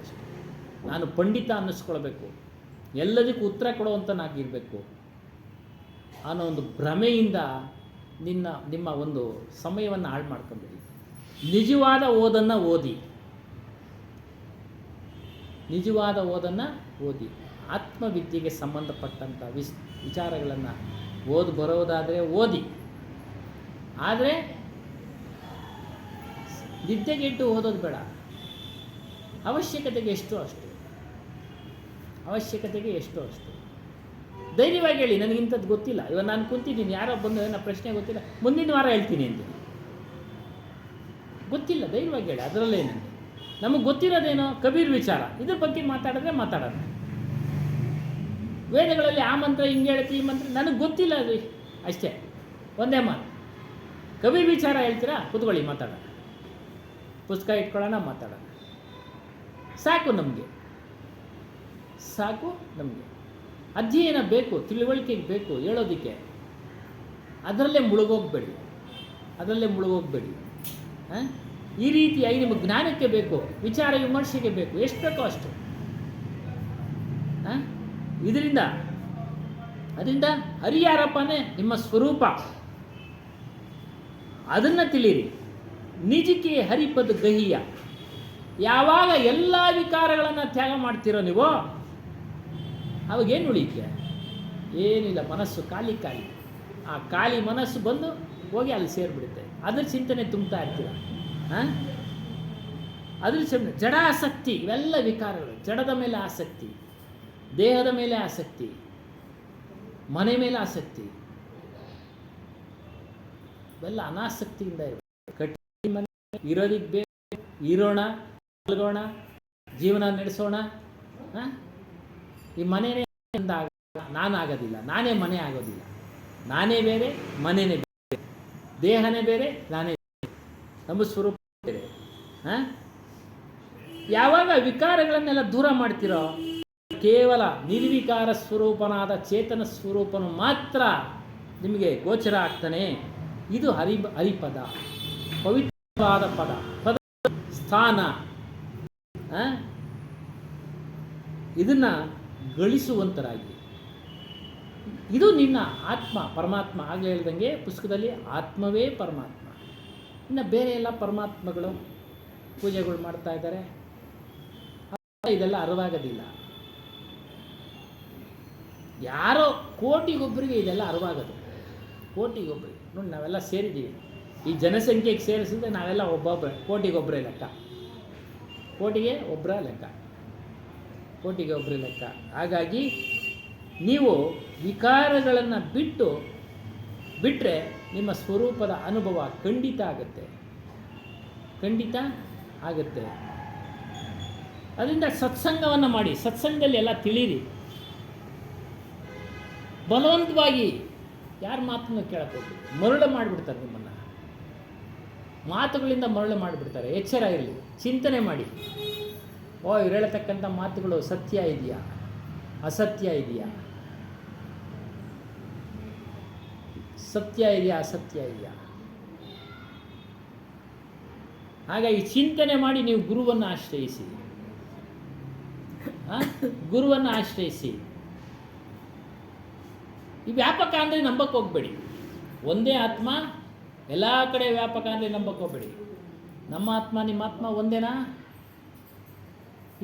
ಅಷ್ಟು. ನಾನು ಪಂಡಿತ ಅನ್ನಿಸ್ಕೊಳ್ಬೇಕು, ಎಲ್ಲದಕ್ಕೂ ಉತ್ತರ ಕೊಡುವಂತನಾಗಿರಬೇಕು ಅನ್ನೋ ಒಂದು ಭ್ರಮೆಯಿಂದ ನಿಮ್ಮ ಒಂದು ಸಮಯವನ್ನು ಹಾಳು ಮಾಡ್ಕೊಂಬೇಡಿ. ನಿಜವಾದ ಓದನ್ನು ಓದಿ, ಆತ್ಮವಿದ್ಯೆಗೆ ಸಂಬಂಧಪಟ್ಟಂಥ ವಿಚಾರಗಳನ್ನು ಬರೋದಾದರೆ ಓದಿ. ಆದರೆ ನಿದ್ದೆಗೆಟ್ಟು ಓದೋದು ಬೇಡ. ಅವಶ್ಯಕತೆಗೆ ಎಷ್ಟೋ ಅಷ್ಟು. ಧೈರ್ಯವಾಗಿ ಹೇಳಿ, ನನಗಿಂಥದ್ದು ಗೊತ್ತಿಲ್ಲ, ಇವಾಗ ನಾನು ಕುಂತಿದ್ದೀನಿ, ಯಾರೋ ಬಂದು ನನ್ನ ಪ್ರಶ್ನೆ ಗೊತ್ತಿಲ್ಲ, ಮುಂದಿನ ವಾರ ಹೇಳ್ತೀನಿ ಅಂತೀನಿ. ಗೊತ್ತಿಲ್ಲ, ಧೈರ್ಯವಾಗಿ ಹೇಳಿ, ಅದರಲ್ಲೇನಂತೆ. ನಮಗೆ ಗೊತ್ತಿರೋದೇನೋ ಕಬೀರ್ ವಿಚಾರ, ಇದ್ರ ಬಗ್ಗೆ ಮಾತಾಡೋದು. ವೇದಗಳಲ್ಲಿ ಆ ಮಂತ್ರ ಹಿಂಗೆ ಹೇಳುತ್ತೆ, ಈ ಮಂತ್ರ ನನಗೆ ಗೊತ್ತಿಲ್ಲ, ಅದು ಅಷ್ಟೇ, ಒಂದೇ ಮಾತು. ಕಬೀರ್ ವಿಚಾರ ಹೇಳ್ತೀರಾ, ಕೂತ್ಕೊಳ್ಳಿ, ಮಾತಾಡೋಣ, ಪುಸ್ತಕ ಇಟ್ಕೊಳ್ಳೋಣ, ಮಾತಾಡೋಣ. ಸಾಕು ನಮಗೆ ಅಧ್ಯಯನ ಬೇಕು, ತಿಳುವಳಿಕೆಗೆ ಬೇಕು ಹೇಳೋದಕ್ಕೆ. ಅದರಲ್ಲೇ ಮುಳುಗೋಗ್ಬೇಡಿ. ಈ ರೀತಿಯಾಗಿ ನಿಮಗೆ ಜ್ಞಾನಕ್ಕೆ ಬೇಕು, ವಿಚಾರ ವಿಮರ್ಶೆಗೆ ಬೇಕು, ಎಷ್ಟು ಬೇಕೋ ಅಷ್ಟು. ಅದರಿಂದ ಹರಿಯಾರಪ್ಪನೇ ನಿಮ್ಮ ಸ್ವರೂಪ, ಅದನ್ನು ತಿಳಿಯಿರಿ. ನಿಜಕ್ಕೆ ಹರಿಪದ ಗಹಿಯ, ಯಾವಾಗ ಎಲ್ಲ ವಿಕಾರಗಳನ್ನು ತ್ಯಾಗ ಮಾಡ್ತೀರೋ ನೀವು, ಅವಾಗೇನು ಉಳಿಯುತ್ತೆ? ಏನಿಲ್ಲ, ಮನಸ್ಸು ಖಾಲಿ ಖಾಲಿ. ಆ ಖಾಲಿ ಮನಸ್ಸು ಬಂದು ಹೋಗಿ ಅಲ್ಲಿ ಸೇರಿಬಿಡುತ್ತೆ. ಅದ್ರ ಚಿಂತನೆ ತುಂಬ್ತಾ ಇರ್ತೀರ. ಹಾಂ, ಅದ್ರ ಚಿಂತನೆ, ಜಡ ಆಸಕ್ತಿ, ಇವೆಲ್ಲ ವಿಕಾರಗಳು. ಜಡದ ಮೇಲೆ ಆಸಕ್ತಿ, ದೇಹದ ಮೇಲೆ ಆಸಕ್ತಿ, ಮನೆ ಮೇಲೆ ಆಸಕ್ತಿ, ಇವೆಲ್ಲ ಅನಾಸಕ್ತಿಯಿಂದ ಇರಬೇಕು. ಕಟ್ಟಿ ಮನೆ ಇರೋದಕ್ಕೆ ಬೇಕು, ಇರೋಣ, ಮಲಗೋಣ, ಜೀವನ ನಡೆಸೋಣ. ಈ ಮನೆಯೇ ನಾನಾಗೋದಿಲ್ಲ, ನಾನೇ ಮನೆ ಆಗೋದಿಲ್ಲ. ನಾನೇ ಬೇರೆ, ಮನೆಯೇ ಬೇರೆ, ದೇಹನೇ ಬೇರೆ, ನಾನೇ ಬೇರೆ, ನಮ್ಮ ಸ್ವರೂಪ ಬೇರೆ. ಯಾವಾಗ ವಿಕಾರಗಳನ್ನೆಲ್ಲ ದೂರ ಮಾಡ್ತಿರೋ, ಕೇವಲ ನಿರ್ವಿಕಾರ ಸ್ವರೂಪನಾದ ಚೇತನ ಸ್ವರೂಪನು ಮಾತ್ರ ನಿಮಗೆ ಗೋಚರ ಆಗ್ತಾನೆ. ಇದು ಹರಿಪದ, ಪವಿತ್ರವಾದ ಪದ, ಪದ ಸ್ಥಾನ. ಇದನ್ನು ಗಳಿಸುವಂತರಾಗಿ, ಇದು ನಿನ್ನ ಆತ್ಮ, ಪರಮಾತ್ಮ. ಆಗಲೇ ಹೇಳ್ದಂಗೆ ಪುಸ್ತಕದಲ್ಲಿ ಆತ್ಮವೇ ಪರಮಾತ್ಮ. ಇನ್ನು ಬೇರೆ ಎಲ್ಲ ಪರಮಾತ್ಮಗಳು ಪೂಜೆಗಳು ಮಾಡ್ತಾ ಇದ್ದಾರೆ, ಇದೆಲ್ಲ ಅರಿವಾಗೋದಿಲ್ಲ. ಯಾರೋ ಕೋಟಿಗೊಬ್ಬರಿಗೆ ಇದೆಲ್ಲ ಅರಿವಾಗೋದು, ಕೋಟಿಗೊಬ್ಬರಿಗೆ. ನೋಡಿ, ನಾವೆಲ್ಲ ಸೇರಿದ್ದೀವಿ. ಈ ಜನಸಂಖ್ಯೆಗೆ ಸೇರಿಸಿದ್ರೆ ನಾವೆಲ್ಲ ಒಬ್ಬೊಬ್ಬರೇ, ಕೋಟಿಗೊಬ್ಬರೇ ಲೆಕ್ಕ, ಕೋಟಿಗೆ ಒಬ್ಬರ ಲೆಕ್ಕ, ಕೋಟಿಗೆ ಒಬ್ಬರೇ ಲೆಕ್ಕ. ಹಾಗಾಗಿ ನೀವು ವಿಕಾರಗಳನ್ನು ಬಿಟ್ಟರೆ ನಿಮ್ಮ ಸ್ವರೂಪದ ಅನುಭವ ಖಂಡಿತ ಆಗುತ್ತೆ, ಖಂಡಿತ ಆಗುತ್ತೆ. ಅದರಿಂದ ಸತ್ಸಂಗವನ್ನು ಮಾಡಿ, ಸತ್ಸಂಗದಲ್ಲಿ ಎಲ್ಲ ತಿಳಿಯಿರಿ. ಬಲವಂತವಾಗಿ ಯಾರ ಮಾತನ್ನು ಕೇಳಕ್ಕೆ ಮರಳು ಮಾಡಿಬಿಡ್ತಾರೆ, ನಿಮ್ಮನ್ನು ಮಾತುಗಳಿಂದ ಮರಳು ಮಾಡಿಬಿಡ್ತಾರೆ. ಎಚ್ಚರ ಇರಲಿ, ಚಿಂತನೆ ಮಾಡಿ. ಇವ್ರು ಹೇಳತಕ್ಕಂಥ ಮಾತುಗಳು ಸತ್ಯ ಇದೆಯಾ, ಅಸತ್ಯ ಇದೆಯಾ, ಸತ್ಯ ಇದೆಯಾ, ಅಸತ್ಯ ಇದೆಯಾ? ಹಾಗಾಗಿ ಚಿಂತನೆ ಮಾಡಿ ನೀವು ಗುರುವನ್ನು ಆಶ್ರಯಿಸಿ, ಗುರುವನ್ನು ಆಶ್ರಯಿಸಿ. ಈ ವ್ಯಾಪಕ ಅಂದರೆ ನಂಬಕ್ಕೆ ಹೋಗಬೇಡಿ. ಒಂದೇ ಆತ್ಮ ಎಲ್ಲ ಕಡೆ ವ್ಯಾಪಕ ಅಂದರೆ ನಂಬಕ್ಕೆ ಹೋಗಬೇಡಿ. ನಮ್ಮ ಆತ್ಮ ನಿಮ್ಮ ಆತ್ಮ ಒಂದೇನಾ?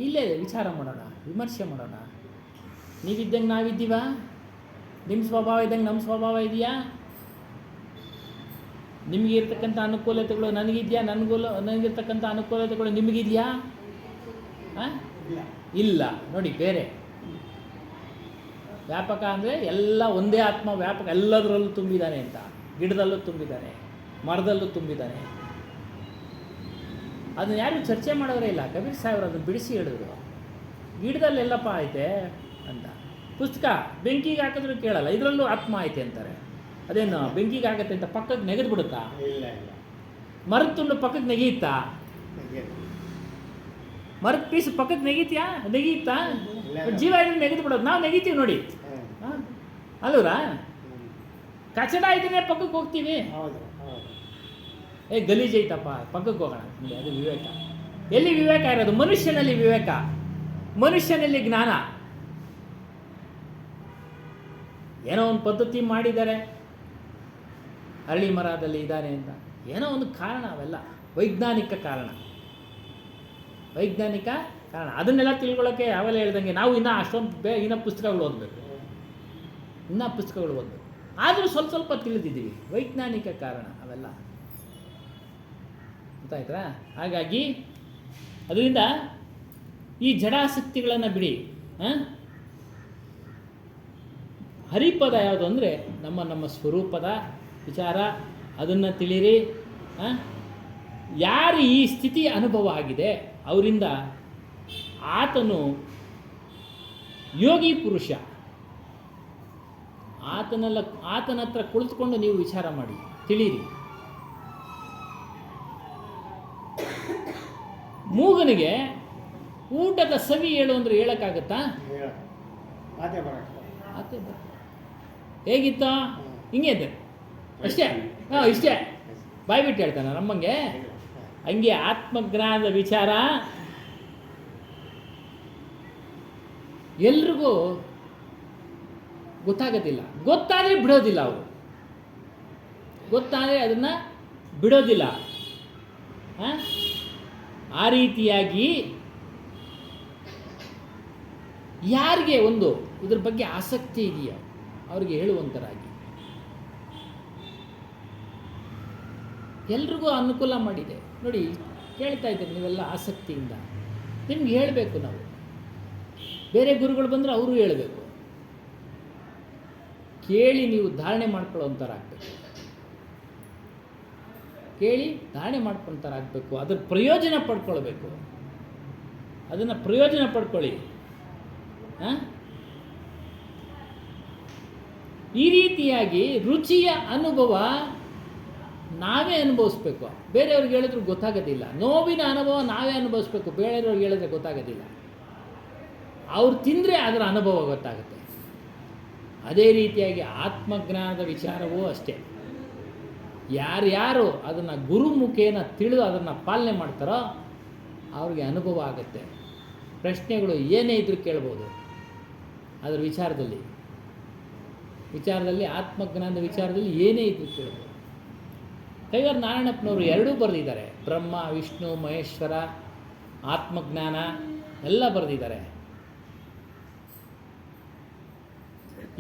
ಇಲ್ಲೇ ವಿಚಾರ ಮಾಡೋಣ, ವಿಮರ್ಶೆ ಮಾಡೋಣ. ನೀವಿದ್ದಂಗೆ ನಾವಿದ್ದೀವ? ನಿಮ್ಮ ಸ್ವಭಾವ ಇದ್ದಂಗೆ ನಮ್ಮ ಸ್ವಭಾವ ಇದೆಯಾ? ನಿಮಗೆ ಇರ್ತಕ್ಕಂಥ ಅನುಕೂಲತೆಗಳು ನನಗಿದೆಯಾ? ನನಗಿರ್ತಕ್ಕಂಥ ಅನುಕೂಲತೆಗಳು ನಿಮಗಿದೆಯಾ? ಇಲ್ಲ. ನೋಡಿ, ಬೇರೆ. ವ್ಯಾಪಕ ಅಂದರೆ ಎಲ್ಲ ಒಂದೇ ಆತ್ಮ ವ್ಯಾಪಕ, ಎಲ್ಲದರಲ್ಲೂ ತುಂಬಿದ್ದಾನೆ ಅಂತ. ಗಿಡದಲ್ಲೂ ತುಂಬಿದ್ದಾನೆ, ಮರದಲ್ಲೂ ತುಂಬಿದ್ದಾನೆ. ಅದನ್ನು ಯಾರು ಚರ್ಚೆ ಮಾಡೋರೇ ಇಲ್ಲ. ಕಬೀರ್ ಸಾಹೇಬ್ರು ಅದನ್ನು ಬಿಡಿಸಿ ಹೇಳಿದ್ರು. ಗಿಡದಲ್ಲೆಲ್ಲಪ್ಪ ಐತೆ ಅಂತ. ಪುಸ್ತಕ ಬೆಂಕಿಗೆ ಹಾಕಿದ್ರು ಕೇಳಲ್ಲ, ಇದರಲ್ಲೂ ಆತ್ಮ ಐತೆ ಅಂತಾರೆ. ಅದೇನು ಬೆಂಕಿಗೆ ಆಗತ್ತೆ ಅಂತ ಪಕ್ಕಕ್ಕೆ ನೆಗೆದು ಬಿಡುತ್ತಾ? ಇಲ್ಲ ಇಲ್ಲ. ಮರದ ತುಂಡು ಪಕ್ಕಕ್ಕೆ ನೆಗೆಯುತ್ತಾ? ಮರದ ಪೀಸ್ ಪಕ್ಕಕ್ಕೆ ನೆಗೆಯುತ್ತಾ? ಜೀವ ಇದ್ರೆ ನೆಗೆದು ಬಿಡೋದು. ನಾವು ನೆಗಿತೀವಿ ನೋಡಿ, ಅಲ್ವರಾ? ಕಚಡ ಇದ್ರೆ ಪಕ್ಕಕ್ಕೆ ಹೋಗ್ತೀವಿ. ಹೌದು ಹೌದು. ಗಲೀಜ್ ಐತಪ್ಪ, ಪಕ್ಕಕ್ಕೆ ಹೋಗೋಣ. ಅದು ವಿವೇಕ. ಎಲ್ಲಿ ವಿವೇಕ ಇರೋದು? ಮನುಷ್ಯನಲ್ಲಿ ವಿವೇಕ, ಮನುಷ್ಯನಲ್ಲಿ ಜ್ಞಾನ. ಏನೋ ಒಂದು ಪದ್ಧತಿ ಮಾಡಿದ್ದಾರೆ, ಅರಳಿ ಮರದಲ್ಲಿ ಇದ್ದಾನೆ ಅಂತ, ಏನೋ ಒಂದು ಕಾರಣ. ಅವೆಲ್ಲ ವೈಜ್ಞಾನಿಕ ಕಾರಣ, ವೈಜ್ಞಾನಿಕ ಕಾರಣ. ಅದನ್ನೆಲ್ಲ ತಿಳ್ಕೊಳ್ಳೋಕ್ಕೆ ಅವೆಲ್ಲ ಹೇಳ್ದಂಗೆ ನಾವು ಇನ್ನೂ ಅಷ್ಟೊಂದು ಇನ್ನೂ ಪುಸ್ತಕಗಳು ಓದಬೇಕು, ಇನ್ನೂ ಪುಸ್ತಕಗಳು ಓದಬೇಕು. ಆದರೂ ಸ್ವಲ್ಪ ತಿಳಿದಿದ್ದೀವಿ. ವೈಜ್ಞಾನಿಕ ಕಾರಣ ಅವೆಲ್ಲ, ಗೊತ್ತಾಯ್ತಾ? ಹಾಗಾಗಿ ಅದರಿಂದ ಈ ಜಡಾಸಕ್ತಿಗಳನ್ನು ಬಿಡಿ. ಹರಿಪದ ಯಾವುದು ಅಂದರೆ ನಮ್ಮ ಸ್ವರೂಪದ ವಿಚಾರ, ಅದನ್ನು ತಿಳಿರಿ. ಯಾರು ಈ ಸ್ಥಿತಿ ಅನುಭವ ಆಗಿದೆ ಅವರಿಂದ ಆತನು ಯೋಗಿ ಪುರುಷ. ಆತನ ಹತ್ರ ಕುಳಿತುಕೊಂಡು ನೀವು ವಿಚಾರ ಮಾಡಿ, ತಿಳಿಯಿರಿ. ಮೂಗನಿಗೆ ಊಟದ ಸವಿ ಹೇಳು ಅಂದರೆ ಹೇಳೋಕ್ಕಾಗತ್ತಾ? ಮಾತೆ ಬರಕ್ಕೆ ಆತೆ ಬರ. ಹೇಗಿತ್ತ? ಹಿಂಗೆ ಇದೆ ಅಷ್ಟೇ. ಇಷ್ಟೇ ಬಾಯ್ ಬಿಟ್ಟು ಹೇಳ್ತಾನೆ ನಮ್ಮಂಗೆ. ಹಂಗೆ ಆತ್ಮಜ್ಞಾನದ ವಿಚಾರ ಎಲ್ರಿಗೂ ಗೊತ್ತಾಗೋದಿಲ್ಲ. ಗೊತ್ತಾದರೆ ಬಿಡೋದಿಲ್ಲ ಅವರು, ಗೊತ್ತಾದರೆ ಅದನ್ನು ಬಿಡೋದಿಲ್ಲ. ಆ ರೀತಿಯಾಗಿ ಯಾರಿಗೆ ಒಂದು ಇದ್ರ ಬಗ್ಗೆ ಆಸಕ್ತಿ ಇದೆಯೋ ಅವ್ರಿಗೆ ಹೇಳುವಂತರಾಗಿ ಎಲ್ರಿಗೂ ಅನುಕೂಲ ಮಾಡಿದೆ ನೋಡಿ. ಕೇಳ್ತಾ ಇದ್ದೀರಿ ನೀವೆಲ್ಲ ಆಸಕ್ತಿಯಿಂದ, ನಿಮ್ಗೆ ಹೇಳಬೇಕು. ನಾವು ಬೇರೆ ಗುರುಗಳು ಬಂದರೆ ಅವರು ಹೇಳಬೇಕು. ಕೇಳಿ ನೀವು ಧಾರಣೆ ಮಾಡ್ಕೊಳ್ಳೋಂಥರಾಗಬೇಕು. ಕೇಳಿ ಧಾರಣೆ ಮಾಡ್ಕೊಳ್ತಾರಾಗಬೇಕು. ಅದ್ರ ಪ್ರಯೋಜನ ಪಡ್ಕೊಳ್ಬೇಕು. ಅದನ್ನು ಪ್ರಯೋಜನ ಪಡ್ಕೊಳ್ಳಿ. ಈ ರೀತಿಯಾಗಿ ರುಚಿಯ ಅನುಭವ ನಾವೇ ಅನುಭವಿಸ್ಬೇಕು. ಬೇರೆಯವ್ರಿಗೆ ಹೇಳಿದ್ರು ಗೊತ್ತಾಗೋದಿಲ್ಲ. ನೋವಿನ ಅನುಭವ ನಾವೇ ಅನುಭವಿಸ್ಬೇಕು. ಬೇರೆಯವ್ರಿಗೆ ಹೇಳಿದ್ರೆ ಗೊತ್ತಾಗೋದಿಲ್ಲ. ಅವ್ರು ತಿಂದರೆ ಅದರ ಅನುಭವ ಗೊತ್ತಾಗುತ್ತೆ. ಅದೇ ರೀತಿಯಾಗಿ ಆತ್ಮಜ್ಞಾನದ ವಿಚಾರವೂ ಅಷ್ಟೇ. ಯಾರ್ಯಾರು ಅದನ್ನು ಗುರುಮುಖೇನ ತಿಳಿದು ಅದನ್ನು ಪಾಲನೆ ಮಾಡ್ತಾರೋ ಅವ್ರಿಗೆ ಅನುಭವ ಆಗುತ್ತೆ. ಪ್ರಶ್ನೆಗಳು ಏನೇ ಇದ್ರೂ ಕೇಳ್ಬೋದು ಅದರ ವಿಚಾರದಲ್ಲಿ ಆತ್ಮಜ್ಞಾನದ ವಿಚಾರದಲ್ಲಿ ಏನೇ ಇದ್ರೂ ಕೇಳ್ಬೋದು. ಕೈವಾರ ನಾರಾಯಣಪ್ಪನವರು ಎರಡೂ ಬರೆದಿದ್ದಾರೆ. ಬ್ರಹ್ಮ, ವಿಷ್ಣು, ಮಹೇಶ್ವರ, ಆತ್ಮಜ್ಞಾನ ಎಲ್ಲ ಬರೆದಿದ್ದಾರೆ.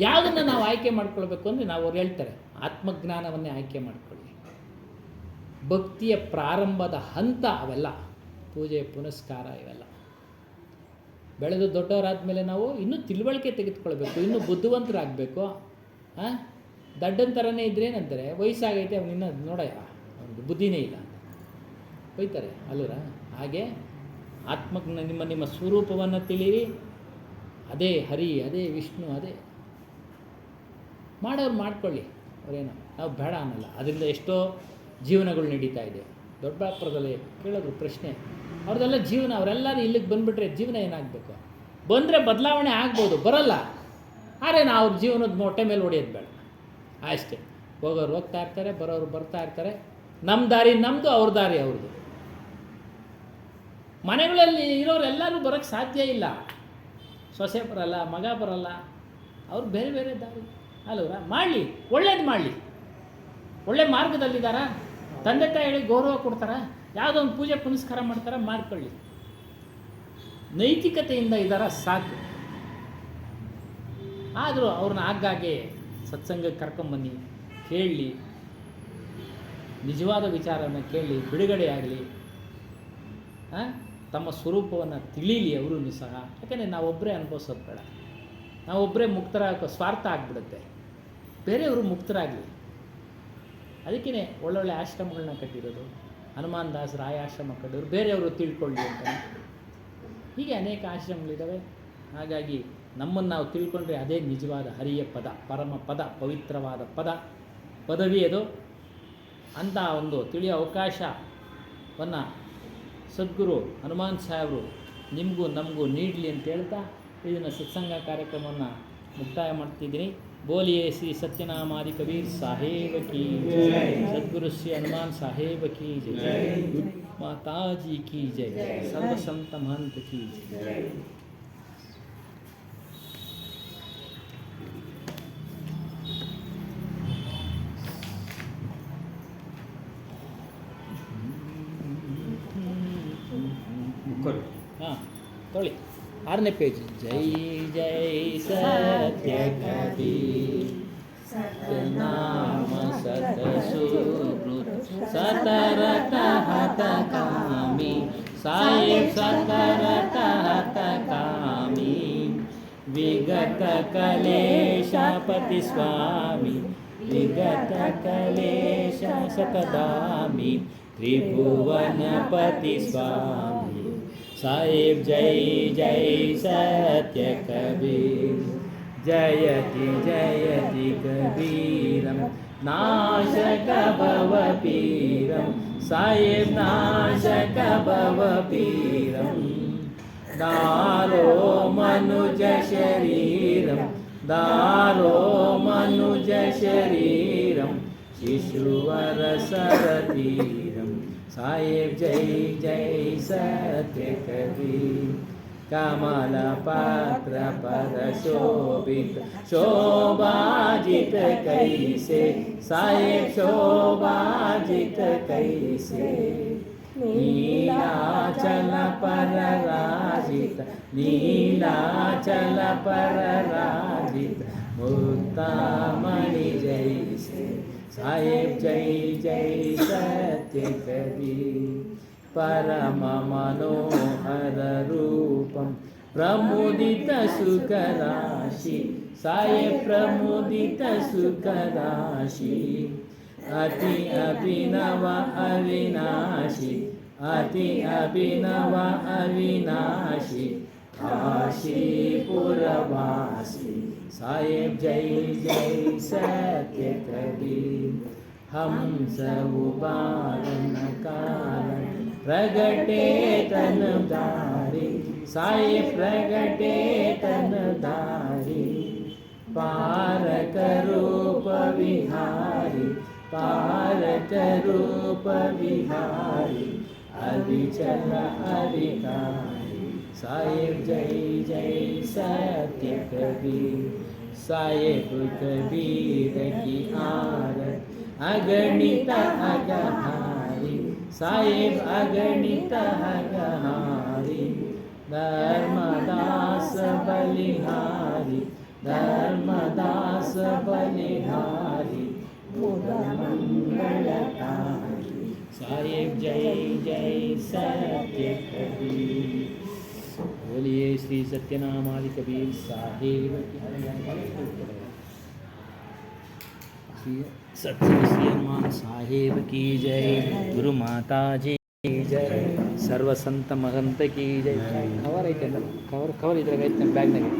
ಯಾವುದನ್ನು ನಾವು ಆಯ್ಕೆ ಮಾಡ್ಕೊಳ್ಬೇಕು ಅಂದರೆ ನಾವು ಅವ್ರು ಹೇಳ್ತಾರೆ ಆತ್ಮಜ್ಞಾನವನ್ನೇ ಆಯ್ಕೆ ಮಾಡ್ಕೊಳ್ಳಿ. ಭಕ್ತಿಯ ಪ್ರಾರಂಭದ ಹಂತ ಅವೆಲ್ಲ, ಪೂಜೆ ಪುನಸ್ಕಾರ ಇವೆಲ್ಲ. ಬೆಳೆದು ದೊಡ್ಡವರಾದ ಮೇಲೆ ನಾವು ಇನ್ನೂ ತಿಳುವಳಿಕೆ ತೆಗೆದುಕೊಳ್ಬೇಕು, ಇನ್ನೂ ಬುದ್ಧಿವಂತರಾಗಬೇಕು. ದಡ್ಡನ ಥರನೇ ಇದ್ರೇನಂತಾರೆ, ವಯಸ್ಸಾಗೈತೆ ಅವನಿನ್ನ ನೋಡಯ್ಯ ಅವನಿಗೆ ಬುದ್ಧಿನೇ ಇಲ್ಲ ಅಂತ ಬೈತಾರೆ ಅಲ್ಲರ. ಹಾಗೆ ನಿಮ್ಮ ಸ್ವರೂಪವನ್ನು ತಿಳಿಯಿರಿ. ಅದೇ ಹರಿ, ಅದೇ ವಿಷ್ಣು, ಅದೇ ಮಾಡೋರು ಮಾಡ್ಕೊಳ್ಳಿ. ಅವರೇನು ನಾವು ಬೇಡ ಅನ್ನಲ್ಲ. ಅದರಿಂದ ಎಷ್ಟೋ ಜೀವನಗಳು ನಡೀತಾ ಇದೆ. ದೊಡ್ಡಬಳ್ಳಾಪುರದಲ್ಲಿ ಕೇಳೋದು ಪ್ರಶ್ನೆ, ಅವ್ರದ್ದೆಲ್ಲ ಜೀವನ, ಅವರೆಲ್ಲರೂ ಇಲ್ಲಿಗೆ ಬಂದುಬಿಟ್ರೆ ಜೀವನ ಏನಾಗಬೇಕು? ಬಂದರೆ ಬದಲಾವಣೆ ಆಗ್ಬೋದು, ಬರಲ್ಲ. ಆದರೆ ನಾವು ಅವ್ರ ಜೀವನದ ಮೊಟ್ಟೆ ಮೇಲೆ ಹೊಡೆಯೋದು ಬೇಡ ಅಷ್ಟೇ. ಹೋಗೋರು ಹೋಗ್ತಾ ಇರ್ತಾರೆ, ಬರೋರು ಬರ್ತಾ ಇರ್ತಾರೆ. ನಮ್ಮ ದಾರಿ ನಮ್ಮದು, ಅವ್ರ ದಾರಿ ಅವ್ರದ್ದು. ಮನೆಗಳಲ್ಲಿ ಇರೋರೆಲ್ಲರೂ ಬರೋಕ್ಕೆ ಸಾಧ್ಯ ಇಲ್ಲ. ಸೊಸೆ ಬರಲ್ಲ, ಮಗ ಬರಲ್ಲ, ಅವ್ರು ಬೇರೆ ಬೇರೆ ದಾರಿ ಅಲ್ವರ. ಮಾಡಲಿ, ಒಳ್ಳೇದು ಮಾಡಲಿ. ಒಳ್ಳೆ ಮಾರ್ಗದಲ್ಲಿದ್ದಾರಾ? ತಂದೆ ತಾಯಿ ಹೇಳಿ ಗೌರವ ಕೊಡ್ತಾರ? ಯಾವುದೋ ಒಂದು ಪೂಜೆ ಪುನಸ್ಕಾರ ಮಾಡ್ತಾರ? ಮಾಡ್ಕೊಳ್ಳಿ. ನೈತಿಕತೆಯಿಂದ ಇದ್ದಾರ ಸಾಕು. ಆದರೂ ಅವ್ರನ್ನ ಆಗಾಗ್ಗೆ ಸತ್ಸಂಗಕ್ಕೆ ಕರ್ಕೊಂಬನ್ನಿ, ಕೇಳಲಿ, ನಿಜವಾದ ವಿಚಾರವನ್ನು ಕೇಳಿ ಬಿಡುಗಡೆ ಆಗಲಿ, ತಮ್ಮ ಸ್ವರೂಪವನ್ನು ತಿಳಿಯಲಿ ಅವರೂ ಸಹ. ಯಾಕಂದರೆ ನಾವೊಬ್ಬರೇ ಅನುಭವಿಸೋದು ಬೇಡ. ನಾವೊಬ್ಬರೇ ಮುಕ್ತರಾಗ ಸ್ವಾರ್ಥ ಆಗಿಬಿಡುತ್ತೆ. ಬೇರೆಯವರು ಮುಕ್ತರಾಗಲಿ. ಅದಕ್ಕೇ ಒಳ್ಳೊಳ್ಳೆ ಆಶ್ರಮಗಳನ್ನ ಕಟ್ಟಿರೋದು. ಹನುಮಾನ್ ದಾಸರ ಆಶ್ರಮ ಕಟ್ಟಿದ್ರು, ಬೇರೆಯವರು ತಿಳ್ಕೊಳ್ಳಿ ಅಂತ. ಹೀಗೆ ಅನೇಕ ಆಶ್ರಮಗಳಿದ್ದಾವೆ. ಹಾಗಾಗಿ ನಮ್ಮನ್ನು ನಾವು ತಿಳ್ಕೊಂಡ್ರೆ ಅದೇ ನಿಜವಾದ ಹರಿಯ ಪದ, ಪರಮ ಪದ, ಪವಿತ್ರವಾದ ಪದವಿ ಅದು. ಅಂಥ ಒಂದು ತಿಳಿಯೋ ಅವಕಾಶವನ್ನು ಸದ್ಗುರು ಹನುಮಾನ್ ಸಾಹೇಬರು ನಿಮಗೂ ನಮಗೂ ನೀಡಲಿ ಅಂತ ಹೇಳ್ತಾ ಇದನ್ನು ಸತ್ಸಂಗ ಕಾರ್ಯಕ್ರಮವನ್ನು ಮುಕ್ತಾಯ ಮಾಡ್ತಿದ್ದೀನಿ. बोलिए श्री सत्यनामादि कबीर साहेब की जय, सद्गुरु श्री हनुमान साहेब की जय, माता जी की जय, सर्व संत महंत की जय. हाँ तोड़ी 6ನೇ पेज. जय जय सत्य कबीर, सतनाम सतसुकृत, सतरत हत कामी, साहेब सतरत हत कामी, विगत कलेशपति स्वामी, विगत कलेश सतदामी, त्रिभुवनपति स्वामी. साहेब जय जय सत्य कबीर, जयति जयति कबीरम, नाशक भवपीरम, साहेब नाशक भवपीरम. दारो मनुज शरीरम, दारो मनुज शरीरम, शिशुवर सरतीरम. साहेब जय जय सत्य कबीर, कमल पात्र पद शोभित, शोभाजित कैसे, साहेब शोभाजित कैसे. ನೀಲಾಚಲ ಪರರಾಜಿತ ನೀಲಾಚಲ ಪರರಾಜಿತ ಮುಕ್ತಾಮಣಿ ಜೈ ಶ್ರೀ ಸಾಹೇಬ್ ಜೈ ಜೈ ಸತ್ಯ ಕಬೀರ್ ಪರಮ ಮನೋಹರ ರೂಪಂ ಪ್ರಮುದಿತ ಸುಖರಾಶಿ ಸಾಹೇಬ್ ಪ್ರಮುದಿತ ಸುಖರಾಶಿ ಅತಿ ಅಭಿನವ ಅವಿನಾಶಿ ಅತಿ ಅಭಿನವ ಅವಿನಾಶಿ काशीपुरवासी साहेब जय जय सत्य कबीर हम सब बारण कारण प्रगटे तनधारी साहेब प्रगटे तनधारी पारक रूप विहारी पारक रूप विहारी अविचल अधिकारी साहेब जय जय सत्य कबीर साहेब कबीर की आरत अगणित अगहारी साहेब अगणित अगहारी धर्मदास बलिहारी धर्मदास बलिहारी मंगलकारी साहेब जय जय सत्य कबीर बोलिए श्री सत्यनामादि कबीर साहेब की सत्य श्री हनुमान साहेब की जय गुरु माता जी की जय सर्व संत महंत की जय कवर ऐತೆ ಕವರ್ ಇದ್ರಾಗ ಐತೆ ಬ್ಯಾಗ್ನಾಗೆ